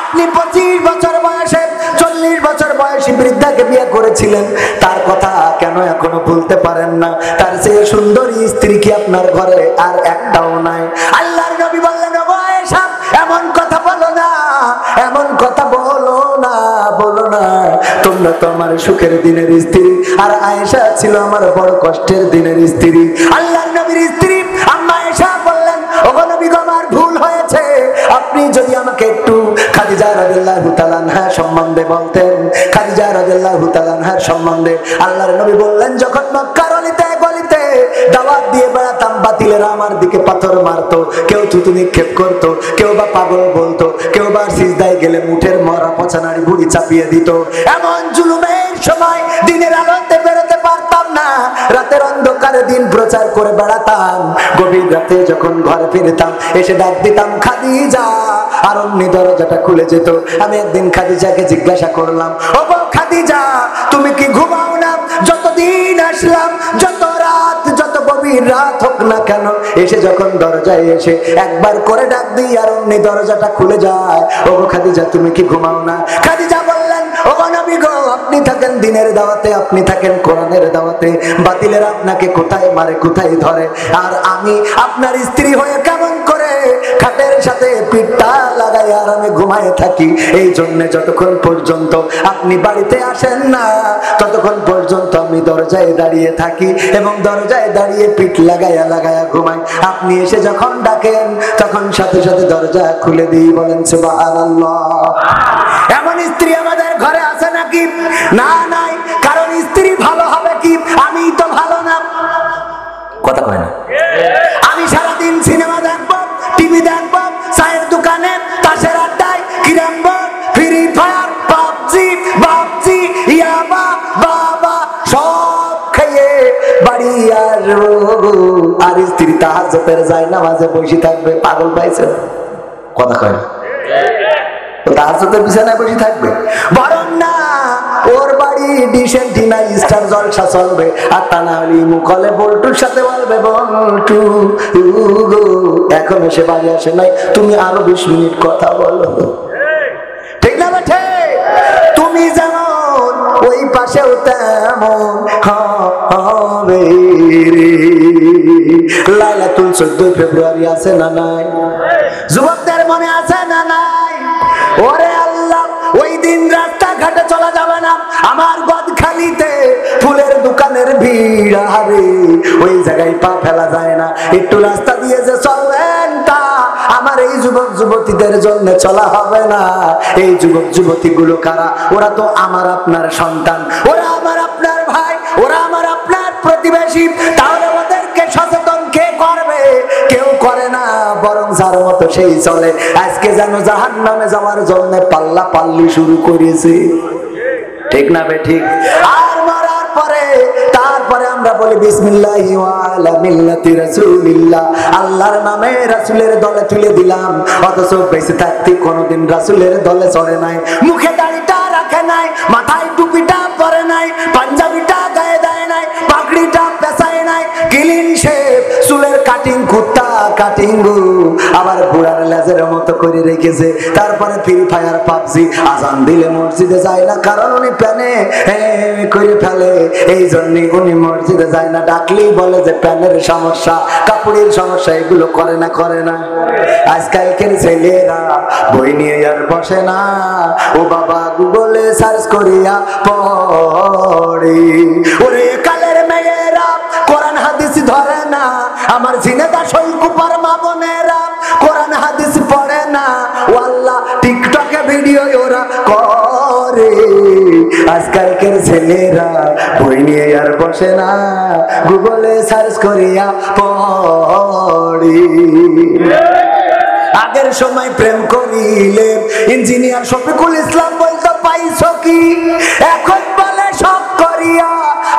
আপনি 25 বছর বয়সে 40 বছর বয়সী বৃদ্ধাকে বিয়ে করেছিলেন, তার কথা কেন এখনো ভুলতে পারেন না? তার চেয়ে সুন্দরী স্ত্রী কি আপনার ঘরে আর একটাও নাই? আল্লাহর নবী বললেন, ও আয়েশা, এমন কথা বলো না, এমন কথা বলো না, বলো না। তোমরা তো আমার সুখের দিনের স্ত্রী, আর আয়েশা ছিল আমার বড় কষ্টের দিনের স্ত্রী। আল্লাহর নবীর স্ত্রী আম্মা আয়েশা বললেন, ও নবী গো, আমার ভুল হয়েছে, আপনি যদি আমাকে একটু খাদিজা রাদিয়াল্লাহু তাআলা আনহা সম্বন্ধে বলতেন, খাদিজা রাদিয়াল্লাহু তাআলা আনহার সম্বন্ধে। আল্লাহর নবী বললেন, যখন মক্কার অলিতে গলিতে দাওয়াত দিয়ে বেড়াতাম, বাতিলেরা আমার দিকে পাথর মারতো, কেউ থুতু নিক্ষেপ করতো, কেউ বা পাগল বলতো, কেউ বা সিজদায় গেলে মুঠের মরা পচা নাড়ি ভুঁড়ি চাপিয়ে দিত। এমন জুলুমের সময় দিনের আলোতে বেরোতে পারতাম না, রাতের অন্ধকারে দিন প্রচার করে বেড়াতাম। গভীর রাতে যখন ঘরে ফিরতাম, এসে ডাক দিতাম, খাদিজা, আর অমনি দরজাটা খুলে যেত। আমি একদিন খাদিজাকে জিজ্ঞাসা করলাম, ও খাদিজা, তুমি কি ঘুমাও না? যতদিন আসলাম, যত রাত, যত গভীর রাত হোক না কেন, এসে যখন দরজায় এসে একবার করে ডাক দিই, আর অমনি দরজাটা খুলে যায়। ও খাদিজা, তুমি কি ঘুমাও না? খাদিজা বললেন, ও নবী গো, আপনি থাকেন দিনের দাওয়াতে, আপনি থাকেন কোরআনের দাওয়াতে, বাতিলের আপনাকে কোথায় মারে, কোথায় ধরে, আর আমি আপনার স্ত্রী হয়ে কেমন করে খাটের সাথে পিঠটা লাগাই আরামে ঘুমায় থাকি। এই জন্য যতক্ষণ পর্যন্ত আপনি বাড়িতে আসেন না, ততক্ষণ পর্যন্ত আমি দরজায় দাঁড়িয়ে থাকি, এবং দরজায় দাঁড়িয়ে পিঠ লাগাইয়া লাগাইয়া ঘুমাই। আপনি এসে যখন ডাকেন, তখন সাথে সাথে দরজা খুলে দিই। বলেন সুবহানাল্লাহ। এমন স্ত্রী আমাদের ঘরে আছে নাকি? না, নাই। কারণ স্ত্রী ভালো হবে কি? আমি তো ভালো না। কথা কয় না? আমি সারাদিন সিনেমা দেখবো, টিভি দেখবো, চায়ের দোকানে, তাসের আড্ডায়, carrom board, free fire, PUBG, বাবজি, ইয়াবা, বাবা, সব খেয়ে বাড়ি আসবো, আর স্ত্রী তাহাজ্জুদের যায় নামাজে বসে থাকবে। পাগল পাইছে? কথা কয় না? তাহাজ্জুদের বিছানায় বসে থাকবে? বরং না, ওর বাড়ি ডিশের ডিনার স্টার জলসা চলবে, আর তা না হলে মুখলে বল্টুর সাথে বলবে, বল্টু গো, এখন এসে বাড়ি আসে নাই, তুমি আরো 20 মিনিট কথা বলো। ঠিক না বেঠে? তুমি যেমন ওই পাশেও তেমন হবে রে। লাইলাতুল 14 ফেব্রুয়ারি আছে না নাই? যুবকদের মনে আছে না নাই? ওরে আল্লাহ, ওই দিন রাস্তাঘাটে চলা যাবে না, আমার গদখালিতে ফুলের দোকানের ভিড়, আরে ওই জায়গায় পা ফেলা যায় না। একটু রাস্তা দিয়ে যে চলবেন, তা আমার এই যুবক যুবতীদের জন্য চলা হবে না। এই যুবক যুবতী গুলো কারা? ওরা তো আমার আপনার সন্তান, ওরা আমার আপনার ভাই, ওরা আমার আপনার প্রতিবেশী। তাহলে ওদেরকে সচেতন কে করবে? কেউ করে না, বরং যার মতো সেই চলে। আজকে যেন জাহান্নামে যাওয়ার জন্য পাল্লা পাল্লি শুরু করেছে। ঠিক না বে ঠিক? আর মরার পরে তারপরে আমরা বলি বিসমিল্লাহি ওয়া আলা মিল্লাতি রাসূলিল্লাহ, আল্লাহর নামে রাসূলের দলে তুলে দিলাম। অথচ বেঁচে থাকতে কোনোদিন রাসূলের দলে চড়ে নাই, মুখে দাড়িটা রাখে নাই, মাথায় টুপিটা পরে নাই, পাঞ্জাবিটা গায়ে দেয় নাই, পাগড়িটা পেছায় নাই, ক্লিন শেভ, চুলের কাটিং কুত্তা কাটিং আবার ঘোড়ার লেজের মতো করে রেখেছে। তারপরে ফ্রি ফায়ার পাবজি, আজান দিলে মসজিদে যায় না, কারণ উনি প্যানে করে ফেলে, এই জন্যই উনি মসজিদে যায় না। ডাকলেই বলে যে প্যানের সমস্যা, কাপড়ের সমস্যা, এগুলো করে না করে না। আজকালকের ছেলেরা বই নিয়ে আর বসে না, ও বাবা গুগলে সার্চ করিয়া পড়ে। ওরে কালের মেয়েরা কোরআন হাদিস ধরে না, আমার ঝিনেদা শৈলকুপার মা বোনেরা কোরআন হাদিস পড়ে না, ওয়াল্লাহ টিকটকে ভিডিও ওরা করে। আজকালকের ছেলেরা বই নিয়ে আর বসে না, গুগলে সার্চ করিয়া পড়ে। আগের সময় প্রেম করিলে ইঞ্জিনিয়ার শফিকুল ইসলাম বলতো পাইছো কি, এখন বলে সব করিয়া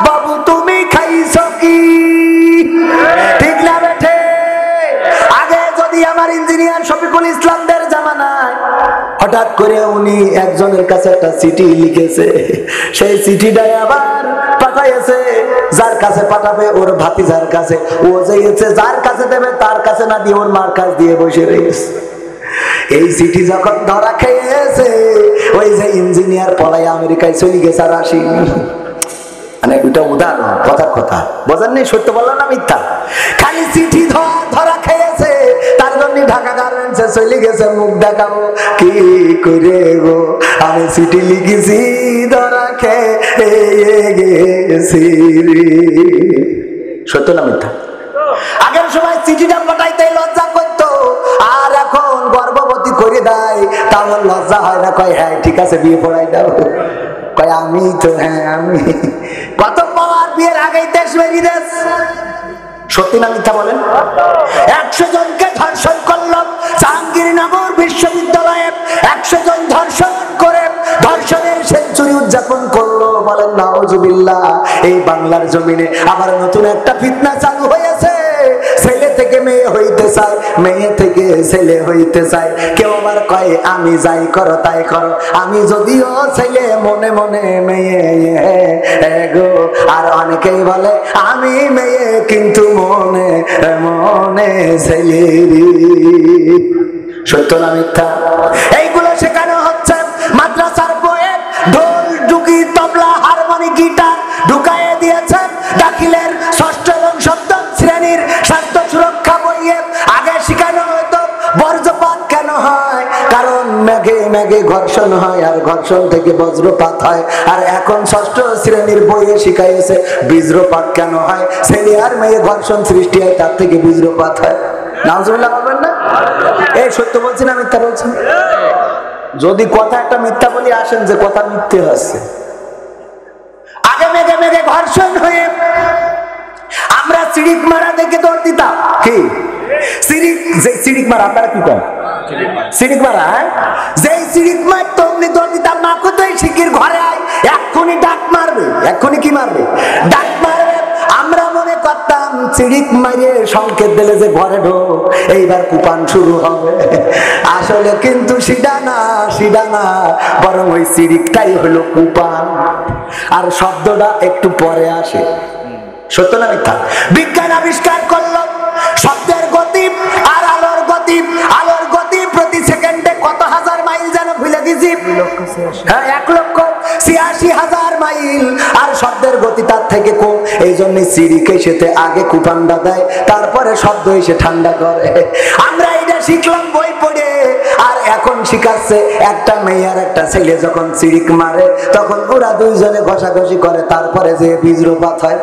বাবু তুমি খাইছো কি। ঠিক না বেঠে? আগে যদি আমার ইঞ্জিনিয়ার শফিকুল ইসলামদের জামানায় হঠাৎ করে উনি একজনের কাছে একটা চিঠি লিখেছে, সেই চিঠিটাই আবার পাঠাইছে, যার কাছে পাঠাবে ওর ভাতিজার কাছে, ও যেয়েছে যার কাছে দেবে তার কাছে না দিয়ে ওর মার কাছে দিয়ে বসে রয়েছে। এই চিঠি যখন ধরা খেয়েছে, ওই যে ইঞ্জিনিয়ার পলাই আমেরিকায় চলে গেছে আর আসেনি। মানে ওইটা উদাহরণ, কথার কথা বোঝেন নেই, সত্য বললাম না মিথ্যা? খালি চিঠি ধরা খেয়েছে, তার জন্য ঢাকা গার্মেন্টসে চলে গেছে মুখ দেখাবো কি করে গো, আমি চিঠি লিখেছি ধরা খেয়ে গেছি। সত্য না মিথ্যা? আগের সময় চিঠিটা পাঠাইতে লজ্জা করতো, আর এখন গর্ভবতী করে দেয়, তাহলে লজ্জা হয় না, কয় হ্যাঁ ঠিক আছে বিয়ে পড়াই দাও, কয় আমি তো হ্যাঁ আমি। কত পাওয়ার বিয়ের আগেই দেশ বেরিয়ে দেশ। সত্যি না মিথ্যা বলেন? 100 জনকে ধর্ষণ করলো জাহাঙ্গীরনগর বিশ্ববিদ্যালয়ে, 100 জন ধর্ষণ করে ধর্ষণের সেঞ্চুরি উদযাপন করলো। বলেন নাউজুবিল্লাহ। এই বাংলার জমিনে আবার নতুন একটা ফিতনা চালু হয়েছে, ছেলে থেকে মেয়ে হইতে চায়, মেয়ে থেকে ছেলে হইতে চায়। কেউ আবার কয় আমি যাই করো তাই করো, আমি যদিও ছেলে মনে মনে মেয়ে গো। আর অনেকেই বলে আমি মেয়ে কিন্তু মনে মনে ছেলে। সত্য না মিথ্যা? এইগুলো শেখানো হচ্ছে মাদ্রাসার বইয়ে। ঢোল ঢুকি তবলা হারমোনি গিটার ঢুকাইয়ে দিয়েছেন দাখিলের 6ষ্ঠ এবং 7ম শ্রেণীর স্বাস্থ্য সুরক্ষা বইয়ে। আগে শেখানো হতো বজ্রপাত কেন হয়, কারণ মেঘে মেঘে ঘর্ষণ হয়, আর ঘর্ষণ থেকে বজ্রপাত হয়। আর এখন 6ষ্ঠ শ্রেণীর বইয়ে শিখাইছে বজ্রপাত কেন হয়, ছেলে আর মেয়ে ঘর্ষণ সৃষ্টি হয়, তার থেকে বজ্রপাত হয়। নাউজুবিল্লাহ বলবেন না? এই সত্য বলছি না মিথ্যা বলছি? যদি কথা একটা মিথ্যা বলি আসেন যে কথা মিথ্যে হচ্ছে। আগে মেঘে মেঘে ঘর্ষণ হয়ে আমরা চিড়িক মারা দেখে দৌড় দিতাম। কি চিড়িক মারা? আপনারা কি করেন? চিড়িক মারা? যেই চিড়িক মারতো অমনি দৌড় দিতাম, না কোথায় শিখির ঘরে আয়, এক্ষুনি ডাক মারবে। এক্ষুনি কি মারবে? ডাক মারবে। আমরা মনে করতাম চিড়িক মারিয়ে সংকেত দিলে যে ঘরে ঢোক, এইবার কুপান শুরু হবে। আসলে কিন্তু সিডা না, বরং ওই চিড়িকটাই হলো কুপান, আর শব্দটা একটু পরে আসে। সত্য না মিথ্যা? বিজ্ঞান আবিষ্কার করলো শব্দের গতি আর আলোর গতি। আলোর গতি প্রতি সেকেন্ডে কত হাজার মাইল যেন ভুলে গেছি, হ্যাঁ 1,86,000 মাইল। আর শব্দের গতি তার থেকে কম, এই জন্য চিড়িকে সেতে আগে কুপান্ডা দেয়, তারপরে শব্দ এসে ঠান্ডা করে। আমরা এটা শিখলাম বই পড়ে, আর এখন শিখাচ্ছে একটা মেয়ে আর একটা ছেলে যখন চিড়িক মারে তখন ওরা দুইজনে ঘষাঘষি করে, তারপরে যে বজ্রপাত হয়।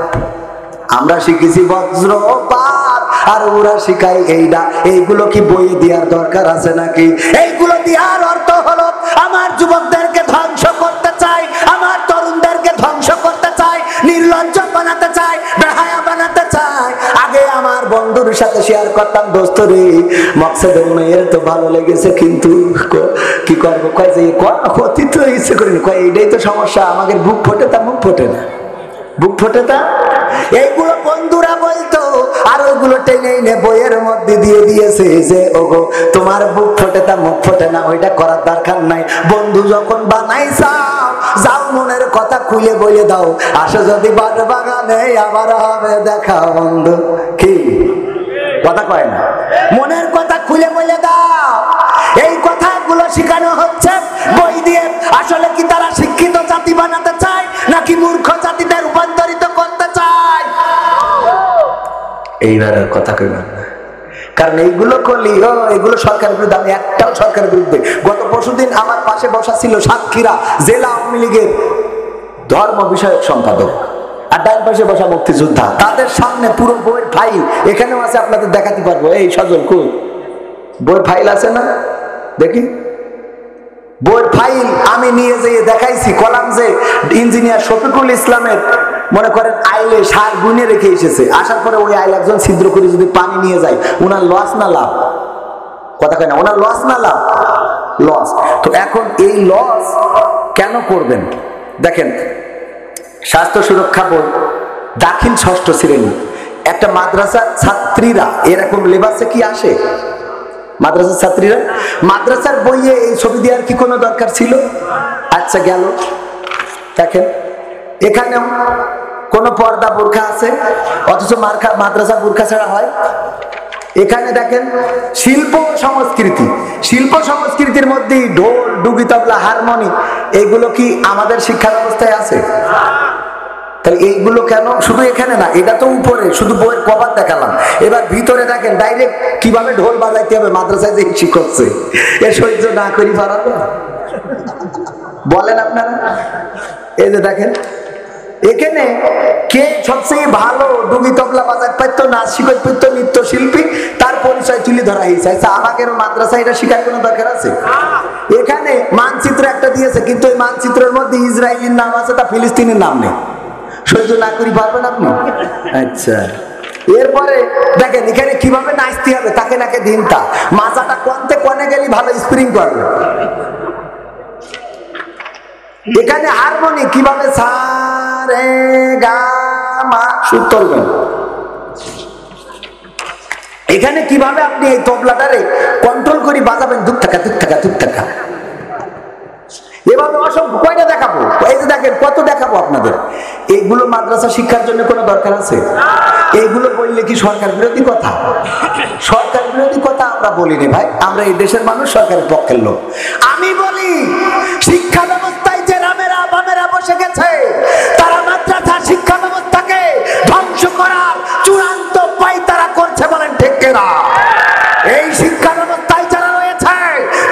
আমরা শিখেছি বজ্রপাত, আর ওরা শিখায় এইটা। এইগুলো কি বইয়ে দেওয়ার দরকার আছে নাকি? এইগুলো দেওয়ার অর্থ হলো আমার যুবকদেরকে ধ্বংস করতে চাই, আমার তরুণদেরকে ধ্বংস করতে চাই, নির্লজ্জ বানাতে চাই, বেহায়া বানাতে চাই। আগে আমার বন্ধুর সাথে শেয়ার করতাম, দোস্ত রে মকসেদের মেয়ের তো ভালো লেগেছে, কিন্তু কি করবো, কয় যে ক্ষতি তো ইচ্ছে করিনি, কয় এইটাই তো সমস্যা, আমাদের বুক ফোটে তা মুখ ফোটে না, বুক ফোটে তা। এইগুলো বন্ধুরা বলতো, আর ওইগুলো টেনে এনে বইয়ের মধ্যে দিয়ে দিয়েছে যে ওগো তোমার বুক ফোটে তা মুখ ফোটে না, ওইটা করার দরকার নাই। বন্ধু যখন বানাই যাও মনের কথা খুলে বলে দাও, আসো যদি বাগানে আবার হবে দেখা বন্ধু। কি কথা কয় না? মনের কথা খুলে বলে দাও। এই কথাগুলো শেখানো হচ্ছে বই দিয়ে। আসলে কি তারা শিক্ষিত জাতি বানাতে চায় নাকি মূর্খ জাতিতে রূপান্তরিত করতে চায়? এইবার কথা কইবেন না, কারণ এইগুলো করলি এগুলো সরকারের বিরুদ্ধে। আমি একটাও সরকারের বিরুদ্ধে। গত পরশুদিন আমার পাশে বসা ছিল সাতক্ষীরা জেলা আওয়ামী লীগের ধর্ম বিষয়ক সম্পাদক, আর ডান পাশে বসা মুক্তিযোদ্ধা। তাদের সামনে পুরো বইয়ের ফাইল এখানেও আছে, আপনাদের দেখাতে পারবো। এই সজল কই বইয়ের ফাইল আছে না? দেখি বইয়ের ফাইল আমি নিয়ে যেয়ে দেখাইছি। কলাম যে ইঞ্জিনিয়ার শফিকুল ইসলামের মনে করেন আইলে সার গুনে রেখে এসেছে, আসার পরে ওই আইল একজন ছিদ্র করে যদি পানি নিয়ে যায়, ওনার লস না লাভ? কথা কয় না, ওনার লস না লাভ? লস। তো এখন এই লস কেন করবেন? দেখেন, স্বাস্থ্য সুরক্ষা বোর্ড দাখিল ৬ষ্ঠ শ্রেণী, একটা মাদ্রাসার ছাত্রীরা এরকম লেবাসে কি আসে? মাদ্রাসার ছাত্রীরা মাদ্রাসার বইয়ে এই ছবি দেওয়ার কি কোনো দরকার ছিল? আচ্ছা গেল, দেখেন এখানেও কোন পর্দা বোরখা আছে, অথচ মাদ্রাসা বোরখা ছাড়া হয়। এখানে দেখেন শিল্প সংস্কৃতি, শিল্প সংস্কৃতির মধ্যে ঢোল, ডুগি, তবলা, হারমোনি, এগুলো কি আমাদের শিক্ষা ব্যবস্থায় আছে? তাহলে এইগুলো কেন? শুধু এখানে না, এটা তো উপরে শুধু বইয়ের কভার দেখালাম। এবার ভিতরে দেখেন ডাইরেক্ট কিভাবে ঢোল বাজাইতে হবে মাদ্রাসায় যে শিক্ষকছে, এ সহ্য না করি পারাবে? বলেন আপনারা। এই যে দেখেন এখানে কে সবচেয়ে ভালো ডুগি তবলা বাজার পাইতো, নাচ শিখতে পাইতো, নৃত্য শিল্পী, তার পরিচয় তুলে ধরা হয়েছে। আচ্ছা আমাদের মাদ্রাসায় এটা শিখার কোনো দরকার আছে? এখানে মানচিত্র একটা দিয়েছে, কিন্তু ওই মানচিত্রের মধ্যে ইসরায়েলের নাম আছে, তা ফিলিস্তিনের নাম নেই। সহ্য না করি পারবেন আপনি? আচ্ছা, এরপরে দেখেন এখানে কিভাবে নাচতে হবে, তাকে নাকে দিনটা মাজাটা কোনতে কোনে গেলি ভালো স্প্রিং করবে। এখানে হারমোনি কিভাবে সা রে গা মা সুর তুলবেন, এখানে কিভাবে আপনি এই তবলাটারে কন্ট্রোল করে বাজাবেন, দুধ টাকা দুধ টাকা দুধ টাকা, এভাবে অসংখ্য। কয়টা দেখাবো? এই যে দেখেন কত দেখাবো আপনাদের। এইগুলো মাদ্রাসা শিক্ষার জন্য কোনো দরকার আছে? এইগুলো বললে কি সরকার বিরোধী কথা? সরকার বিরোধী কথা আমরা বলিনি ভাই, আমরা এই দেশের মানুষ, সরকারের পক্ষের লোক। আমি বলি শিক্ষা ব্যবস্থায় যে রামেরা বামেরা বসে গেছে, তারা মাদ্রাসা শিক্ষা ব্যবস্থাকে ধ্বংস করার চূড়ান্ত পাই তারা করছে। বলেন ঠিক কিনা? এই শিক্ষা ব্যবস্থায় যারা রয়েছে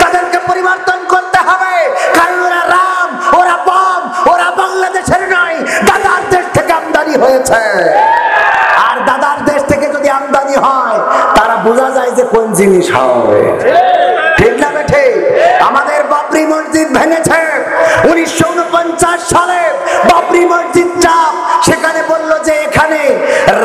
তাদেরকে পরিবর্তন করতে হবে, কারণ ওরা রাম, ওরা বম, ওরা বাংলাদেশের নয়, দাদার দেশ থেকে আমদানি হয়েছে। আর দাদার দেশ থেকে যদি আমদানি হয়, তারা বোঝা যায় যে কোন জিনিস হবে। ঠিক না বেঠে? আমাদের বাবরি মসজিদ ভেঙেছে 1949 সালে। বাবরি মসজিদটা সেখানে বললো যে এখানে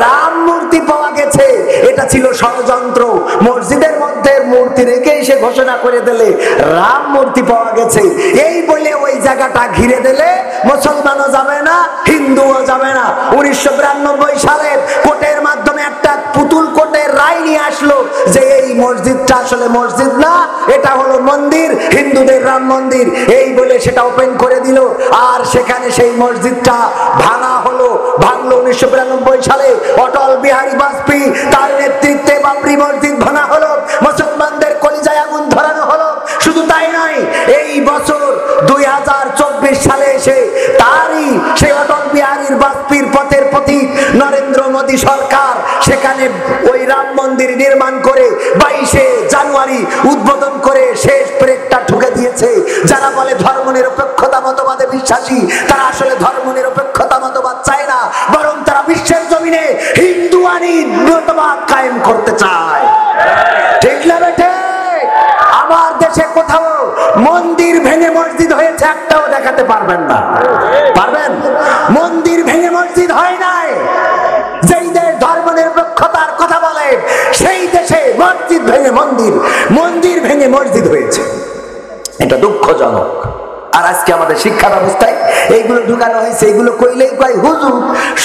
রাম মূর্তি পাওয়া গেছে, এটা ছিল ষড়যন্ত্র। মসজিদের মধ্যে মূর্তি রেখে সে ঘোষণা করে দিলে রাম মূর্তি পাওয়া গেছে, এই বলে ওই জায়গাটা ঘিরে দিলে মুসলমানও যাবে না, হিন্দুও যাবে না। 1992 সালে কোর্টের মাধ্যমে একটা পুতুল কোর্টের রায় নিয়ে আসলো যে এই মসজিদটা আসলে মসজিদ না, এটা হলো মন্দির, হিন্দুদের রাম মন্দির, এই বলে সেটা ওপেন করে দিল। আর সেখানে সেই মসজিদটা ভাঙা হলো, ভাঙলো 1992 সালে। অটল বিহারী বাজপেয়ী তার নেতৃত্বে বাবরি মসজিদ ভাঙা হলো, মুসলমানদের কলিজায় আগুন ধরানো হলো। শুধু তাই নয়, এই বছর 2024 সালে এসে তারই সেই অটল বিহারী বাজপেয়ীর পথের প্রতীক নরেন্দ্র মোদী সরকার সেখানে ওই রাম মন্দির নির্মাণ করে 22শে জানুয়ারি উদ্বোধন করে শেষ ব্রেকটা ঠুকে দিয়েছে। যারা বলে ধর্ম নিরপেক্ষতা মতবাদে বিশ্বাসী, তারা আসলে ধর্ম নিরপেক্ষতা মতবাদ চায় না, বরং তারা বিশ্বের জমিনে হিন্দুয়ানি মতবাদ কায়েম করতে চায়। ঠিক না বেঠে? আমার দেশে কোথাও মন্দির ভেঙে মসজিদ হয়েছে একটাও দেখাতে পারবেন না? পারবেন? মন্দির ভেঙে মসজিদ হয় নাই। যেই দেশ ধর্ম নিরপেক্ষতার কথা বলে সেই দেশে মসজিদ ভেঙে মন্দির, মন্দির ভেঙে মসজিদ হয়েছে। এটা দুঃখজনক। আর আজকে আমাদের শিক্ষা ব্যবস্থায় এইগুলো ঢুকানো হয়েছে। এইগুলো কইলেই কয় হুজুর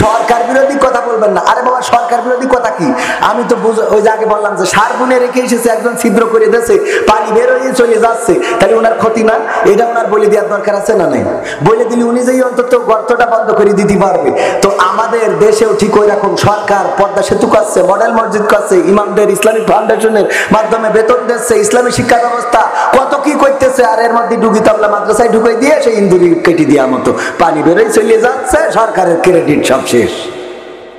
সরকার বিরোধী কথা বলে বলবেন না। আরে বাবা সরকার বিরোধী কথা কি? আমি তো ওই যে আগে বললাম যে সার বুনে রেখে এসেছে, একজন ছিদ্র করে দিয়েছে, পানি বের হয়ে চলে যাচ্ছে, তাহলে ওনার ক্ষতি না? এটা ওনার বলে দেওয়ার দরকার আছে না নাই? বলে দিলে উনি যেই অন্তত গর্তটা বন্ধ করে দিতে পারবে। তো আমাদের দেশেও ঠিক ওই রকম সরকার পদ্মা সেতু করছে, মডেল মসজিদ করছে, ইমামদের ইসলামিক ফাউন্ডেশনের মাধ্যমে বেতন দিচ্ছে, ইসলামী শিক্ষা ব্যবস্থা কত কি করতেছে। আর এর মধ্যে ডুগি তাবলা মাদ্রাসায় ঢুকাই দিয়ে সেই ইন্দুরি কেটে দেওয়ার মতো পানি বেরোয় চলে যাচ্ছে, সরকারের ক্রেডিট সব শেষ।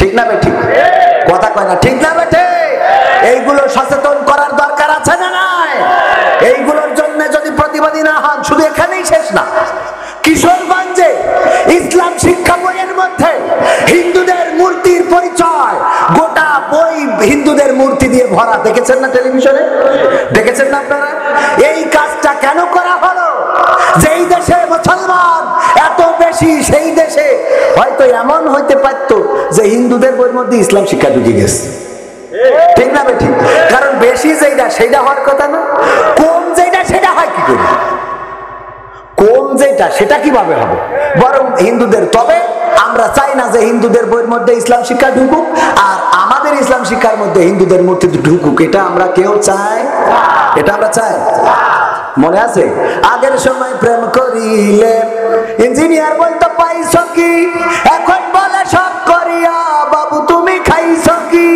ঠিক না বেঠিক? কথা কয় না, ঠিক না বেঠে? এইগুলো সচেতন করার দরকার আছে না নাই? এইগুলোর জন্য যদি প্রতিবাদী না হন, শুধু এখানেই শেষ না, কিশোরগঞ্জে ইসলাম শিক্ষা বইয়ের মধ্যে হিন্দুদের মূর্তির পরিচয়, গোটা বই হিন্দুদের মূর্তি দিয়ে ভরা। দেখেছেন না টেলিভিশনে? দেখেছেন না আপনারা? এই কাজটা কেন করা হলো? যেই দেশে মুসলমান এত বেশি, সেই দেশে হয়তো এমন হইতে পারত যে হিন্দুদের বইয়ের মধ্যে ইসলাম শিক্ষা ঢুকে গেছে। ঠিক না বেঠিক? কারণ বেশি যেটা সেইটা হওয়ার কথা না, কম যেটা সেটা হয় কি করে? কম যেটা সেটা কিভাবে হবে? বরং হিন্দুদের, তবে আমরা চাই না যে হিন্দুদের বইয়ের মধ্যে ইসলাম শিক্ষা ঢুকুক আর আমাদের ইসলাম শিক্ষার মধ্যে হিন্দুদের মূর্তি ঢুকুক। এটা আমরা কেউ চাই? এটা আমরা চাই? মনে আছে আগের সময় প্রেম করিলে ইঞ্জিনিয়ার বলতো পাইছো কি, এখন বলে সব করিয়া বাবু তুমি খাইছো কি?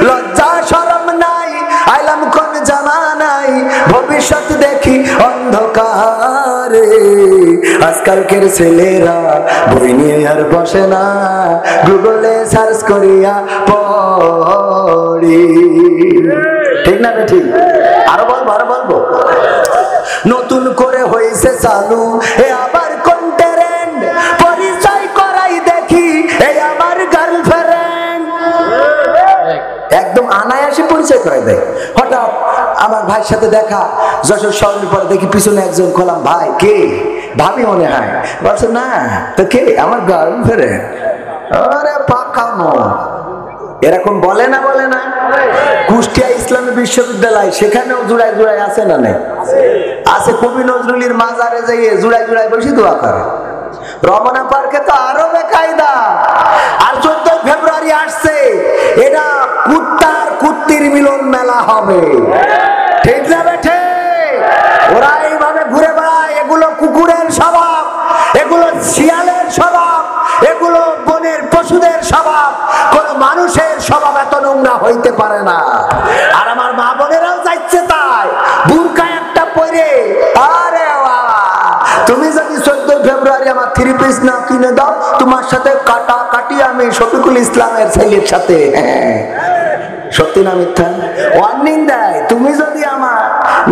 লজ্জা শরম নাই, আইলাম কোন জামানায়, ভবিষ্যৎ দেখি অন্ধকারে। আজকালকের ছেলেরা বই নিয়ে আর বসে না, গুগলে সার্চ করিয়া পড়ি। ঠিক না ঠিক? আরো বলবো, আরো বলবো। নতুন করে হয়েছে চালু এ আবার কোন ট্রেন্ড, পরিচয় করাই দেখি এই আমার গার্লফ্রেন্ড। একদম আনায়াসে পরিচয় করাই দেয়। হঠাৎ আমার ভাইয়ের সাথে দেখা, যশোর শহরের পরে দেখি পিছনে একজন, কলাম ভাই কে? ভাবি মনে হয়। বলছে না তো কে? আমার গার্লফ্রেন্ড। আরে পাকানো, এরকম বলে না? বলে না? কুষ্টিয়া ইসলামী বিশ্ববিদ্যালয়, সেখানেও জুড়াই জুড়াই আছে না? নেই আছে। কবি নজরুলের মাজারে যাইয়ে জুড়াই জুড়াই বসে দোয়া করে। রমনা পার্কে তো আরো বেকায়দা। আর 14 ফেব্রুয়ারি আসছে, এটা কুত্তার কুত্তির মিলন মেলা হবে। ঠিক না বেঠে? ওরা এইভাবে ঘুরে বেড়ায়। এগুলো কুকুরের স্বভাব, এগুলো শিয়ালের স্বভাব, এগুলো বনের পশুদের স্বভাব। কোন মানুষের স্বভাব এত নোংরা হইতে পারে না। আর আমার মা বোনেরাও যাচ্ছে তাই, বুরকা একটা পরে। আরে বাবা, তুমি যদি 14 ফেব্রুয়ারি আমার 3 পিস না কিনে দাও, তোমার সাথে কাটা কাটি আমি শফিকুল ইসলামের ছেলের সাথে। সত্যি না মিথ্যা? ওয়ার্নিং দেয়, তুমি যদি আমার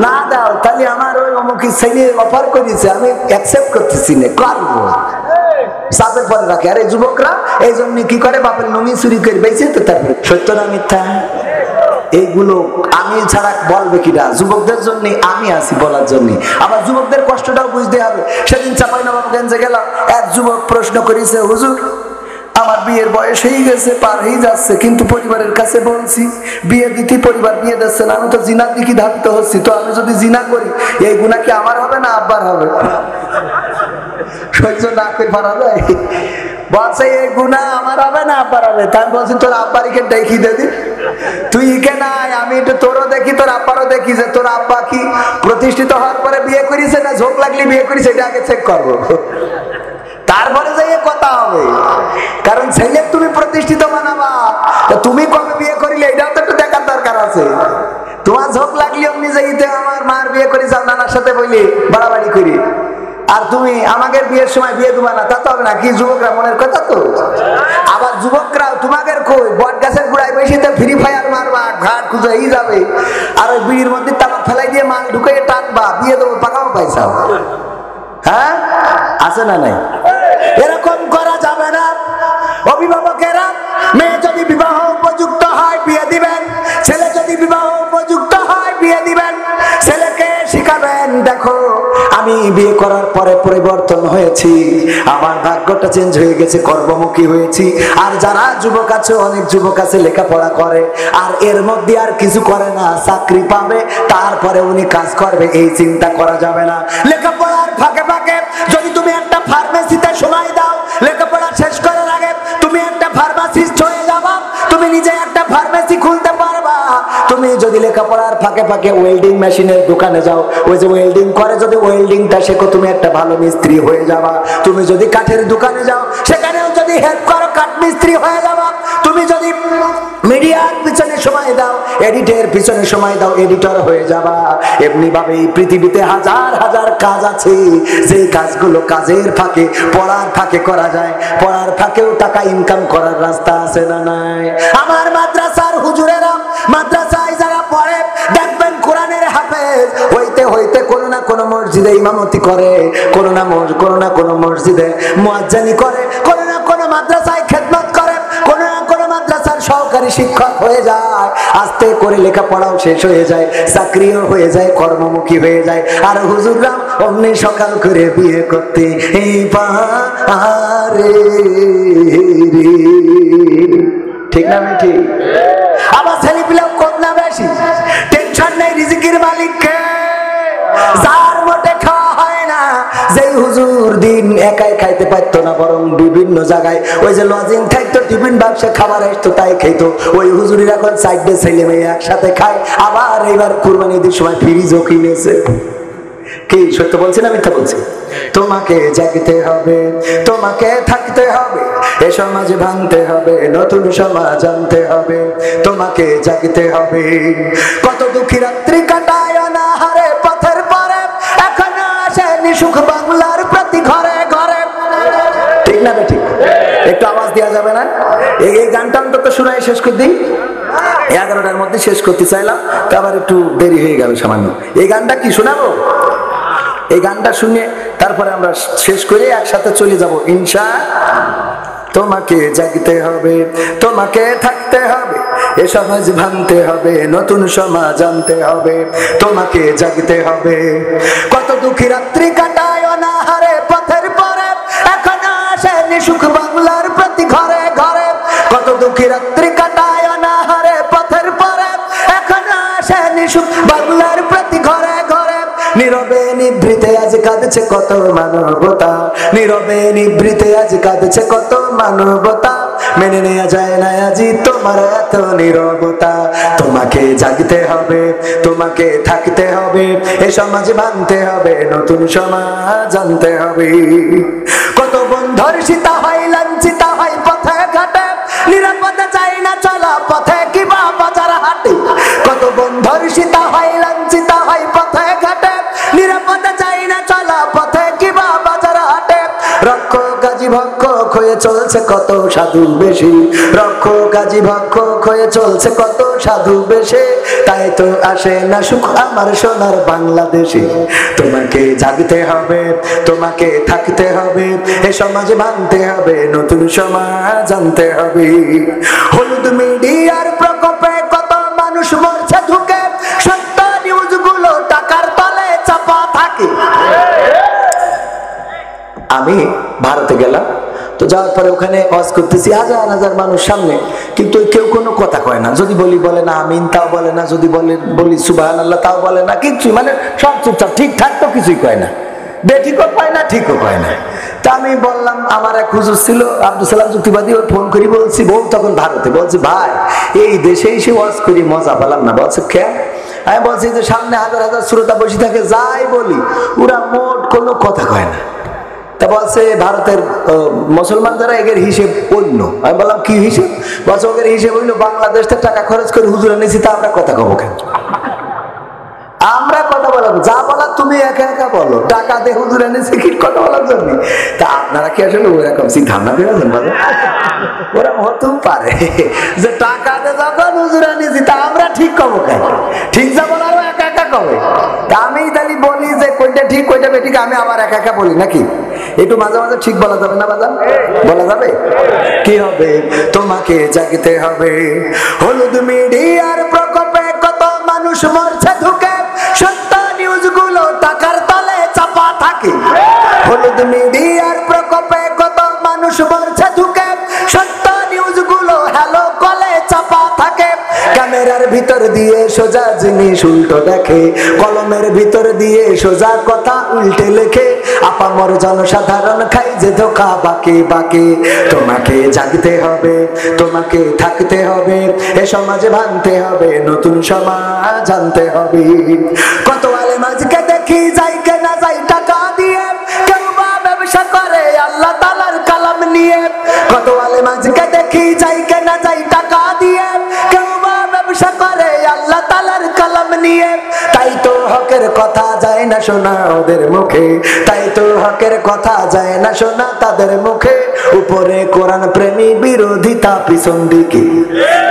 না দাও তাহলে আমার ওই অমুকি ছেলে অফার করেছে, আমি অ্যাকসেপ্ট করতেছি না, করবো। চাপের পরে রাখে। আর এই যুবকরা এই জন্য কি করে? বাপের নমি চুরি করে বেঁচে তো তারপরে। সত্য না মিথ্যা? এইগুলো আমি ছাড়া বলবে কিনা? যুবকদের জন্য আমি আছি বলার জন্য। আবার যুবকদের কষ্টটাও বুঝতে হবে। সেদিন চাঁপাইনবাবগঞ্জে গেলাম, এক যুবক প্রশ্ন করেছে, হুজুর আমার বিয়ের বয়স হয়ে গেছে, পার হয়ে যাচ্ছে, কিন্তু পরিবারের কাছে বলছি বিয়ে দিতে, পরিবার বিয়ে দিচ্ছে না, আমি তো জিনার দিকে ধাবিত হচ্ছি, তো আমি যদি জিনা করি এই গুনাহ কি আমার হবে না আব্বার হবে? সহ্য না করে পারা যায়? বলছে এই গুনাহ আমার হবে না আব্বার হবে। তাই বলছি তোর আব্বারিকে দেখি দিদি, তুই ইকে নাই, আমি একটু তোরও দেখি তোর আব্বারও দেখি যে তোর আব্বা কি প্রতিষ্ঠিত হওয়ার পরে বিয়ে করেছে না ঝোঁক লাগলি বিয়ে করেছে, এটা আগে চেক করবো, তারপরে যাই কথা হবে। কারণ ছেলে তুমি প্রতিষ্ঠিত বানাবা, তুমি কবে বিয়ে করিলে এটাও তো একটু দেখার দরকার আছে। তোমার ঝোঁক লাগলি অমনি যাইতে আমার মার বিয়ে করি যাও নানার সাথে বলি বাড়াবাড়ি করি, আর তুমি আমাদের বিয়ের সময় বিয়ে দেবা না, তা তো হবে না। কি যুবকরা মনের কথা তো? আবার যুবকরা তোমাদের কই বট গাছের গোড়ায় বসে ফ্রি ফায়ার মারবা, ঘাট খুঁজে যাবে, আর ওই বিড়ির মধ্যে তামাক ফেলাই দিয়ে মাল ঢুকে টানবা, বিয়ে দেবো, পাকাও পাইছাও। হ্যাঁ, আছে না নাই? এরকম করা যাবে না। অভিভাবকেরা মেয়ে যদি বিবাহ উপযুক্ত হয় বিয়ে দিবেন, ছেলে যদি বিবাহ উপযুক্ত হয় বিয়ে দিবেন। ছেলেকে শিখাবেন, দেখো আমি বিয়ে করার পরে পরিবর্তন হয়েছি, আমার ভাগ্যটা চেঞ্জ হয়ে গেছে, কর্মমুখী হয়েছি। আর যারা যুবক আছে, অনেক যুবক আছে লেখাপড়া করে আর এর মধ্যে আর কিছু করে না, চাকরি পাবে তারপরে উনি কাজ করবে, এই চিন্তা করা যাবে না। লেখাপড়ার ফাঁকে ফাঁকে যদি তুমি একটা ফার্মেসিতে সময় দাও, লেখাপড়া শেষ করার আগে তুমি একটা ফার্মাসিস্ট হয়ে যাবা। তুমি লেখাপড়ার ফাঁকে ফাঁকে ওয়েল্ডিং মেশিনের দোকানে যাও, ওই যে ওয়েল্ডিং করে, যদি ওয়েল্ডিংটা শেখো তুমি একটা ভালো মিস্ত্রি হয়ে যাবা। তুমি যদি কাঠের দোকানে যাও, সেখানেও যদি হেল্প করো কাঠ মিস্ত্রি হয়ে যাবা। তুমি যদি মিডিয়ার পিছনে সময় দাও, এডিটের পিছনে সময় দাও, এডিটর হয়ে যাবা। এমনি ভাবে এই পৃথিবীতে হাজার হাজার কাজ আছে, যে কাজগুলো কাজের ফাঁকে পড়ার ফাঁকে করা যায়। পড়ার ফাঁকেও টাকা ইনকাম করার রাস্তা আছে না নাই? আমার মাদ্রাসার হুজুরেরা, মাদ্রাসায় যারা পড়ে দেখবেন কোরআনের হাফেজ হইতে হইতে কোনো না কোনো মসজিদে ইমামতি করে, কোনো না কোনো মসজিদে মুয়াজ্জিনি করে, কোনো না কোনো মাদ্রাসায় খেদমত করে, কোনো না কোনো মাদ্রাসার সহকারী শিক্ষক হয়ে যায়। আস্তে করে লেখাপড়াও শেষ হয়ে যায়, চাকরিও হয়ে যায়, কর্মমুখী হয়ে যায়। আর হুজুররা অমনি সকাল করে বিয়ে করতে এই পারে, ঠিক না? আমি ঠিক। আমার ছেলে পিলা কম না বেশি, টেনশন নেই, রিজিকের মালিককে। যার মোটে খাওয়া হয় না, যেই হুজুর দিন একাই খাইতে পারতো না, বরং বিভিন্ন জায়গায় ওই যে লজিং থাকতো, টিফিন ব্যবসা খাবার আসতো তাই খাইতো, ওই হুজুরের এখন সাইডে ছেলে মেয়ে একসাথে খায়। আবার এইবার কুরবানি ঈদের সময় ফ্রিজও কিনেছে। কি সত্য বলছি না মিথ্যা বলছি? তোমাকে জাগতে হবে, তোমাকে থাকতে হবে, এ সমাজ ভাঙতে হবে, নতুন সমাজ আনতে হবে। তোমাকে জাগতে হবে। কত দুঃখী রাত্রি কাটায় অনাহারে পথের পরে, এখনো আসেনি সুখ বাংলার প্রতি ঘরে ঘরে, ঠিক না? ঠিক। একটু আওয়াজ দেওয়া যাবে না? এই গানটা অন্তত শোনায় শেষ করে দিই। 11টার মধ্যে শেষ করতে চাইলাম, তো আবার একটু দেরি হয়ে গেল সামান্য। এই গানটা কি শোনাবো? এই গানটা শুনে তারপরে আমরা শেষ করে একসাথে চলে যাব ইনশাআল্লাহ। তোমাকে জাগতে হবে, তোমাকে থাকতে হবে, এ সমাজ ভাঙতে হবে, নতুন সমাজ আনতে হবে। তোমাকে জাগতে হবে। কত দুঃখী রাত্রি কাটায় অনাহারে পথের পরে, এখনো আসেনি সুখ বাংলার প্রতি ঘরে ঘরে। কত দুঃখী রাত্রি কাটায় অনাহারে পথের পরে, এখনো আসেনি সুখ বাংলার প্রতি ঘরে ঘরে। নীরবে নিভৃতে আজ কাঁদছে কত মানবতা, নীরবে নিভৃতে আজ কাঁদছে কত মানবতা। মেনে নেওয়া যায় না আজি তোমার এত নীরবতা। তোমাকে জাগতে হবে, তোমাকে থাকতে হবে, এ সমাজ ভাঙতে হবে, নতুন সমাজ আনতে হবে। কত বন্ধুর সীতা হয় লাঞ্ছিতা হয় পথে ঘাটে, নিরাপদে চাই না চলা পথে কিবা বাজার হাটে। কত বন্ধুর সীতা হয় লাঞ্ছিতা হয় পথে ঘাটে, নিরাপদে চাই না চলা পথে কিবা বাজার হাটে। রক্ষক গাজী ভক্ষক হয়ে চলছে কত সাধু বেশি, রক্ষক গাজী ভক্ষক হয়ে চলছে কত সাধু বেশে। তাই তো আসে না সুখ আমার সোনার বাংলাদেশে। তোমাকে জাগতে হবে, তোমাকে থাকতে হবে, এ সমাজ ভাঙতে হবে, নতুন সমাজ আনতে হবে। হলুদ মিডিয়ার প্রকোপে কত মানুষ মরছে ঢুকে, সত্য নিউজগুলো টাকার তলে চাপা থাকে। আমি ভারতে গেলাম, তো যাওয়ার পরে ওখানে ওয়াজ করতেছি হাজার হাজার মানুষ সামনে, কিন্তু কেউ কোনো কথা কয় না। যদি বলে না আমিন তাও বলে না, যদি বলি সুবহানাল্লাহ তাও বলে না, কিচ্ছুই, মানে সব চুপচাপ, ঠিকঠাক তো কিছুই কয় না, বেঠিকও কয় না ঠিকও কয় না। তা আমি বললাম, আমার এক হুজুর ছিল আব্দুল সালাম যুক্তিবাদী, ওর ফোন করি বলছি, বউ তখন ভারতে, বলছি ভাই এই দেশে এসে ওয়াজ করি মজা পেলাম না। বলছে কেন? আমি বলছি যে সামনে হাজার হাজার শ্রোতা বসে থাকে, যাই বলি ওরা মোট কোনো কথা কয় না। তা বলছে ভারতের মুসলমান যারা এগের হিসেব অন্য। আমি বললাম কি হিসেব? বলছে ওদের হিসেব হইলো বাংলাদেশ থেকে টাকা খরচ করে হুজুরা নিয়েছি, তা আমরা কথা কব কেন? আমরা কথা বলবো, যা বলার তুমি একা একা বলো, টাকা দিয়ে হুজুরা নিয়েছি কি কথা বলার জন্য? তা আপনারা কি আসলে ওরকম চিন্তা ভাবনা করেছেন? বলো ওরা হতেও পারে যে টাকা দিয়ে যখন হুজুরা নিয়েছি তা আমরা ঠিক কব কেন? ঠিক যা বলারও একা একা কবে। তা আমি তাহলে বলি যে কোনটা ঠিক কোনটা বেঠিক, আমি আবার একা একা বলি নাকি? একটু মাঝে মাঝে ঠিক বলা যাবে না বাজান? বলা যাবে। কি হবে? তোমাকে জাগতে হবে। হলুদ মিডিয়ার প্রকোপে কত মানুষ মরছে ঢুকে, সত্য নিউজগুলো টাকার তলে চাপা থাকে। হলুদ মিডিয়ার প্রকোপে কত মানুষ মরছে ঢুকে, সত্য নিউজগুলো হ্যালো কলে চাপা থাকে। ক্যামেরার ভিতর দিয়ে সোজা জিনিস উল্টো দেখে, কলমের ভিতর দিয়ে সোজা কথা উল্টে লেখে। আপামর জনসাধারণ খাই যে ধোকা বাকি বাকি। তোমাকে জাগতে হবে, তোমাকে থাকতে হবে, এ সমাজে ভাঙতে হবে, নতুন সমাজ আনতে হবে। কত আলেম আজকে দেখি যাই কেনা যাই টাকা দিয়ে, কেউ বা ব্যবসা করে আল্লাহ তাআলার কালাম নিয়ে। কত আলেম আজকে দেখি যাই কেনা যাই টাকা দিয়ে, কেউ বা ব্যবসা করে আল্লাহ তাআলার কালাম নিয়ে। তাই তো হকের কথা যায় না শোনা ওদের মুখে, তাই তো হকের কথা যায় না শোনা তাদের মুখে। উপরে কোরআন প্রেমী বিরোধিতা পিছন দিকে।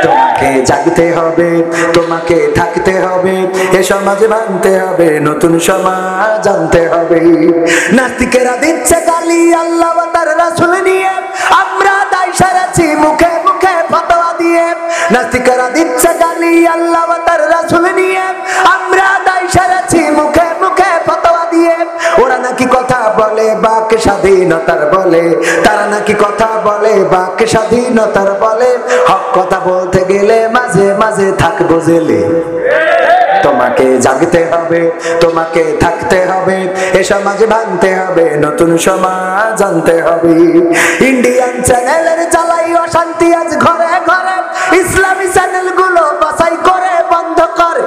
তোমাকে জাগতে হবে, তোমাকে থাকতে হবে, এ সমাজ ভাঙতে হবে, নতুন সমাজ আনতে হবে। নাস্তিকেরা দিচ্ছে গালি আল্লাহ ও তার রাসূল নিয়ে, আমরা দায় সারাচ্ছি মুখে মুখে ফতোয়া দিয়ে। নাস্তিকেরা দিচ্ছে গালি আল্লাহ ও তার রাসূল নিয়ে, আমরা দায় সারাচ্ছি মুখে মুখে ফতোয়া দিয়ে। ওরা নাকি কথা বলে বাক স্বাধীনতার বলে, তারা নাকি কথা বলে বাক স্বাধীনতার বলে। হক কথা বলতে গেলে মাঝে মাঝে থাকবো জেলে। তোমাকে জাগতে হবে, তোমাকে থাকতে হবে, এ সমাজ ভাঙতে হবে, নতুন সমাজ আনতে হবে। ইন্ডিয়ান চ্যানেলের জ্বালাই অশান্তি আজ ঘরে ঘরে, ইসলামী চ্যানেল গুলো বাছাই করে বন্ধ করে।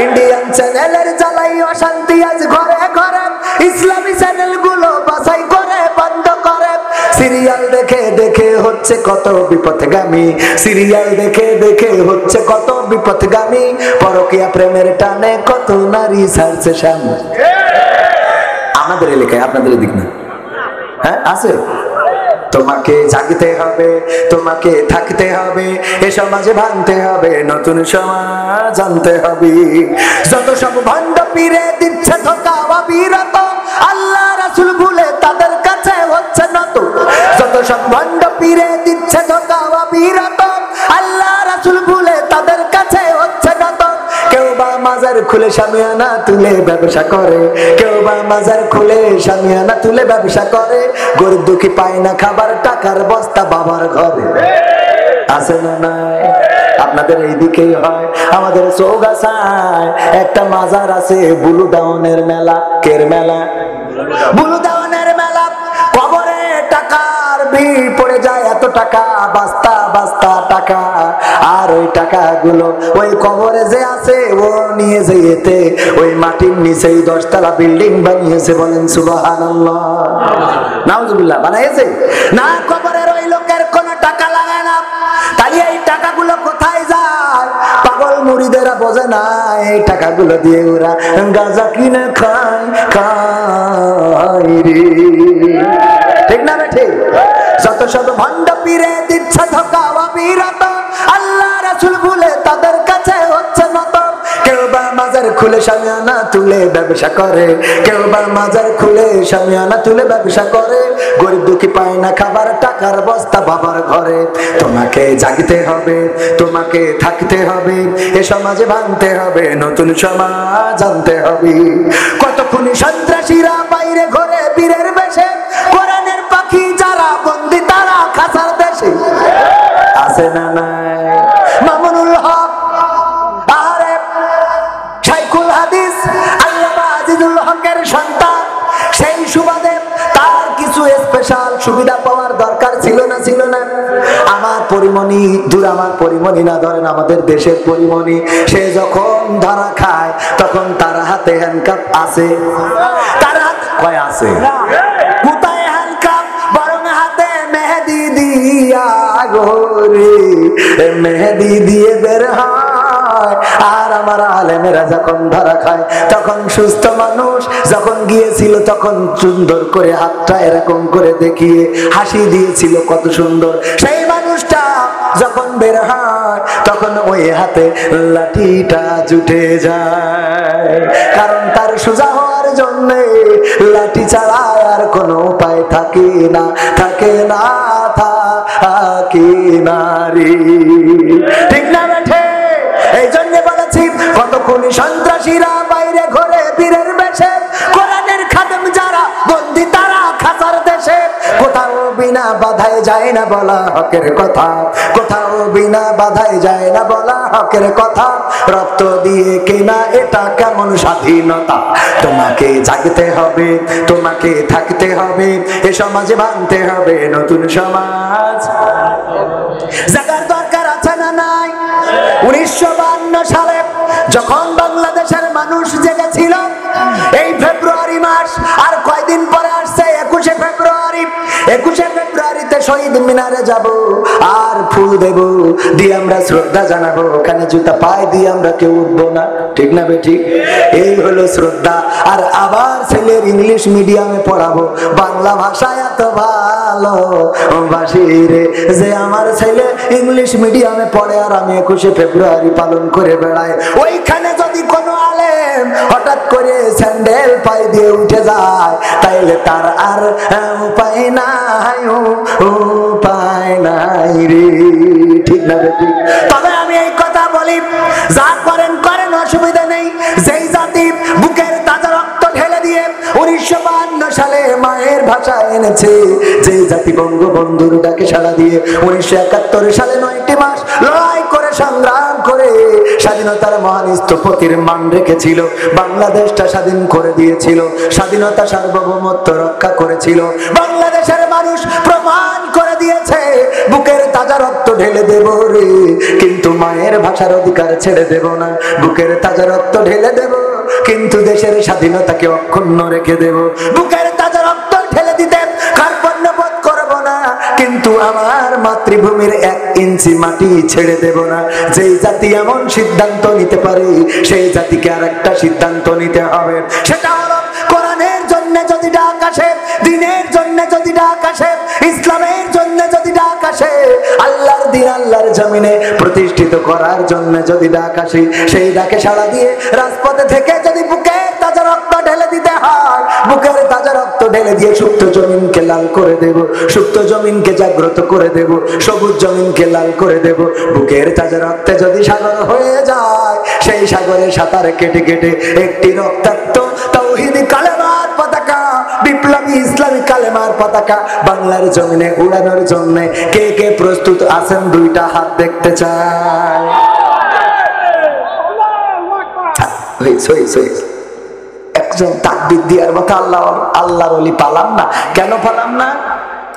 ইন্ডিয়ান চ্যানেলের জ্বালাই অশান্তি আজ ঘরে ঘরে, ইসলামী চ্যানেল গুলো বাছাই করে বন্ধ করে। সিরিয়াল দেখে দেখে হচ্ছে কত বিপথগামী, সিরিয়াল দেখে দেখে হচ্ছে কত বিপথগামী। পরকীয়া প্রেমের টানে কত নারী ছাড়ছে স্বামী। আমাদের এলাকায়, আপনাদের এদিক না? হ্যাঁ আছে। তোমাকে জাগতে হবে, তোমাকে থাকতে হবে, এ সমাজে ভাঙতে হবে, নতুন সমাজ আনতে হবে। যত সব ভণ্ড পীরে দিচ্ছে ধোঁকা অবিরত, আল্লাহ রাসূল ভুলে তাদের কাছে হচ্ছে নত। যত সব ভণ্ড পীরে দিচ্ছে ধোঁকা অবিরত, আল্লাহ রাসূল ভুলে তাদের কাছে হচ্ছে নত। কেউ বা মাজার খুলে শামিয়ানা তুলে ব্যবসা করে, কেউ বা মাজার খুলে শামিয়ানা তুলে ব্যবসা করে। গরিব দুঃখী পায় না খাবার, টাকার বস্তা বাবার ঘরে। আছে না নাই? আপনাদের এইদিকেই হয়। আমাদের চৌগাছায় একটা মাজার আছে, বুলুদাউনের মেলা। কের মেলা? বুলুদাউনের মেলা। কবরে টাকার ভিড় পড়ে যায়, এত টাকা, বাস্তা বাস্তা টাকা। আর ওই টাকাগুলো ওই কবরে যে আছে ও নিয়ে যেতে ওই মাটির নিচেই 10 তলা বিল্ডিং বানিয়েছে। বলেন সুবহানাল্লাহ। নাউজুবিল্লাহ। বানাইছে না? কবরের ওই লোকের কোনো টাকা লাগে না। তাই এই টাকাগুলো কোথায় যায়? পাগল মুরিদেরা বোঝে না, এই টাকাগুলো দিয়ে ওরা গাঁজা কিনে খায় খায় রে। ঠিক না বেঠি? যত সব ভণ্ড পীরে দিচ্ছে ধোঁকা অবিরত, আল্লাহ রাসূল ভুলে তাদের কাছে হচ্ছে নত। কেউ বা মাজার খুলে শামিয়ানা তুলে ব্যবসা করে, কেউ বা মাজার খুলে শামিয়ানা তুলে ব্যবসা করে। গরিব দুঃখী পায় না খাবার, টাকার বস্তা বাবার ঘরে। তোমাকে জাগতে হবে, তোমাকে থাকতে হবে, এ সমাজে ভাঙতে হবে, নতুন সমাজ আনতে হবে। কত খুনি সন্ত্রাসীরা বাইরে ঘরে বীরের বেশে, কোরআনের পাখি যারা বন্দী তারা খাসার দেশে। আছে না নাই? মামুনুল হক, আরে শাইখুল হাদিস আল্লামা আজিজুল হকের সন্তান, সেই সুবাদে তার কিছু স্পেশাল সুবিধা পাওয়ার দরকার ছিল না? ছিল না? আমার পরিমণি, দূর আমার পরিমণি না, ধরেন আমাদের দেশের পরিমণি, সে যখন ধরা খায় তখন তার হাতে হ্যান্ডকাপ আছে। তার হাত কয় আছে? কোথায় হ্যান্ডকাপ? বরং হাতে মেহেদি দিয়া গোরে, মেহেদি দিয়ে বের হয়। আর আমার আলেমেরা যখন ধরা খায় তখন সুস্থ মানুষ যখন গিয়েছিল তখন সুন্দর করে হাতটা এরকম করে দেখিয়ে হাসি দিয়েছিল, কত সুন্দর। সেই মানুষটা যখন বের হয় তখন ওই হাতে লাঠিটা জুটে যায়, কারণ তার সোজা হওয়ার জন্য লাঠি ছাড়া আর কোনো উপায় থাকে না, থাকে না, থাকে না রে। ঠিক না বেঠে? এই জন্য বলেছি কত খুনি সন্ত্রাসীরা বাইরে ঘরে বীরের বেশে, কোরআনের খাদেম যারা বন্দী তারা খাসার দেশে। কোথাও বিনা বাধায় যায় না বলা হকের কথা, কোথাও বিনা বাধায় যায় না বলা হকের কথা। রক্ত দিয়ে কেনা এটা কেমন স্বাধীনতা? তোমাকে জাগতে হবে, তোমাকে থাকতে হবে, এ সমাজে ভাঙতে হবে নতুন সমাজ। জাগার দরকার আছে না নাই? 1952 সালে যখন বাংলাদেশের মানুষ জেগেছিল, এই ফেব্রুয়ারি মাস আর কয়দিন পরে আসছে 21শে ফেব্রুয়ারি। 21শে ফেব্রুয়ারিতে শহীদ মিনারে যাব আর ফুল দেব, দিয়ে আমরা শ্রদ্ধা জানাবো। ওখানে জুতা পায়ে দিয়ে আমরা কেউ উঠবো না, ঠিক না বেঠিক? এই হলো শ্রদ্ধা। আর আবার ছেলের ইংলিশ মিডিয়ামে পড়াবো, বাংলা ভাষায় এত ভালো বাসি রে যে আমার ছেলে ইংলিশ মিডিয়ামে পড়ে আর আমি 21শে ফেব্রুয়ারি পালন করে বেড়াই। ওইখানে যদি কোনো আলেম হঠাৎ করে স্যান্ডেল পায়ে দিয়ে উঠে যায়, তাইলে তার আর উপায় নাই, উপায় নাই রে, ঠিক না বেটি? তবে আমি এই কথা বলি, যা করেন করেন, অসুবিধা নেই। যেই জাতি বুকের তাজা রক্ত ঢেলে দিয়ে 1952 সালে মায়ের ভাষা এনেছে, যেই জাতি বঙ্গবন্ধুর ডাকে সাড়া দিয়ে 1971 সালে 9টি মাস লড়াই করে সংগ্রাম করে স্বাধীনতার মহান স্থপতির মান রেখেছিল, বাংলাদেশটা স্বাধীন করে দিয়েছিল, স্বাধীনতা সার্বভৌমত্ব রক্ষা করেছিল, বাংলাদেশের মানুষ প্রমাণ করে দিয়েছে বুকের তাজা রক্ত ঢেলে দেব রে, কিন্তু মায়ের ভাষার অধিকার ছেড়ে দেব না। বুকের তাজা রক্ত ঢেলে দেব, কিন্তু দেশের স্বাধীনতাকে অক্ষুণ্ণ রেখে দেব। বুকের তাজা রক্ত ঢেলে দিতে কার্পণ্য বোধ করব না, কিন্তু আমার মাতৃভূমির 1 ইঞ্চি মাটি ছেড়ে দেব না। যেই জাতি এমন সিদ্ধান্ত নিতে পারে, সেই জাতিকে আর একটা সিদ্ধান্ত নিতে হবে। সেটা হলো, কোরআনের জন্য যদি ডাক আসে, দ্বীনের জন্য যদি ডাক আসে, ইসলামের জন্য যদি ডাক আসে, আল্লাহর দ্বীন আল্লাহর জমিনে প্রতিষ্ঠিত করার জন্য যদি ডাক আসে, সেই ডাকে সাড়া দিয়ে রাজপথে থেকে যদি বুকের তাজা রক্ত ঢেলে দিতে হয়, বুকের তাজা রক্ত ঢেলে দিয়ে সুপ্ত জমিনকে লাল করে দেব, সুপ্ত জমিনকে জাগ্রত করে দেব, সবুজ জমিনকে লাল করে দেব। বুকের তাজা রক্তে যদি সাগর হয়ে যায়, সেই সাগরে সাঁতার কেটে কেটে একটি রক্তাক্ত তাওহীদি কালেমার পতাকা, বিপ্লবী ইসলামী কালেমার পতাকা বাংলার জমিনে উড়ানোর জন্য কে কে প্রস্তুত আছেন? 2টা হাত দেখতে চাই। একজন তাকবীর দিয়ার মতো আল্লাহর ওলি পালাম না। কেন পালাম না?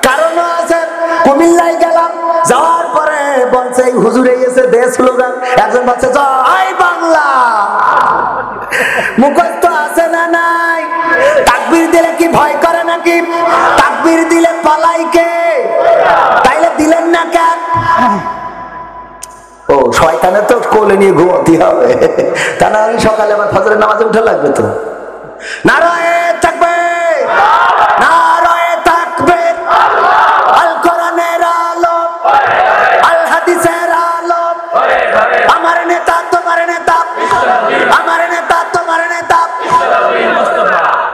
কারণ আছে। কুমিল্লায় গেলাম, যাওয়ার পরে বলছে হুজুরে এসে দেশ স্লোগান, একজন বলছে জয় বাংলা, মুখস্থ আছে না নাই? তাকবীর দিলে কি ভয় করে নাকি? তাকবীর দিলে পালাই কে? তাইলে দিলেন না কেন? ও শয়তানে তো কোলে নিয়ে ঘুমাতে হবে, তা না হলে সকালে আবার ফজরের নামাজে উঠে লাগবে তো। নারায়ে তাকবীর, নারায়ে তাকবীর, আল কোরআনের আলো, আল হাদিসের আলো, আমার নেতা তোমার নেতা, আমার নেতা তোমার নেতা।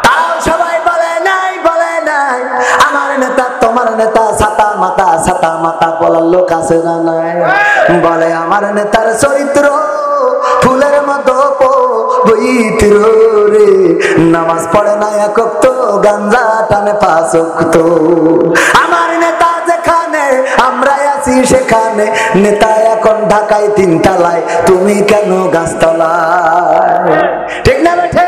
তাও সবাই বলে নাই, বলে নাই আমার নেতা তোমার নেতা। ছাতা মাতা, ছাতা মাতা বলার লোক আছে না নাই? বলে আমার নেতার চরিত্র ফুলের মতো পবিত্র রে, নামাজ পড়ে না 1 ওয়াক্ত, গাঞ্জা টানে 5 ওয়াক্ত। আমার নেতা যেখানে আমরা আছি সেখানে, নেতা এখন ঢাকায় 3 তলায়, তুমি কেন গাছতলায়? ঠিক না বেঠে?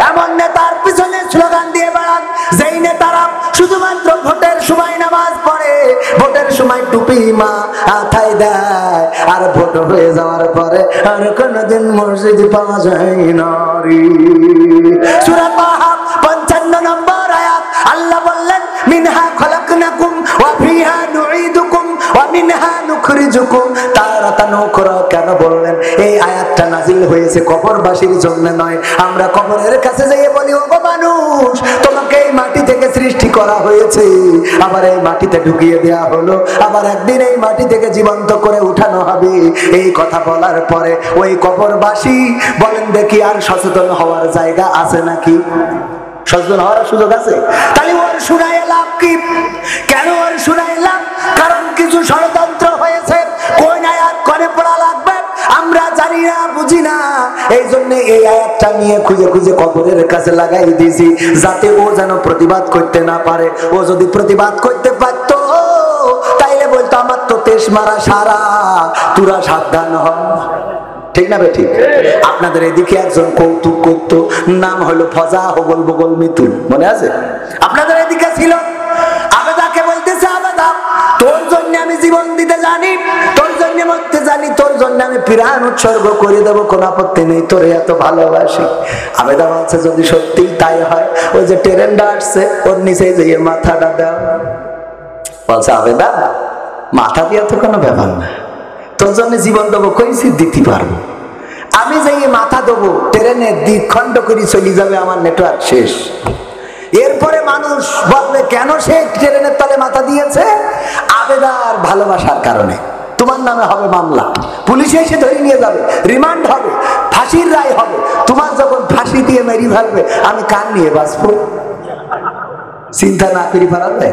এমন নেতার পিছনে স্লোগান দিয়ে বেড়ান, যেই নেতারা শুধুমাত্র ভোটের সময় নামাজ পড়ে, ভোটের সময় টুপি মাথায় দেয়, আর ভোট হয়ে যাওয়ার পরে আর কোনদিন মসজিদ পাওয়া যায় না রে। সূরা তাহা 55 নম্বর আয়াত, আল্লাহ বললেন মিনহা খলাকনাকুম ওয়া ফিহা নুঈদুকুম ওয়া মিনহা নুখরিজুকুম তারাতান উখরা। কেন বললেন? এই আয়াতটা নাজিল হয়েছে কবরবাসীর জন্য নয়। আমরা কবরের কাছে যেয়ে বলি, ওগো মানুষ, তোমাকে এই মাটি থেকে সৃষ্টি করা হয়েছে, আবার এই মাটিতে ঢুকিয়ে দেয়া হলো, আবার একদিন এই মাটি থেকে জীবন্ত করে উঠানো হবে। এই কথা বলার পরে ওই কবরবাসী বলেন দেখি আর সচেতন হওয়ার জায়গা আছে নাকি? সচেতন হওয়ার সুযোগ আছে? তাহলে ওর শুনাই লাভ কি? কেন ওর শুনাই লাভ? কারণ কিছু ষড়যন্ত্র হয়েছে। কোন আয়াত কোনে পড়া লাগবে আমরা জানি না, বুঝি না। এই জন্য এই আয়াতটা নিয়ে খুঁজে খুঁজে কবরের কাছে লাগাই দিয়েছি, যাতে ও যেন প্রতিবাদ করতে না পারে। ও যদি প্রতিবাদ করতে পারে বলতো আমার তো তেজ মারা সারা, তোরা সাবধান হ। ঠিক না ঠিক? আপনাদের এদিকে একজন কৌতুক করতো, নাম হলো ফজা হগল বগল মিতুল, মনে আছে? আপনাদের এদিকে ছিল। আবেদাকে বলতেছে, আবেদা তোর জন্য আমি জীবন দিতে জানি, তোর জন্য মরতে জানি, তোর জন্য আমি প্রাণ উৎসর্গ করে দেবো, কোনো আপত্তি নেই, তোরে এত ভালোবাসি। আবেদা বলছে যদি সত্যি তাই হয়, ওই যে ট্রেনটা আসছে ওর নিচে যেয়ে মাথাটা দাও। বলছে আবেদা মাথা দিয়ে তো কোনো ব্যাপার না, তোর জন্য জীবন দেবো, কইছি দিতে পারবো। আমি যে মাথা দেবো, ট্রেনে দ্বিখণ্ড করে চলে যাবে, আমার নেটওয়ার্ক শেষ। এরপরে মানুষ বলবে কেন সে ট্রেনের তলে মাথা দিয়েছে? আবেদার ভালোবাসার কারণে। তোমার নামে হবে মামলা, পুলিশে এসে ধরে নিয়ে যাবে, রিমান্ড হবে, ফাঁসির রায় হবে। তোমার যখন ফাঁসি দিয়ে মেরি ফেলবে, আমি কান নিয়ে বাঁচবো? চিন্তা না করি পারবে।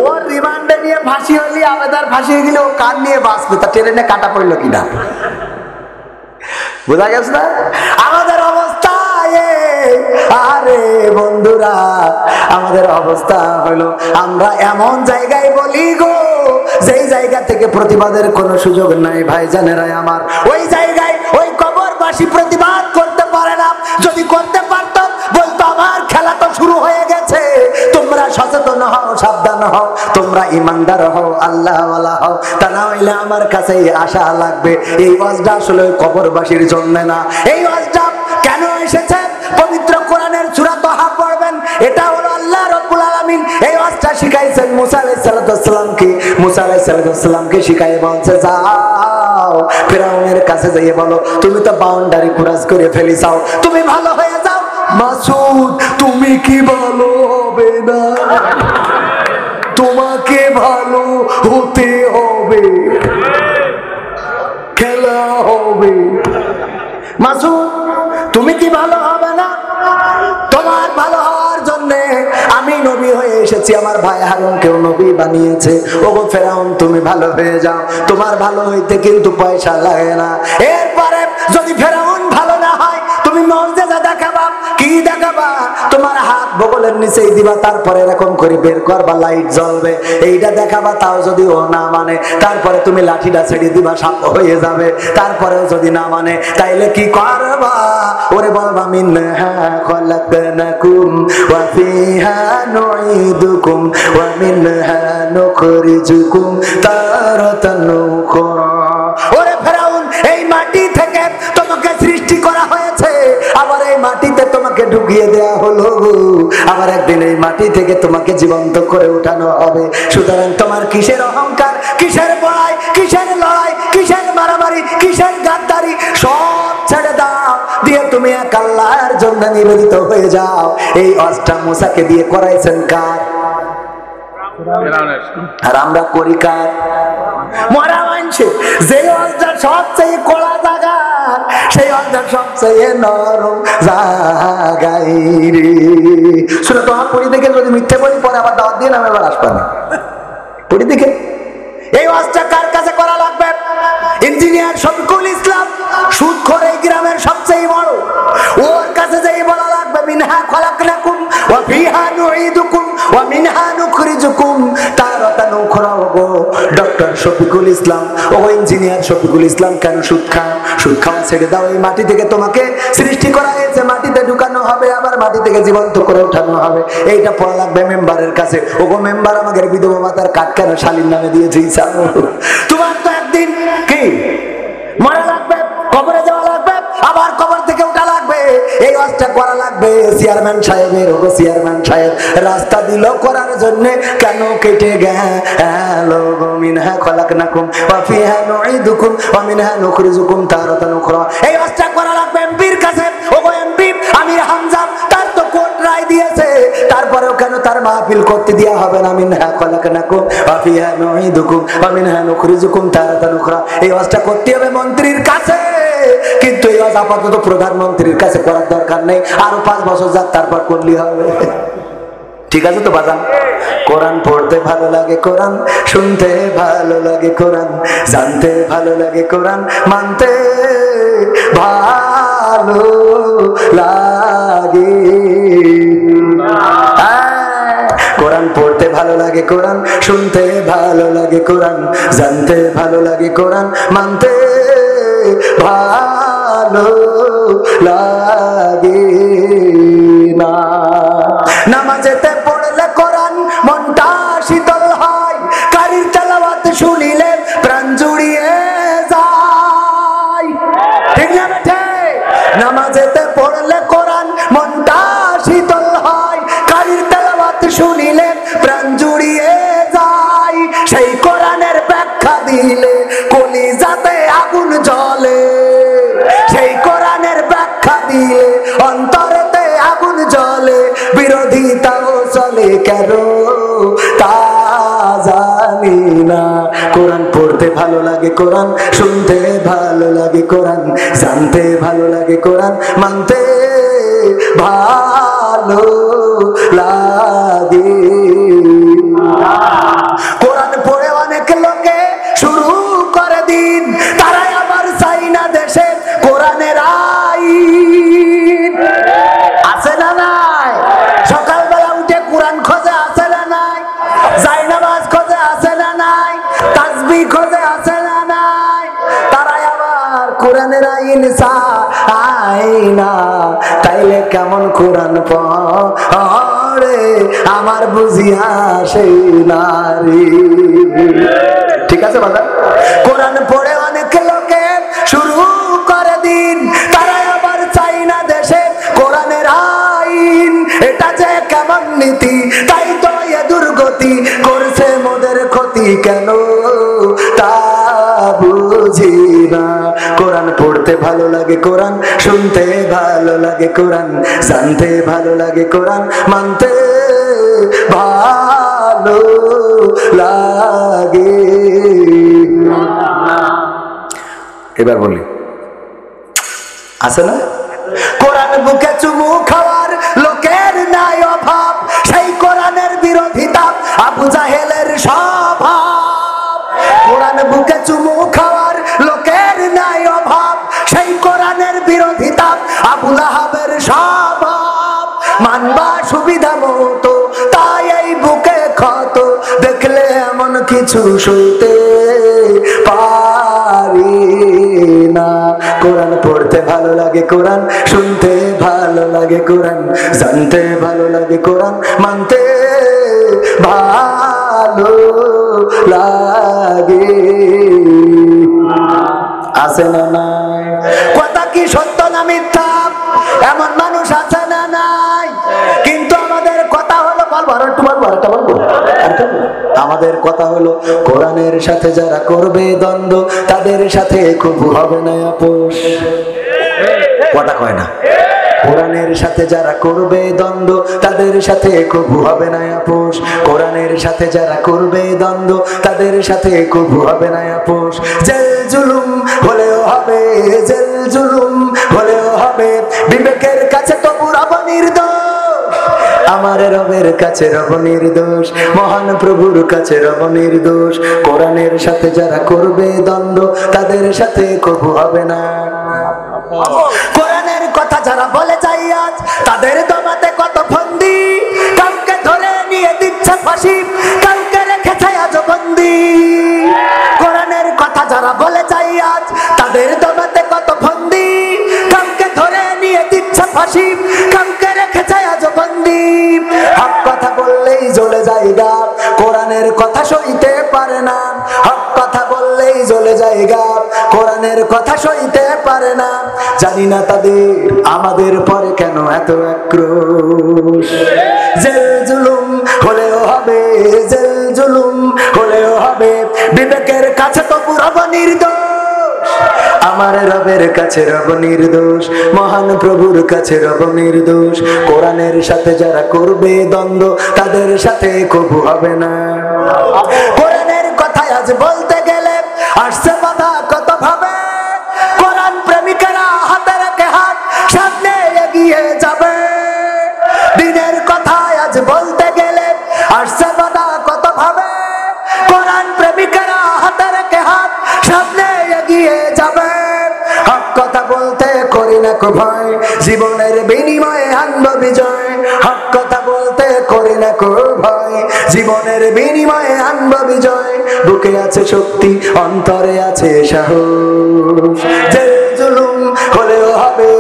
ওর রিমান্ডে নিয়ে ফাঁসি হলি, আবেদার ফাঁসি হয়ে গেলে ও কান নিয়ে বাঁচবে। তা ট্রেনে কাটা পড়লো কিনা বোঝা গেছে না? আমাদের অবস্থা আরে বন্ধুরা, আমাদের অবস্থা হলো আমরা এমন জায়গায় বলি গো, যেই জায়গা থেকে প্রতিবাদের কোনো সুযোগ নাই। ভাই জানেরা আমার, ওই জায়গায় ওই কবরবাসী প্রতিবাদ করতে পারে না। যদি করতে পারত বলতো আমার খেলা তো শুরু হয়ে গেছে, তোমরা সচেতন হও, সাবধান হও, তোমরা ইমানদার হও, আল্লাহওয়ালা হও, তা না হইলে আমার কাছে আশা লাগবে। এই ওয়াজটা আসলে ওই কবরবাসীর জন্য না। এই ওয়াজটা কেন এসেছে? পবিত্র কোরআনের সূরা তাহা পড়বেন, এটা হলো আল্লাহ রাব্বুল আলামিন এই ওয়াজটা শিখাইছেন মুসা আলাইহিস সালামকে। মুসা আলাইহিস সালামকে শিখায় বলছে, যাও ফিরাউনের কাছে যাইয়ে বলো তুমি তো বাউন্ডারি ক্রস করে ফেলিসাও, তুমি ভালো হয়ে যাও। মাসুদ তুমি কি ভালো হবে না? তোমাকে ভালো হতে হবে, খেলা হবে। মাসুদ তুমি কি ভালো হবে না? তোমার ভালো হওয়ার জন্য আমি নবী হয়ে এসেছি, আমার ভাই হারুনকেও নবী বানিয়েছে। ওগো ফেরাউন তুমি ভালো হয়ে যাও, তোমার ভালো হইতে কিন্তু পয়সা লাগে না। এরপরে যদি ফেরাউন ভালো না হয়, তুমি মুজিজা দেখাবা। কি দেখাবা? তোমার হাত বগলের নিচেই দিবা, তারপরে এরকম করে বের করবা, লাইট জ্বলবে, এইটা দেখাবা। তাও যদি ও না মানে, তারপরে তুমি লাঠিটা ছেড়ে দিবা, সাপ হয়ে যাবে। তারপরেও যদি না মানে, তাইলে কি করবা? ওরে বলবা মিনহা খলাকনাকুম ওয়া ফিহা নুঈদুকুম ওয়া মিনহা নুখরিজুকুম তারাতান উখরা। ওরে ফেরাউন, এই মাটি থেকে তোমাকে সৃষ্টি করা হয়েছে, আবার এই মাটিতে তোমাকে ঢুকিয়ে দেয়া হলো, আবার একদিন এই মাটি থেকে তোমাকে জীবন্ত করে উঠানো হবে। সুতরাং তোমার কিসের অহংকার, কিসের বড়াই, কিসের লড়াই, কিসের মারামারি, কিসের গাদ্দারি, সব ছেড়ে দাও, দিয়ে তুমি এক আল্লাহর জন্য নিবেদিত হয়ে যাও। এই ওয়াজটা মুসাকে দিয়ে করাইছেন কার? আর আমরা করি কার? মরা মানুষে। যে ওয়াজটা সবচেয়ে কড়া জায়গা, সেই ওয়াজটা সবচেয়ে নরম জায়গায় রে। শুনে তোমার পড়ি দেখে যদি মিথ্যে বলি, পরে আবার দাওয়াত দিয়ে নামে আবার আসবে না। পড়ি দেখে এই ওয়াজটা কার কাছে করা লাগবে? ইঞ্জিনিয়ার শফিকুল ইসলাম, সুদখোর এই গ্রামের সবচেয়ে বড়, ওর কাছে যাই বলা লাগবে মিনহা খলাকনাকুম ওয়া ফিহা নুঈদুকুম ওয়া মিনহা নুখরিজুকুম তারাতান উখরা। ডক্টর শফিকুল ইসলাম, ও ইঞ্জিনিয়ার শফিকুল ইসলাম, কেন সুদ খাও? সুদ খাওয়া ছেড়ে দাও। এই মাটি থেকে তোমাকে সৃষ্টি করা হয়েছে, মাটিতে ঢুকানো হবে, আবার মাটি থেকে জীবন্ত করে উঠানো হবে। এইটা পড়া লাগবে মেম্বারের কাছে। ওগো মেম্বার, আমাদের বিধবা ভাতার কার্ড কেন শালীর নামে দিয়েছি? তোমার তো একদিন কি মরা লাগবে, কবরে যাওয়া লাগবে, আবার কবর থেকে উঠা লাগবে। এই ওয়াজটা করা লাগবে চেয়ারম্যান সাহেবের। ওগো চেয়ারম্যান সাহেব, রাস্তা দিল করার জন্য, কেন কেটে গেল? মিনহা খলাকনাকুম ওয়া ফিহা নুঈদুকুম ওয়া মিনহা নুখরিজুকুম তারাতান উখরা। এই ওয়াজটা করা লাগবে এমপির কাছে। ওগো এমপি আমির হামজা, তার তো কোর্ট রায় দিয়েছে, তারপরেও কেন তার মাহফিল করতে দেয়া হবে না? মিনহা খলাকনাকুম ওয়া ফিহা নুঈদুকুম ওয়া মিনহা নুখরিজুকুম তারাতান উখরা। এই ওয়াজটা করতে হবে মন্ত্রীর কাছে, কিন্তু এই ওয়াজ আপাতত প্রধানমন্ত্রীর কাছে করার দরকার নেই, আরো 5 বছর যাক, তারপর করলেই হবে। ঠিক আছে তো বাজান? কোরআন পড়তে ভালো লাগে, কোরআন শুনতে ভালো লাগে, কোরআন জানতে ভালো লাগে, কোরআন মানতে ভালো লাগে। কোরআন পড়তে ভালো লাগে। লাগে কোরআন, শুনতে ভালো লাগে কোরআন, জানতে ভালো লাগে কোরআন, মানতে ভালো লাগে না। নামাজেতে পড়লে কোরআন মনটা শীতল হয়, কারির তেলাওয়াত শুনিলে প্রাণ জুড়িয়ে যায়। ঠিক না বেঠে? নামাজেতে পড়লে কোরআন মনটা শীতল হয়, কারির তেলাওয়াত শুনিলে প্রাণ জুড়িয়ে যায়। সেই কোরআনের ব্যাখ্যা দিলে কলিজাতে আগুন জ্বলে, সেই কোরআনের ব্যাখ্যা দিলে অন্তরেতে আগুন জ্বলে। বিরোধিতাও চলে কেন তা জানি না। কোরআন পড়তে ভালো লাগে কোরআন, শুনতে ভালো লাগে কোরআন, জানতে ভালো লাগে কোরআন, মানতে ভালো লাগে। কোরআন পড়ে অনেক লোকে শুরু করে দিন, তারাই আবার চাই না দেশে কোরআনের আইন। আছে না নাই? সকালবেলা উঠে কোরআন খোঁজে, আছে না নাই? জায়নামাজ খোঁজে, আছে না নাই? তাসবিহ খোঁজে, আছে না নাই? তারাই আবার কোরআনের আইন চাই না। তাইলে কেমন কোরআন পড়ে আমার বুঝিয়া সেই নারী। ঠিক আছে বাবা? কোরআন পড়ে অনেক লোকে শুরু করে দিন, তারাই আবার চাই না দেশে কোরআনের আইন। এটা যে কেমন নীতি, তাই তো এ দুর্গতি করছে মোদের ক্ষতি কেন তা বুঝি না। কোরআন পড়তে ভালো লাগে কোরআন, শুনতে ভালো লাগে কোরআন, জানতে ভালো লাগে কোরআন, মানতে ভালো লাগে। এবার বলি, আছে না? কোরআন বুকে চুমু খাওয়ার লোকের নাই অভাব, সেই কোরআনের বিরোধিতা আবু জাহেলের স্বভাব। কোরআন বুকে চুমু খাওয়ার লোকের নাই অভাব, সেই কোরআনের বিরোধিতা আবু লাহাবের স্বভাব। মানবা সুবিধা মতো তাই এই বুকে ক্ষত, দেখলে এমন কিছু সইতে পারি না। কোরআন পড়তে ভালো লাগে কোরআন, শুনতে ভালো লাগে কোরআন, জানতে ভালো লাগে কোরআন, মানতে ভালো লাগে। আছে না নাই? কথা কি সত্য না মিথ্যা? এমন মানুষ আছে না নাই? কিন্তু আমাদের কথা হলো, আমাদের কথা হলো কোরআনের সাথে যারা করবে দ্বন্দ্ব, তাদের সাথে কবু হবে না আপোষ। কথা কয় না? কোরআনের সাথে যারা করবে দ্বন্দ্ব, তাদের সাথে কবু হবে না আপোষ। কোরআনের সাথে যারা করবে দ্বন্দ্ব, তাদের সাথে কবু হবে না আপোষ। জেল জুলুম হলেও হবে, জেল জুলুম হলেও হবে, বিবেকের কাছে তবু রব নির্দোষ। আমার রবের কাছে রব নির্দোষ, মহান প্রভুর কাছে রব নির্দোষ। কোরআনের সাথে যারা করবে দ্বন্দ্ব, তাদের সাথে কবু হবে না। কোরআনের কথা যারা বলে যাই আজ, তাদের দমাতে কত ফন্দি, কাউকে ধরে নিয়ে দিচ্ছে ফাঁসি, কাউকে রেখেছে আজ বন্দি। কোরআনের কথা যারা বলে যাই আজ, তাদের দমাতে কত ফন্দি, কাউকে ধরে নিয়ে দিচ্ছে ফাঁসি, কাউকে রেখেছে আজ বন্দি। হক কথা বললেই জ্বলে যায় গা, কোরআনের কথা সইতে পারে না। হক কথা বললেই জ্বলে যায় গা, কোরআনের কথা সইতে পারে না। জানি না তাদের আমাদের পরে কেন এত আক্রোশ। জেল জুলুম হলেও হবে, জেল জুলুম হলেও হবে, বিবেকের কাছে তো রব নির্দোষ। আমার রবের কাছে রব নির্দোষ, মহান প্রভুর কাছে রব নির্দোষ। কোরআনের সাথে যারা করবে দ্বন্দ্ব, তাদের সাথে কবু হবে না। কোরআনের কথা আজ বলতে গেলে আসছে বাধা কত ভাবে, কোরআন প্রেমিকেরা হাতে রেখে হাত সামনে এগিয়ে যাবে। দিনের কথা আজ বলতে গেলে আসছে বাধা কত ভাবে, কোরআন প্রেমিকেরা হাতে রেখে হাত সামনে এগিয়ে যাবে। হক কথা বলতে করি না কো ভয়, জীবনের বিনিময়ে আনব বিজয়। হক কথা বলতে করি না কো ভয়, জীবনের বিনিময়ে আনবো বিজয়। বুকে আছে শক্তি, অন্তরে আছে সাহস। জেল জুলুম হলেও হবে,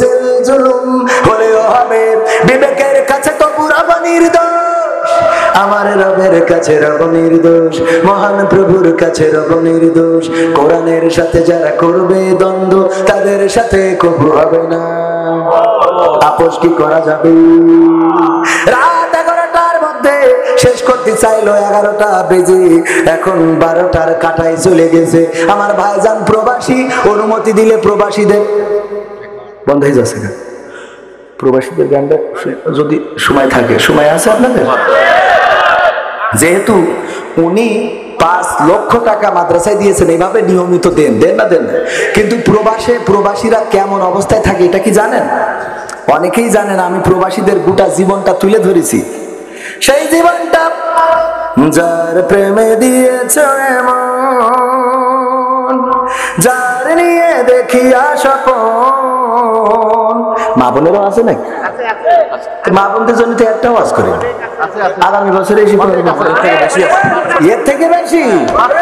জেল জুলুম হলেও হবে, বিবেকের কাছে তো পুরাবো নির্দোষ। আমার রবের কাছে রব নির্দোষ, মহান প্রভুর কাছে রব নির্দোষ। কোরআনের সাথে যারা করবে দ্বন্দ্ব, তাদের সাথে কবু হবে না। আপোষ কি করা যাবে? রাত 11টার মধ্যে শেষ করতে চাইলো, 11টা বেজে এখন 12টার কাটায় চলে গেছে। আমার ভাইজান প্রবাসী, অনুমতি দিলে প্রবাসীদের বন্ধ হয়ে যাচ্ছে না? প্রবাসীদের গানটা যদি সময় থাকে, সময় আছে আপনাদের? যেহেতু উনি 5 লক্ষ টাকা মাদ্রাসায় দিয়েছেন, এইভাবে নিয়মিত দেন, দেন না দেন? কিন্তু প্রবাসীরা কেমন অবস্থায় থাকে এটা কি জানেন? অনেকেই জানেন। আমি প্রবাসীদের গোটা জীবনটা তুলে ধরেছি। সেই জীবনটা যার প্রেমে দিয়েছ এমন, যার নিয়ে দেখিয়া স্বপন। মা বোনেরও আছে নাকি? মা বোনদের জন্য তো একটা ওয়াজ করে আগামী বছরে এর থেকে বেশি।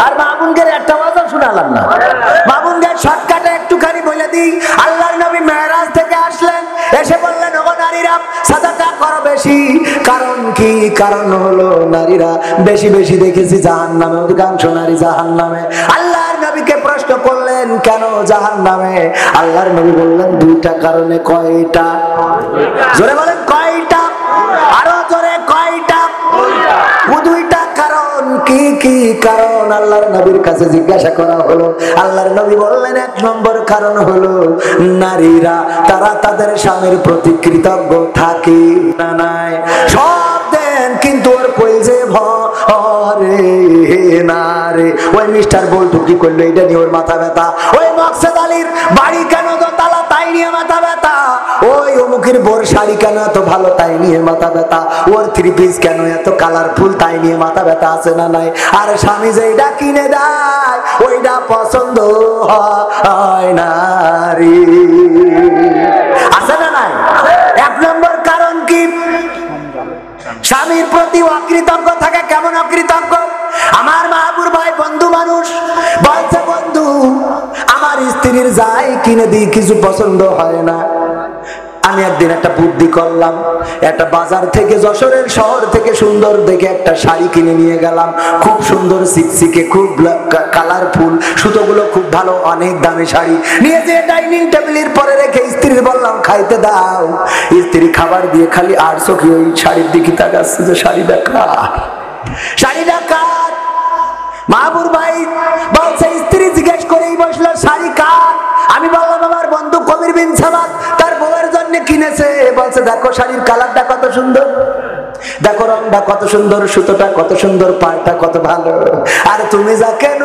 আর মা বোনদের একটা ওয়াজও শোনালাম না। মা বোনদের শর্টকাটে একটুখানি বলে দিই। আল্লাহর নবী মেরাজ থেকে আসলেন, এসে বললেন, ওগো নারীরা সাদাকা করো বেশি। কারণ কি? কারণ হলো নারীরা বেশি বেশি দেখেছি জাহান্নামে, অধিকাংশ নারী জাহান্নামে। আল্লাহর নবীকে প্রশ্ন করলেন, কেন জাহান্নামে? আল্লাহর নবী বললেন, 2টা কারণে। কয়টা? জোরে বলেন, কয়টা? আরো জোরে, কয়টা? 2টা কারণ। কি কি কারণ? আল্লাহর নবীর কাছে জিজ্ঞাসা করা হলো। আল্লাহর নবী বললেন, 1 নম্বর কারণ হলো নারীরা তারা তাদের স্বামীর প্রতি কৃতজ্ঞ থাকে না। নাই সব দেন কিন্তু ওর কইছে ভরে না রে। ওই মিস্টার বল্টু কি করলো এটা নিয়ে ওর মাথা ব্যথা। ওই মকসেদ আলীর বাড়ি কেন দোতলা, তাই নিয়ে মাথা ব্যথা। ওই অমুকের বোর শাড়ি কেন এত ভালো, তাই নিয়ে মাথা ব্যথা। ওর 3 পিস কেন এত কালারফুল, তাই নিয়ে মাথা ব্যথা আছে না নাই? আর স্বামী যেটা কিনে দেয় ওইটা পছন্দ হয় না রে, আছে না নাই? 1 নম্বর কারণ কি? স্বামীর প্রতি অকৃতজ্ঞ থাকে। কেমন অকৃতজ্ঞ? আমার মাহবুর ভাই বন্ধু মানুষ বলছে, বন্ধু আমার স্ত্রীর যাই কিনে দিই কিছু পছন্দ হয় না। আমি একদিন একটা বুদ্ধি করলাম, একটা বাজার থেকে, যশোরের শহর থেকে সুন্দর দেখে একটা শাড়ি কিনে নিয়ে গেলাম। খুব সুন্দর সিকসিকে, খুব কালারফুল, সুতোগুলো খুব ভালো, অনেক দামি শাড়ি নিয়ে যে ডাইনিং টেবিলের পরে রেখে স্ত্রীর বললাম, খাইতে দাও। স্ত্রী খাবার দিয়ে খালি আর চোখে ওই শাড়ির দিকে তাকাচ্ছে যে শাড়িটা কার, শাড়িটা কার। মাহবুর ভাই বলছে, স্ত্রী জিজ্ঞেস করেই বসলো, শাড়ি কার? আমি বললাম, আমার বন্ধু কবির বিন সামাদ তার বউয়ের জন্য কিনেছে। বলছে, দেখো শাড়ির কালারটা কত সুন্দর, দেখো রংটা কত সুন্দর, সুতোটা কত সুন্দর, পাড়টা কত ভালো। আর তুমি যা কেন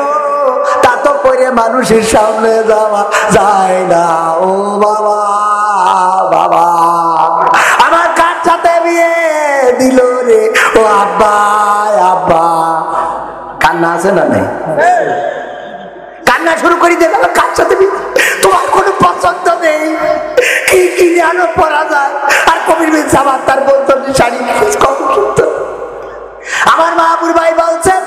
তা তো পরে মানুষের সামনে যাওয়া যায় না। ও বাবা, বাবা আমার কার সাথে বিয়ে দিল রে? ও আব্বা, আব্বা। কান্না আছে না নেই? কান্না শুরু করে দিয়ে গেল, কার সাথে বিয়ে? তোমার কোনো পছন্দ নেই, কি কিনে আনো পরা যায়। আর কবির বিন সামাদ তার বলতো শাড়ি কত সুন্দর। আমার মাহবুর ভাই বলছেন,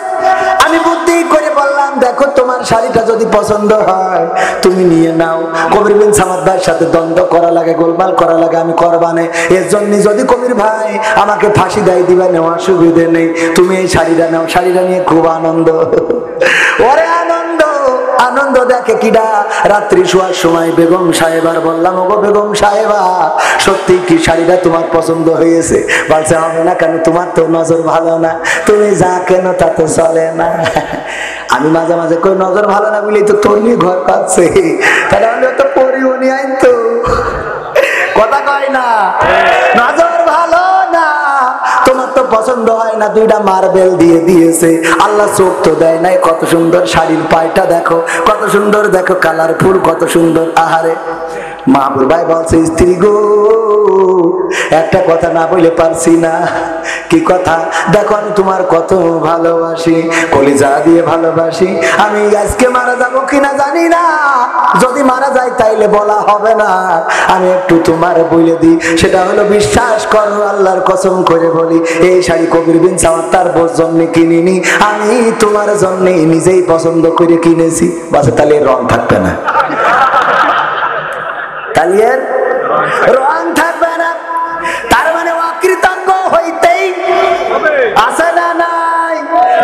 আমি বুদ্ধি করে বললাম, দেখো তোমার শাড়িটা যদি পছন্দ হয় তুমি নিয়ে নাও। কবির বিন সামাদ ভাইয়ের সাথে দ্বন্দ্ব করা লাগে, গোলমাল করা লাগে, আমি করবানে। এর জন্য যদি কবির ভাই আমাকে ফাঁসি দেয়, দিবা, নেওয়া অসুবিধে নেই, তুমি এই শাড়িটা নাও। শাড়িটা নিয়ে খুব আনন্দ, ওরে আনন্দ। আনন্দ দেখে কিডা? রাত্রি শোয়ার সময় বেগম সাহেবার বললাম, ওগো বেগম সাহেবা, সত্যি কি শাড়িটা তোমার পছন্দ হয়েছে? বলছে, হবে না কেন? তোমার তো নজর ভালো না, তুমি যা কেন তা তো চলে না। আমি মাঝে মাঝে কই, নজর ভালো না বলেই তো তোর নিয়ে ঘর পাচ্ছে, তাহলে তো পরিও নি আইন তো। কথা কয় না, নজর ভালো না, তোমার তো পছন্দ হয় না, 2টা মার্বেল দিয়ে দিয়েছে। আল্লাহ চোখ তো দেয় নাই। কত সুন্দর শাড়ির পায়টা দেখো, কত সুন্দর, দেখো কালারফুল, কত সুন্দর। আহারে মাহবুব ভাই বলছে, স্ত্রী গো একটা কথা না বলে পারছি না। কি কথা? দেখো আমি তোমার কত ভালোবাসি, কলিজা দিয়ে ভালোবাসি। আমি আজকে মারা যাবো কিনা জানি না, যদি মারা যায় তাইলে বলা হবে না। আমি একটু তোমার বলে দিই, সেটা হলো বিশ্বাস করো আল্লাহর কসম করে বলি, এই শাড়ি কবির বিন সামাদ তার বোর জন্য কিনিনি, আমি তোমার জন্য নিজেই পছন্দ করে কিনেছি। বাসে তাহলে রং থাকবে না, তাহলে রং থাকবে না। তার মানে অকৃতজ্ঞ হইতেই আছে না নাই?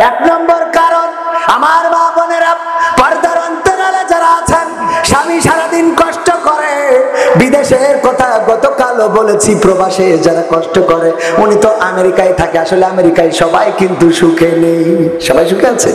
এক নম্বর কারণ, আমার মা বোনেরা পর্দার অন্তরালে যারা আছেন, স্বামী সারাদিন কষ্ট করে, বিদেশের কথা গতকালও বলেছি, প্রবাসে যারা কষ্ট করে, উনি তো আমেরিকায় থাকে, আসলে আমেরিকায় সবাই কিন্তু সুখে নেই। সবাই সুখে আছে?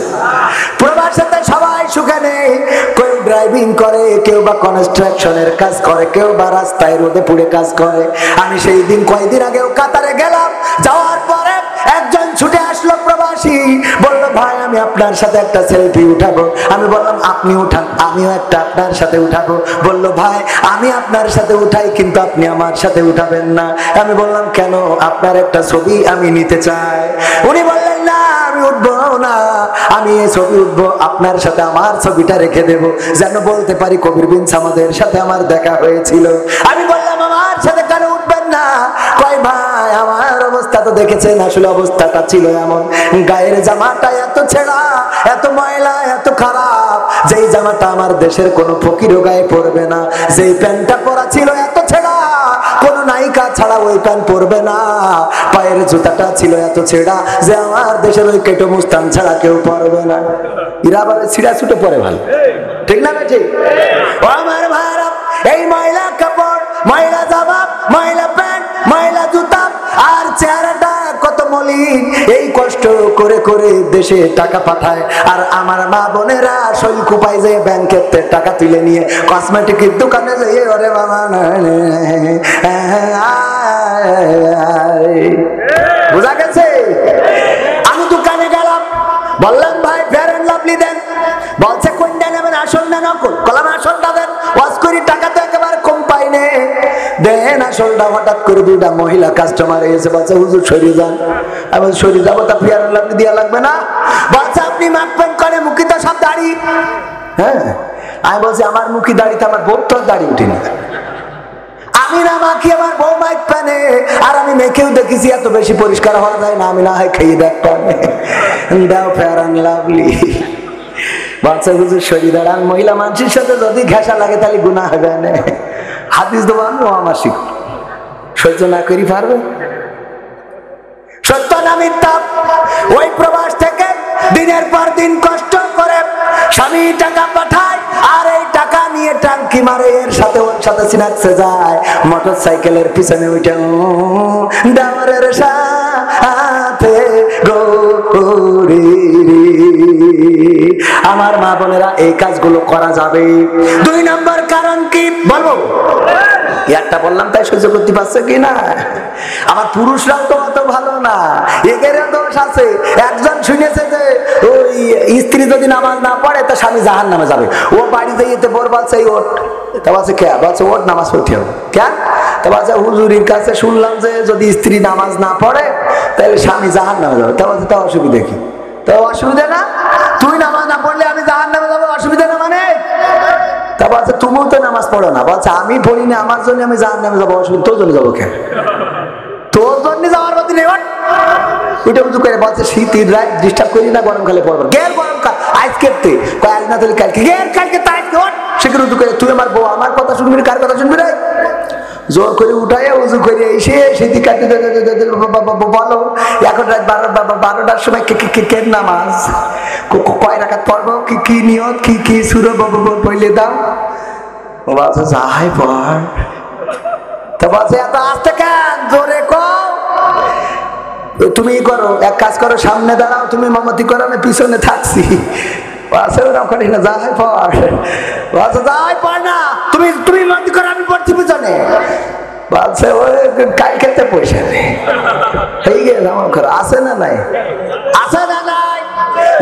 প্রবাসেতে সবাই সুখে নেই। কেউ ড্রাইভিং করে, কেউ বা কনস্ট্রাকশনের কাজ করে, কেউ বা রাস্তায় রোদে পুড়ে কাজ করে। আমি সেই দিন কয়েকদিন আগেও কাতারে গেলাম, যাওয়ার পরে একজন ছুটে আসলো প্রবাসী, বলল ভাই আমি আপনার সাথে একটা সেলফি উঠাবো। আমি বললাম আপনি উঠান, আমিও একটা আপনার সাথে উঠাবো। বলল ভাই আমি আপনার সাথে উঠাই, কিন্তু আপনি আমার সাথে উঠাবেন না। আমি বললাম কেন? আপনার একটা ছবি আমি নিতে চাই। উনি বললেন না আমি উঠবো না, আমি এই ছবি উঠবো, আপনার সাথে আমার ছবিটা রেখে দেব, যেন বলতে পারি কবির বিন সামাদের সাথে আমার দেখা হয়েছিল। আমি বললাম আমার সাথে কেন উঠবেন না? কয় ভাই আমার অবস্থা তো দেখেছেন, আসলে অবস্থাটা ছিল এমন, গায়ের জামাটা এত ছেঁড়া, এত ময়লা, এত খারাপ, যেই জামাটা আমার দেশের কোনো ফকিরও গায়ে পরবে না। যেই প্যান্টটা পরা ছিল এত ছেঁড়া, কোন নায়িকা ছাড়া ওই প্যান্ট পরবে না। পায়ের জুতাটা ছিল এত ছেঁড়া যে আমার দেশের ওই কেটো মুস্তান ছাড়া কেউ পরবে না। এরা আবার ছিঁড়া ছুটে পরে ভালো, ঠিক না বেঠিক? ও আমার ভাইরা, এই ময়লা কাপড়, ময়লা জামা, ময়লা প্যান্ট, ময়লা জুতা, আর চেহারাটা কত মলিন, এই কষ্ট করে করে দেশে টাকা পাঠায়, আর আমার মা বোনেরা শৈল কুপাই যে ব্যাংকের টাকা তুলে নিয়ে কসমেটিকের দোকানে যেয়ে ওরে বাবা বোঝা গেছে? আমি দোকানে গেলাম, বললাম ভাই ফেয়ার এন্ড লাভলি দেন। বলছে কোনটা নেবেন, আসল না নকল? কলাম আসলটা দেন। ওয়াশ করি টাকা তো একেবারে কম পাইনে, দেন আসলটা। হঠাৎ করে দুইটা মহিলা কাস্টমার এসে বলছে হুজুর সরিয়ে যান। আমি সরিয়ে যাবো, তা ফেয়ার এন্ড লাভলি দেওয়া লাগবে না? বলছে আপনি মাখবেন করে মুখি তো সব দাড়ি। হ্যাঁ, আমি বলছি আমার মুখি দাড়িতে আমার বউ তো দাড়ি উঠিনি। আমি না মাখি, আমার বউ মাইক পানে, আর আমি মেখেও দেখেছি এত বেশি পরিষ্কার হওয়া যায় না। আমি না হয় খেয়ে দেখতাম, দাও ফেয়ার এন্ড লাভলি। বাচ্চা হুজুর শরীর দাঁড়ান, মহিলা মানুষের সাথে যদি ঘেঁষা লাগে তাহলে গুনাহ হবে না। হাদিস দেবো আমি, ও আমার শিখ সহ্য না করি পারবে? সত্য না মিথ্যা? ওই প্রবাস থেকে দিনের পর দিন কষ্ট করে স্বামী টাকা পাঠায়, আর এই টাকা নিয়ে টাঙ্কি মারে, এর সাথে ওর সাথে সিনাক্সে যায়, মোটর সাইকেলের পিছনে উঠে ডাবরের সাথে গৌরী। আমার মা বোনেরা এই কাজগুলো করা যাবে। দুই নম্বর কারণ কি বলবো? একটা বললাম তাই সহ্য করতে পারছে কি না? আমার পুরুষরাও তো অত ভালো না, এগেরও দোষ আছে। একজন শুনেছে যে ওই স্ত্রী যদি নামাজ না পড়ে তো স্বামী জাহান্নামে যাবে। ও বাড়িতে যেতে বর বলছে ওট, তা বলছে কে? বলছে ওট নামাজ পড়তে হবে। কেন? তা বলছে হুজুরির কাছে শুনলাম যে যদি স্ত্রী নামাজ না পড়ে তাহলে স্বামী জাহান্নামে যাবে। তা বলছে তা অসুবিধা কি? তো অসুবিধা না, তুই নামাজ না পড়লে আমি জাহান্নামে যাবো, অসুবিধা না মানে? তা বলছে তুমিও তো নামাজ পড়ো না। বলছে আমি পড়ি না, আমার জন্য আমি জাহান্নামে যাবো, অসুবিধা তোর জন্য যাবো কেন? তোর জন্য যাওয়ার মতো নেই। ওইটা উঁচু করে বলছে শীতের রাত ডিস্টার্ব করি না, গরমকালে পড়বো। গের গরমকাল আজকে আজ না তাহলে কালকে, গের কালকে তা আজকে ওঠ। সেখানে উঁচু করে তুই আমার বউ, আমার কথা শুনবি না, কার কথা শুনবি রে? জোর করে উঠায় উঁচু করে এসে শীতি কাটতে বলো এখন রাত 12টার সময় কে নামাজ কয় রাকাত পড়বো, কি নিয়ত, কি সুরো পড়লে দাও। ও বলছে যাই পড়। তো বলছে এত আসতে কেন, জোরে কও। তুমি করো, এক কাজ করো, সামনে দাঁড়াও, তুমি মমতি করো, আমি পিছনে থাকছি। যাই পড় না, তুমি মমতি করো, আমি পড়ছি পিছনে। বলছে ওই কাল খেতে পয়সা নেই, হয়ে গেছে আমার খারাপ আছে না নাই? আছে না নাই?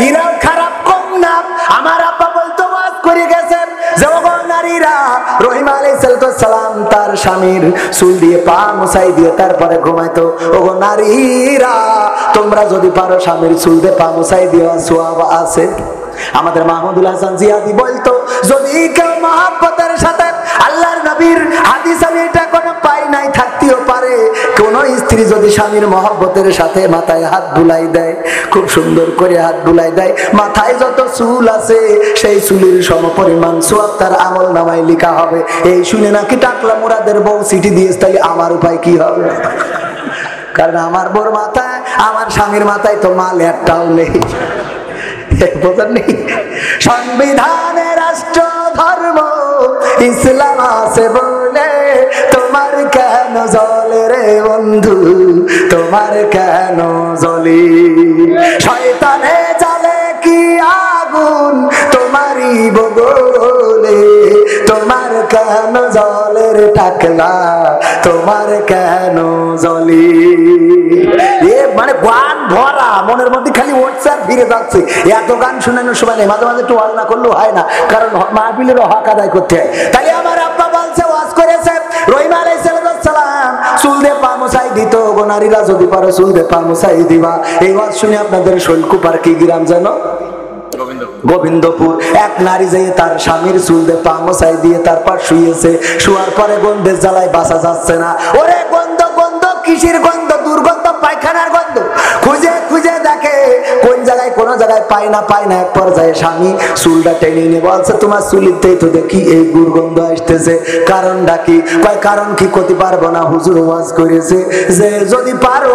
ইরাও খারাপ কম না। আমার আব্বা বলতো ওয়াজ করে গেছেন যে ওগো নারীরা, রহিম আলাইহিস সালাম তার স্বামীর চুল দিয়ে পা মুছাই দিয়ে তারপরে ঘুমাইতো। ওগো নারীরা, তোমরা যদি পারো স্বামীর চুল দিয়ে পা মুছাই দিও, সওয়াব আছে। আমাদের মাহমুদুল হাসান জিয়াদি বলতো, যদি কেউ মহব্বতের সাথে আল্লাহর নবীর হাদিস আমি এটা কোনো পাই নাই, থাকতেও পারে, কোন স্ত্রী যদি স্বামীর মহব্বতের সাথে মাথায় হাত বুলাই দেয়, খুব সুন্দর করে হাত বুলাই দেয়, মাথায় যত চুল আছে সেই চুলের সমপরিমাণ সওয়াব তার আমল নামায় লেখা হবে। এই শুনে নাকি টাকলা মুরাদের বউ চিঠি দিয়েছে, তাহলে আমার উপায় কি হবে? কারণ আমার বউর মাথায়, আমার স্বামীর মাথায় তো মাল একটাও নেই। সংবিধানে রাষ্ট্র ধর্ম ইসলাম আছে বলে তোমার কেন জলে রে বন্ধু, তোমার কেন জলি? শয়তানে জ্বালে কি আগুন তোমারই বগলে, তোমার কেন জলের টাকলা, তোমার কেন জলি? মানে গান ভরা, মনের মধ্যে খালি উঠছে আর ফিরে যাচ্ছে। এত গান শুনানোর সময় নেই, মাঝে মাঝে একটু ওয়াজ না করলেও হয় না, কারণ মাহফিলেরও হক আদায় করতে হয়। তাহলে আমার আব্বা বলছে, ওয়াজ করেছে, রহিম আলাইহিস সালাম চুল দিয়ে পা মুছাই দিত। গো নারীরা, যদি পারো চুল দিয়ে পা মুছাই দিবা। এই ওয়াজ শুনে আপনাদের শৈলকুপার কি গ্রাম যেন, গোবিন্দপুর, এক নারী যেয়ে তার স্বামীর চুল দিয়ে পা মুছাই দিয়ে তারপর শুয়েছে। শুয়ার পরে গন্ধের জ্বালায় বাঁচা যাচ্ছে না। ওরে গন্ধ, গন্ধ কিসের গন্ধ? দুর্গন্ধ, পায়খানার গন্ধ। খুঁজে খুঁজে দেখে কোন জায়গায়, কোন জায়গায় পায় না, পায় না। এক পর্যায়ে স্বামী চুলটা টেনে নিয়ে বলছে, তোমার চুলিতেই তো দেখি এই দুর্গন্ধ আসতেছে, কারণটা কি? কয় কারণ কি করতে পারবো না, হুজুর ওয়াজ করেছে যে যদি পারো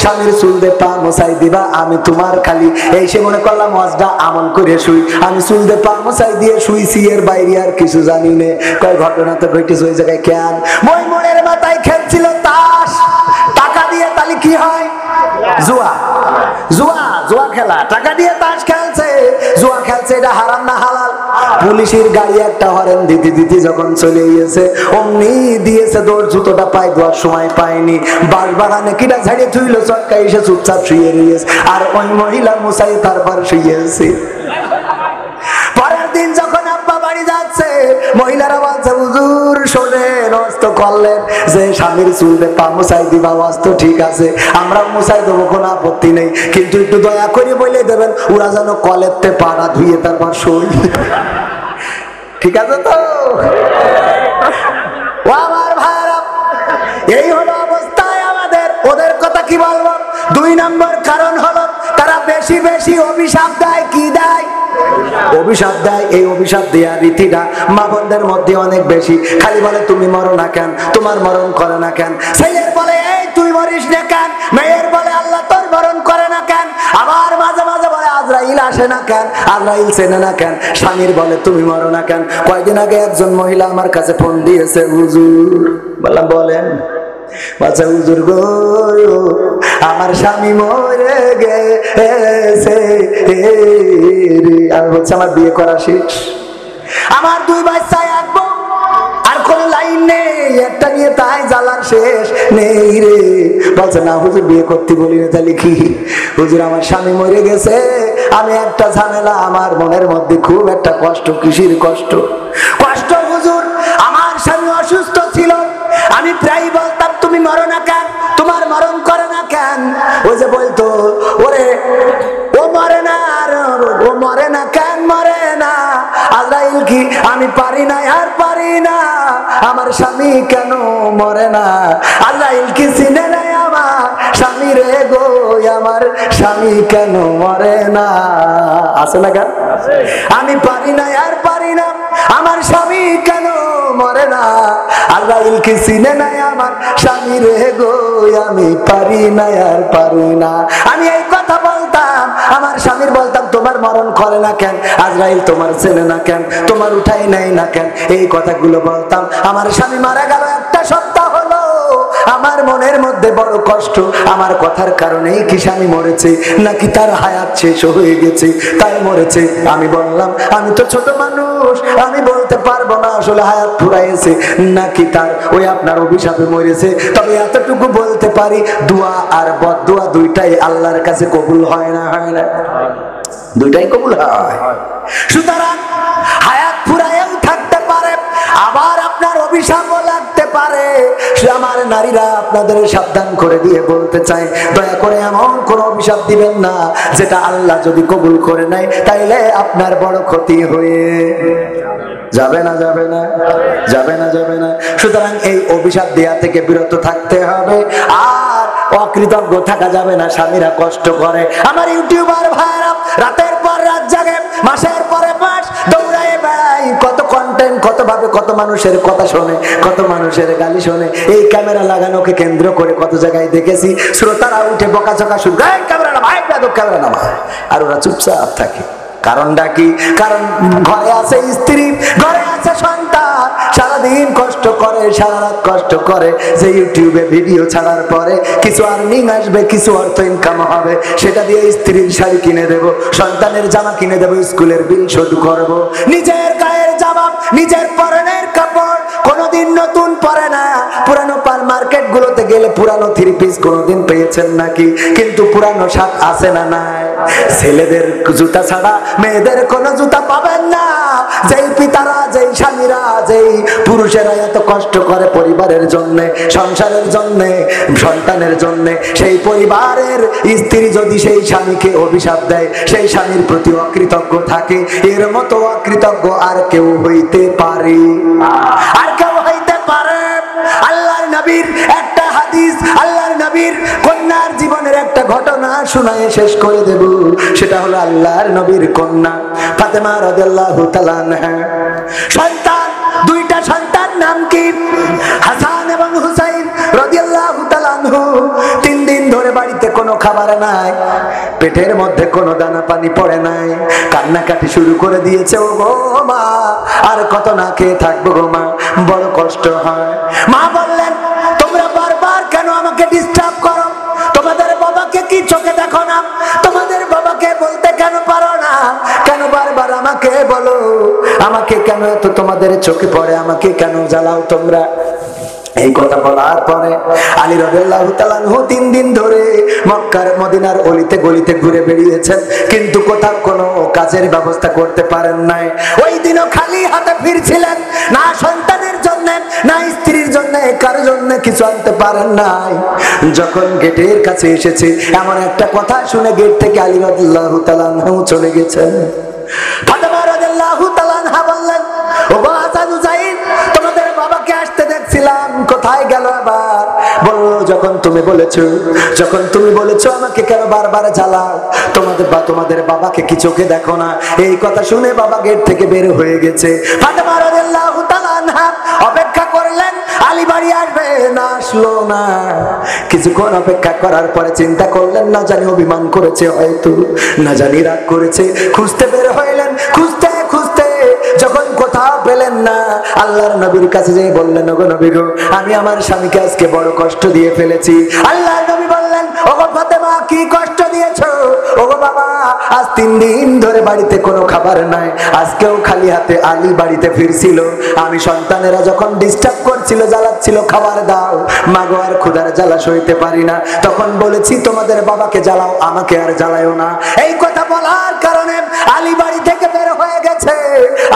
স্বামীর চুল দিয়ে পা মুছাই দিবা। আমি তোমার খালি এই সে মনে করলাম ওয়াজটা আমল করে শুই, আমি চুল দিয়ে পা মুছাই দিয়ে শুইছি, এর বাইরে আর কিছু জানি না। কয় ঘটনা তো ঘটেছে ওই জায়গায়। কেন? মই মোড়ের মাথায় খেলছিল তাস, টাকা দিয়ে, তাহলে কি হয়? জুয়া, জুয়া, জুয়া খেলা, টাকা দিয়ে তাস খেলছে, জুয়া খেলছে, এটা হারাম না হালাল? পুলিশের গাড়ি একটা হরেন দিতে দিতে যখন চলে গিয়েছে, অমনি দিয়েছে দৌড়, জুতোটা পায় দেওয়ার সময় পায়নি। বাস বাগানে কিটা ঝাড়িয়ে থুইলো, চটকা এসে চুপচাপ শুয়ে রয়েছে, আর ওই মহিলা মুসাই তারপর শুয়েছে। পরের দিন যখন আব্বা বাড়ি যাচ্ছে, মহিলারা বলছে, হুজুর শোনেন, অস্ত করলেন যে স্বামীর চুল দিয়ে পা মুছাই দিবা, অস্ত ঠিক আছে, আমরা মুছাই দেবো, কোনো আপত্তি নেই, কিন্তু একটু দয়া করে বলে দেবেন ওরা যেন কলেরতে পাড়া ধুয়ে তারপর সই। ঠিক আছে তো? ও আমার ভাইরা, এই হলো অবস্থায় আমাদের। ওদের কথা কি বলবো? 2 নম্বর কারণ হলো তারা বেশি বেশি অভিশাপ দেয়। কি দেয়? অভিশাপ দেয়। এই অভিশাপ দেওয়ার রীতিটা মা বোনদের মধ্যে অনেক বেশি। খালি বলে তুমি মরো না কেন, তোমার মরণ করে না কেন। ছেলের বলে এই তুই মরিস না কেন, মেয়ের বলে আল্লাহ তোর মরণ করে না কেন। আবার মাঝে মাঝে বলে আজরাইল আসে না কেন, আজরাইল চেনে না কেন। স্বামীর বলে তুমি মরো না কেন। কয়েকদিন আগে একজন মহিলা আমার কাছে ফোন দিয়েছে, হুজুর। বললাম বলেন। বাচ্চা, হুজুর গো, আমার স্বামী মরে গেছে। আমি বলছি আমার বিয়ে করা শেষ, আমার 2 বাচ্চা, এক বউ, আর কোন লাইন নেই, একটা নিয়ে তাই জ্বালার শেষ নেই রে। বলছে না হুজুর বিয়ে করতে বলি না। তাহলে কি? হুজুর আমার স্বামী মরে গেছে, আমি একটা ঝামেলা, আমার মনের মধ্যে খুব একটা কষ্ট। কিসের কষ্ট? কষ্ট হুজুর, আমার স্বামী অসুস্থ ছিল, আমি প্রায় বলতাম তুমি মরো না কেন, তোমার মরণ করে না কেন। ওই যে বলতো, ওরে ও মরে না, ও মরে না কেন, মরে না। আজরাইল কি আমি পারি না, আর পারি না, আমার স্বামী কেন মরে না। আজরাইল কি চিনে নাই আমার স্বামী রে গো, আমার স্বামী কেন মরে না। আছে না কেন? আমি পারি না, আর পারি না, আমার স্বামী কেন মরে না। আজরাইল কি চিনে নাই আমার স্বামী রে গো, আমি পারি না, আর পারি না। আমি এই কথা বলতাম, আমার স্বামীর বলতাম তোমার মরণ করে না কেন, আজরাইল তোমার চেনে না কেন, তোমার উঠাই নাই না কেন। এই কথাগুলো বলতাম। আমার স্বামী মারা গেল 1 সপ্তাহ হলো, আমার মনের মধ্যে বড় কষ্ট। আমার কথার কারণেই কি স্বামী মরেছে, নাকি তার হায়াত শেষ হয়ে গেছে তাই মরেছে? আমি বললাম আমি তো ছোট মানুষ, আমি বলতে পারবো না আসলে হায়াত ফুরাইছে নাকি তার ওই আপনার অভিশাপে মরেছে। তবে এতটুকু বলতে পারি, দোয়া আর বদদোয়া দুইটাই আল্লাহর কাছে কবুল হয় না, হয় না? দুইটাই কবুল হয়। সুতরাং হায়াত ফুরাইও থাকতে পারে, আবার আপনার অভিশাপ নারীরা আপনাদের সাবধান করে দিয়ে বলতে চাই, দয়া করে এমন কোন অভিশাপ দিবেন না যেটা আল্লাহ যদি কবুল করে নেয় তাইলে আপনার বড় ক্ষতি হয়ে যাবে না, যাবে না, যাবে না, যাবে না। সুতরাং এই অভিশাপ দেয়া থেকে বিরত থাকতে হবে, আর অকৃতজ্ঞ থাকা যাবে না। স্বামীরা কষ্ট করে, আমার ইউটিউবার ভাইরা রাতের পর রাত জাগে, মাসের পরে মাস দৌড়ায় বেড়ায়, কত কন্টেন্ট, কত ভাবে কত মানুষের কথা শোনে, কত মানুষের গালি শোনে। এই ক্যামেরা লাগানোকে কেন্দ্র করে কত জায়গায় দেখেছি শ্রোতারা উঠে বকাঝকা শুরু, ক্যামেরা নামা, ক্যামেরা নামা, আর ওরা চুপচাপ থাকে। কারণটা কি? কারণ ঘরে আছে স্ত্রী, ঘরে আছে সন্তান, সারাদিন কষ্ট করে, সারা রাত কষ্ট করে, যে ইউটিউবে ভিডিও ছাড়ার পরে কিছু আর্নিং আসবে, কিছু অর্থ ইনকাম হবে, সেটা দিয়ে স্ত্রীর শাড়ি কিনে দেব, সন্তানের জামা কিনে দেব, স্কুলের বিল শোধ করব। নিজের গায়ের জামা, নিজের পরনের কাপড় কোনোদিন নতুন পরে না। পুরানো মার্কেট গুলোতে গেলে পুরানো থ্রি পিস কোনোদিন পেয়েছেন নাকি? কিন্তু পুরানো শার্ট আছে না নাই? ছেলেদের জুতা ছাড়া মেয়েদের কোনো জুতা পাবেন না। যেই পিতারা, যেই স্বামীরা, যেই পুরুষেরা এত কষ্ট করে পরিবারের জন্য, সংসারের জন্য, সন্তানের জন্য, সেই পরিবারের স্ত্রী যদি সেই স্বামীকে অভিশাপ দেয়, সেই স্বামীর প্রতি অকৃতজ্ঞ থাকে, এর মতো অকৃতজ্ঞ আর কেউ হইতে পারে? আর কেউ হইতে পারে? আল্লাহর নবীর একটা হাদিস, আল্লাহর নবীর কন্যার জীবনের একটা ঘটনা শোনায় শেষ করে দেব। সেটা হলো আল্লাহর নবীর কন্যা ফাতেমা রাদিয়াল্লাহু তাআলা আনহা। সন্তান, দুইটা সন্তান, নাম কি? হাসান এবং হুসাইন রাদিয়াল্লাহু তাআলা আনহু। 3 দিন ধরে বাড়িতে কোনো খাবার নাই, পেটের মধ্যে কোনো দানা পানি পড়ে নাই, কান্নাকাটি শুরু করে দিয়েছে। ও গো মা, আর কত না খেয়ে থাকবো গো মা, বড় কষ্ট হয়। মা বললেন, তোমরা বারবার কেন আমাকে ডিস্টার্ব করো? তোমাদের বাবাকে কি চোখে দেখো না? তোমাদের বাবাকে বলতে কেন পারো না? কেন বারবার আমাকে বলো? আমাকে কেন এত তোমাদের চোখে পড়ে? আমাকে কেন জ্বালাও তোমরা? এই কথা বলার পরে আলী রাদিয়াল্লাহু তাআলা আনহু 3 দিন ধরে মক্কার মদিনার অলিতে গলিতে ঘুরে বেরিয়েছেন, কিন্তু কোথাও কোনো কাজের ব্যবস্থা করতে পারেন নাই। ওই দিনও খালি হাতে ফিরছিলেন, না সন্তানের জন্য, না স্ত্রীর জন্য, কারোর জন্য কিছু আনতে পারেন নাই। যখন গেটের কাছে এসেছে, এমন একটা কথা শুনে গেট থেকে আলী রাদিয়াল্লাহু তাআলা আনহু চলে গেছেন। ফাতেমা রাদিয়াল্লাহু তাআলা আনহা বললেন, ও হাসান হুসাইন, তোমাদের বাবাকে আসতে দেখছিলাম, কোথায় গেল আবার? বলল, যখন তুমি বলেছো আমাকে কেন বারবার জ্বালাও? তোমাদের বাবাকে কি চোখে দেখো না? এই কথা শুনে বাবা গেট থেকে বের হয়ে গেছে। ফাতেমা রাদিয়াল্লাহু তাআলা আনহা অপেক্ষা করলেন আলী বাড়ি আসবে, না আসলো না। কিছুক্ষণ অপেক্ষা করার পরে চিন্তা করলেন, না জানি অভিমান করেছে, হয়তো না জানি রাগ করেছে। খুঁজতে বের হইলেন, খুঁজতে খুঁজতে যখন কোথাও পেলেন না, আল্লাহর নবীর কাছে যেয়ে বললেন, ওগো নবী গো, আমি আমার স্বামীকে আজকে বড় কষ্ট দিয়ে ফেলেছি। আল্লাহর নবী বললেন, ওগো ফাতেমা, কি কষ্ট দিয়েছো? ওগো বাবা, আজ 3 দিন ধরে বাড়িতে কোনো খাবার নাই, আজকেও খালি হাতে আলী বাড়িতে ফিরছিল। আমি সন্তানেরা যখন ডিস্টার্ব করছিল, জ্বালাচ্ছিল, খাবার দাও, মাগো আর ক্ষুধার জ্বালা সইতে পারি না, তখন বলেছি তোমাদের বাবাকে জ্বালাও, আমাকে আর জ্বালায়ও না। এই কথা বলার কারণে আলী বাড়ি থেকে বের হয়ে গেছে,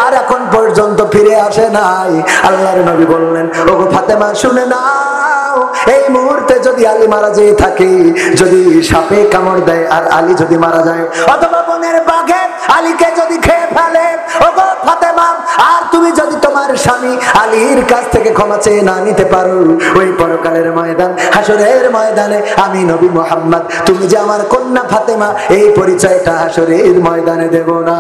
আর এখন পর্যন্ত ফিরে আসে নাই। আল্লাহর নবী বললেন, ওগো ফাতেমা, শুনে নাও, এই মুহূর্তে যদি আলী মারা যেয়ে থাকে, যদি সাপে কামড় দেয় আর আলী যদি মারা যায়, অথবা বনের বাঘে আলীকে যদি খেয়ে ফেলে, ওগো ফাতেমা, আর তুমি যদি তোমার স্বামী আলীর কাছ থেকে ক্ষমা চেয়ে না নিতে পারো, ওই পরকালের ময়দান, হাসরের ময়দানে আমি নবী মুহাম্মদ, তুমি যে আমার কন্যা ফাতেমা, এই পরিচয়টা হাসরের ময়দানে দেব না।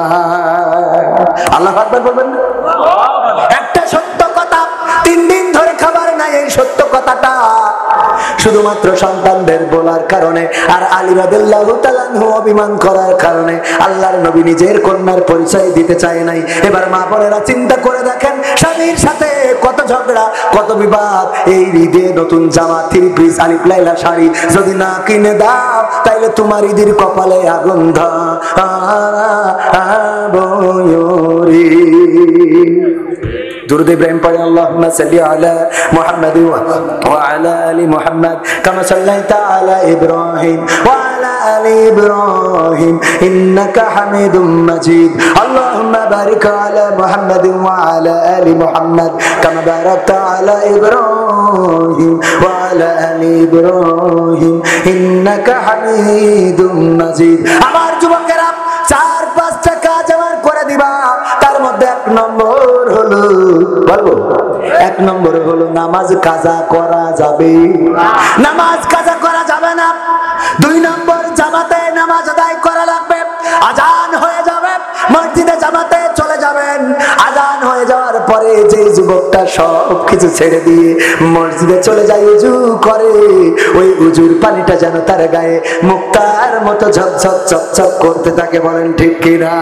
আল্লাহু আকবার বলবেন না? একটা সত্য কথা, 3 দিন ধরে খাবার নাই, এই সত্য কথাটা শুধুমাত্র সন্তানদের বলার কারণে আর আলী রাদিয়াল্লাহু তাআলা আনহু অভিমান করার কারণে আল্লাহর নবী নিজের কন্যার পরিচয় দিতে চায় নাই। এবার মা বোনেরা চিন্তা করে দেখেন, স্বামীর সাথে কত ঝগড়া, কত বিবাদ। এই ঈদে নতুন জামা, 3 পিস, আলিফ লাইলা শাড়ি যদি না কিনে দাও, তাইলে তোমার ঈদের কপালে আগুন ধরাবো। দুরূদ ইব্রাহিম পড়ে আল্লাহুম্মা সাল্লি আলা মুহাম্মাদ ওয়া আলা আলি মুহাম্মাদ কামা সাল্লাইতা আলা ইব্রাহিম ওয়া আলা আলি ইব্রাহিম ইন্নাকা হামিদুম মাজিদ আল্লাহুম্মা বারিক আলা মুহাম্মাদ ওয়া আলা আলি মুহাম্মাদ কামা বারাকতা আলা ইব্রাহিম ওয়া আলা আলি ইব্রাহিম ইন্নাকা হামিদুম মাজিদ। আমার যুবকেরা, 4-5টা কাজ আমার করে দিবা। তার মধ্যে 1 নম্বর হলো, বলবো 1 নম্বর হলো নামাজ কাজা করা যাবে, নামাজ কাজা করা যাবে না। 2 নম্বর জামাতে নামাজ আদায় করা লাগবে। আজান হয়ে যাবে, মসজিদে জামাতে চলে যাবেন। আজান হয়ে যাওয়ার পরে যে যুবকটা সব কিছু ছেড়ে দিয়ে মসজিদে চলে যায়, উজু করে, ওই উজুর পানিটা যেন তার গায়ে মুক্তার মতো ঝকঝক চকচক করতে থাকে, বলেন ঠিক কিনা?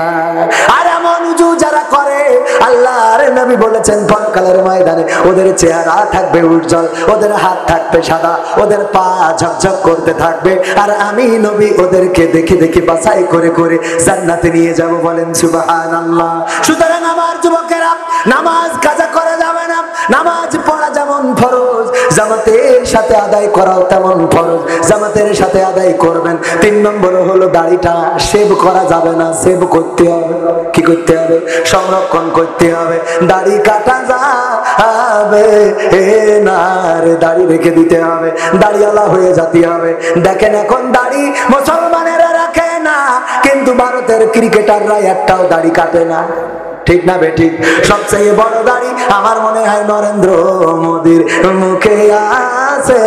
আর এমন উজু যারা করে, আল্লাহর নবী বলেছেন পরকালের ময়দানে ওদের চেহারা থাকবে উজ্জ্বল, ওদের হাত থাকবে সাদা, ওদের পা ঝকঝক করতে থাকবে, আর আমি নবী ওদেরকে দেখে দেখে বাছাই করে করে জান্নাতে নিয়ে যাব, বলেন সুবহানাল্লাহ। সুতরাং আমার যুবকেরা, নামাজ কাজা করা যাবে না। নামাজ পড়া যেমন ফরজ, জামাতের সাথে আদায় করাও তেমন ফরজ, জামাতের সাথে আদায় করবেন। 3 নম্বর হলো দাড়িটা শেভ করা যাবে না, শেভ করতে হবে। কি করতে হবে? সংরক্ষণ করতে হবে। দাড়ি কাটা যাবে না রে, দাড়ি রেখে দিতে হবে, দাড়িওয়ালা হয়ে যেতে হবে। দেখেন এখন দাড়ি মুসলমানেরা রাখে না, কিন্তু ভারতের ক্রিকেটাররা একটাও দাড়ি কাটে না, ঠিক না বেঠিক? সবচেয়ে বড় দাড়ি আমার মনে হয় নরেন্দ্র মোদীর মুখে আছে,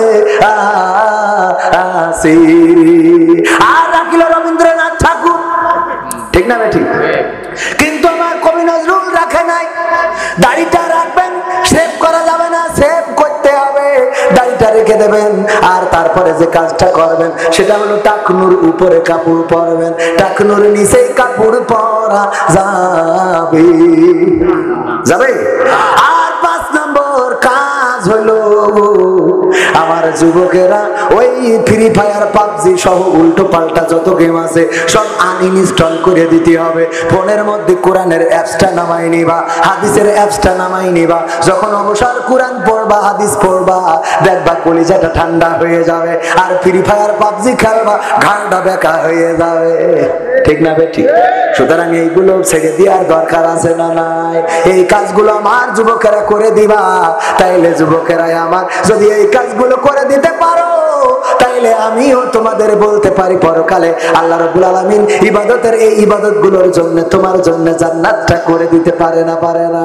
আর রাখিল রবীন্দ্রনাথ ঠাকুর, ঠিক না বেঠিক? কিন্তু আমার কবি নজরুল রাখে নাই। দাড়িটা রাখবেন, শেভ করা যাবে না, শেভ করতে হবে, দাড়িটা রেখে দেবেন। আর তারপরে যে কাজটা করবেন সেটা হলো টাকনুর উপরে কাপড় পরবেন, টাকনুর নিচে কাপড় পরা যাবে, যাবে। আর 5 নম্বর কাজ হলো, আমার যুবকেরা ওই ফ্রি ফায়ার, পাবজি সহ উল্টো পাল্টা যত গেম আছে সব আনইনস্টল করে দিতে হবে। ফোনের মধ্যে কোরআনের অ্যাপসটা নামাই নিবা, হাদিসের অ্যাপসটা নামাই নিবা। যখন অবসর কোরআন পড়বা, হাদিস পড়বা, দেখবা কলিজাটা ঠান্ডা হয়ে যাবে। আর ফ্রি ফায়ার পাবজি খেলবা, ঘাড়টা বেকা হয়ে যাবে, ঠিক না বেঠিক? সুতরাং এইগুলো ছেড়ে দেওয়ার দরকার আছে না নাই? এই কাজগুলো আমার যুবকেরা করে দিবা। তাইলে যুবকেরাই আমার, যদি এই কাজগুলো করে দিতে পারো, তাইলে আমিও তোমাদের বলতে পারি পরকালে আল্লাহ রাব্বুল আলামিন ইবাদতের এই ইবাদতগুলোর জন্য তোমার জন্য জান্নাতটা করে দিতে পারে না, পারে না?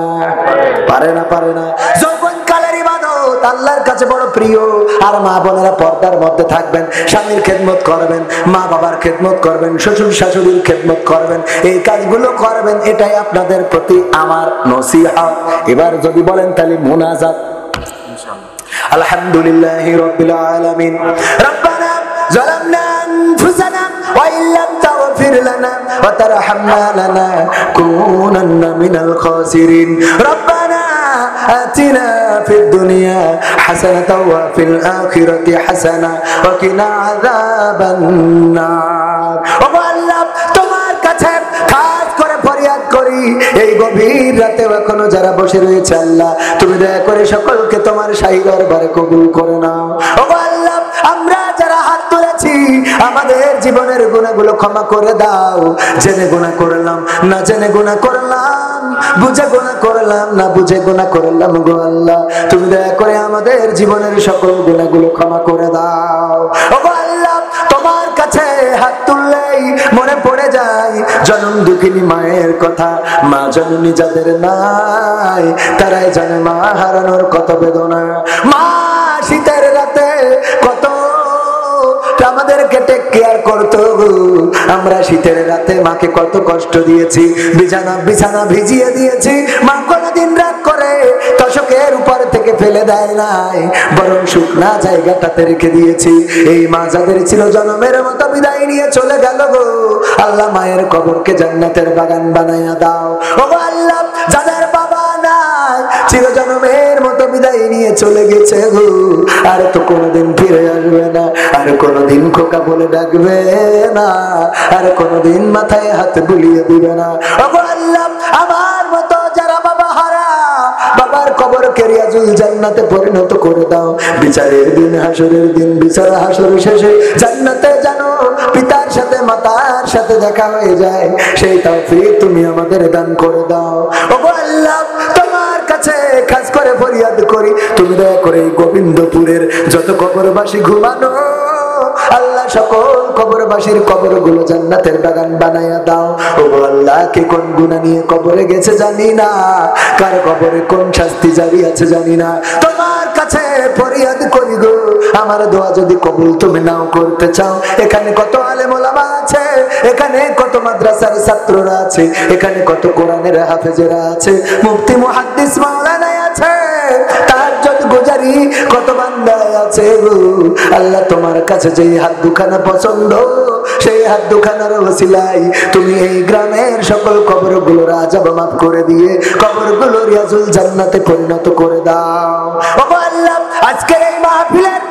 পারে না, পারে না? যৌবনকালের ইবাদত আল্লাহর কাছে বড় প্রিয়। আর মা বোনেরা পর্দার মধ্যে থাকবেন, স্বামীর খেদমত করবেন, মা বাবার খেদমত করবেন, শ্বশুর শাশুড়ির খেদমত করবেন, এই কাজগুলো করবেন। এটাই আপনাদের প্রতি আমার নসিহত। এবার যদি বলেন তাহলে মুনাজাত। আলহামদুলিল্লাহি রাব্বিল আলামিন। রব্বানা যালামনা আনফুসানা ওয়া ইল্লাম তাগফির লানা ওয়া তারহামনা লানাকুনান্না মিনাল খাসিরিন। রব্বানা আতিনা ফিদ দুনিয়া হাসানাতাও ওয়া ফিল আখিরাতি হাসানা ওয়া কিনা আযাবান নার। ও আল্লাহ, তোমার কাছে খাস করে ফরিয়াদ করি, এই গভীর রাতে এখনো যারা বসে রয়েছে আল্লাহ, তুমি দয়া করে সকলকে তোমার শাহী দরবারে কবুল করে নাও। ও আল্লাহ, আমরা যারা হাত তুলেছি আমাদের জীবনের গুনাহগুলো ক্ষমা করে দাও। জেনে গুনাহ করলাম, না জেনে গুনাহ করলাম, বুঝে গুনাহ করলাম, না বুঝে গুনাহ করলাম, গো আল্লাহ তুমি দয়া করে আমাদের জীবনের সকল গুনাহগুলো ক্ষমা করে দাও। ও আল্লাহ, তোমার কাছে হাত তুললেই মনে পড়ে যায় জনম দুঃখিনী মায়ের কথা। মা জননী যাদের নাই তারাই জানে মা হারানোর কত বেদনা। মা শীতের রাতে কত আমাদেরকে টেক কেয়ার করতো, আমরা শীতের রাতে মাকে কত কষ্ট দিয়েছি, বিছানা ভিজিয়ে দিয়েছি। মা কোনদিন রাত করে তোশকের উপর থেকে ফেলে দেয় নাই, বরং শুকনা জায়গাটাতে রেখে দিয়েছি। এই মা যাদের ছিল জনমের মতো বিদায় নিয়ে চলে গেল গো আল্লাহ, মায়ের কবরকে জান্নাতের বাগান বানাইয়া দাও। ও আল্লাহ, যাদের বাবা নাই চির জনমের মতো বিদায় নিয়ে চলে গেছে গো, আর তো কোনোদিন ফিরে আসবে না, আর কোনোদিন খোকা বলে ডাকবে না, আর কোনোদিন মাথায় হাত বুলিয়ে দিবে না। ও আল্লাহ, আমার মতো যারা বাবা হারা, বাবা রিয়াজুল জান্নাতে পরিণত করে দাও। বিচারের দিন, হাসরের দিন, বিচার হাসর শেষে জান্নাতে জানো পিতার সাথে মাতার সাথে দেখা হয়ে যায়, সেই তৌফিক তুমি আমাদের দান করে দাও। ওগো আল্লাহ, তোমার কাছে খাস করে ফরিয়াদ করি, তুমি দয়া করে গোবিন্দপুরের যত কবরবাসী ঘুমানো আল্লাহ, সকল কবরবাসীর কবরগুলো জান্নাতের বাগান বানায়া দাও। ওগো আল্লাহ, কে কোন গুনাহ নিয়ে কবরে গেছে জানি না, কার কবরে কোন শাস্তি জারি আছে জানি না, তোমার কাছে ফরিয়াদ করি গো, আমার দোয়া যদি কবুল তুমি নাও করতে চাও। এখানে কত আলেম ওলামা আছে, এখানে কত মাদ্রাসার ছাত্ররা আছে, এখানে কত কোরআনের হাফেজেরা আছে, মুফতি মুহাদ্দিস মাওলানা আছে, তাহাজ্জুদ গুজারি কত বান্দা আছে গো আল্লাহ, তোমার কাছে যেই হাত দুখানা পছন্দ, সেই হাত দুখানার ওসিলায় তুমি এই গ্রামের সকল কবরগুলোর আযাব মাফ করে দিয়ে কবরগুলো রিয়াজুল জান্নাতে পরিণত করে দাও। ওগো আল্লাহ, আজকের এই মাহফিলের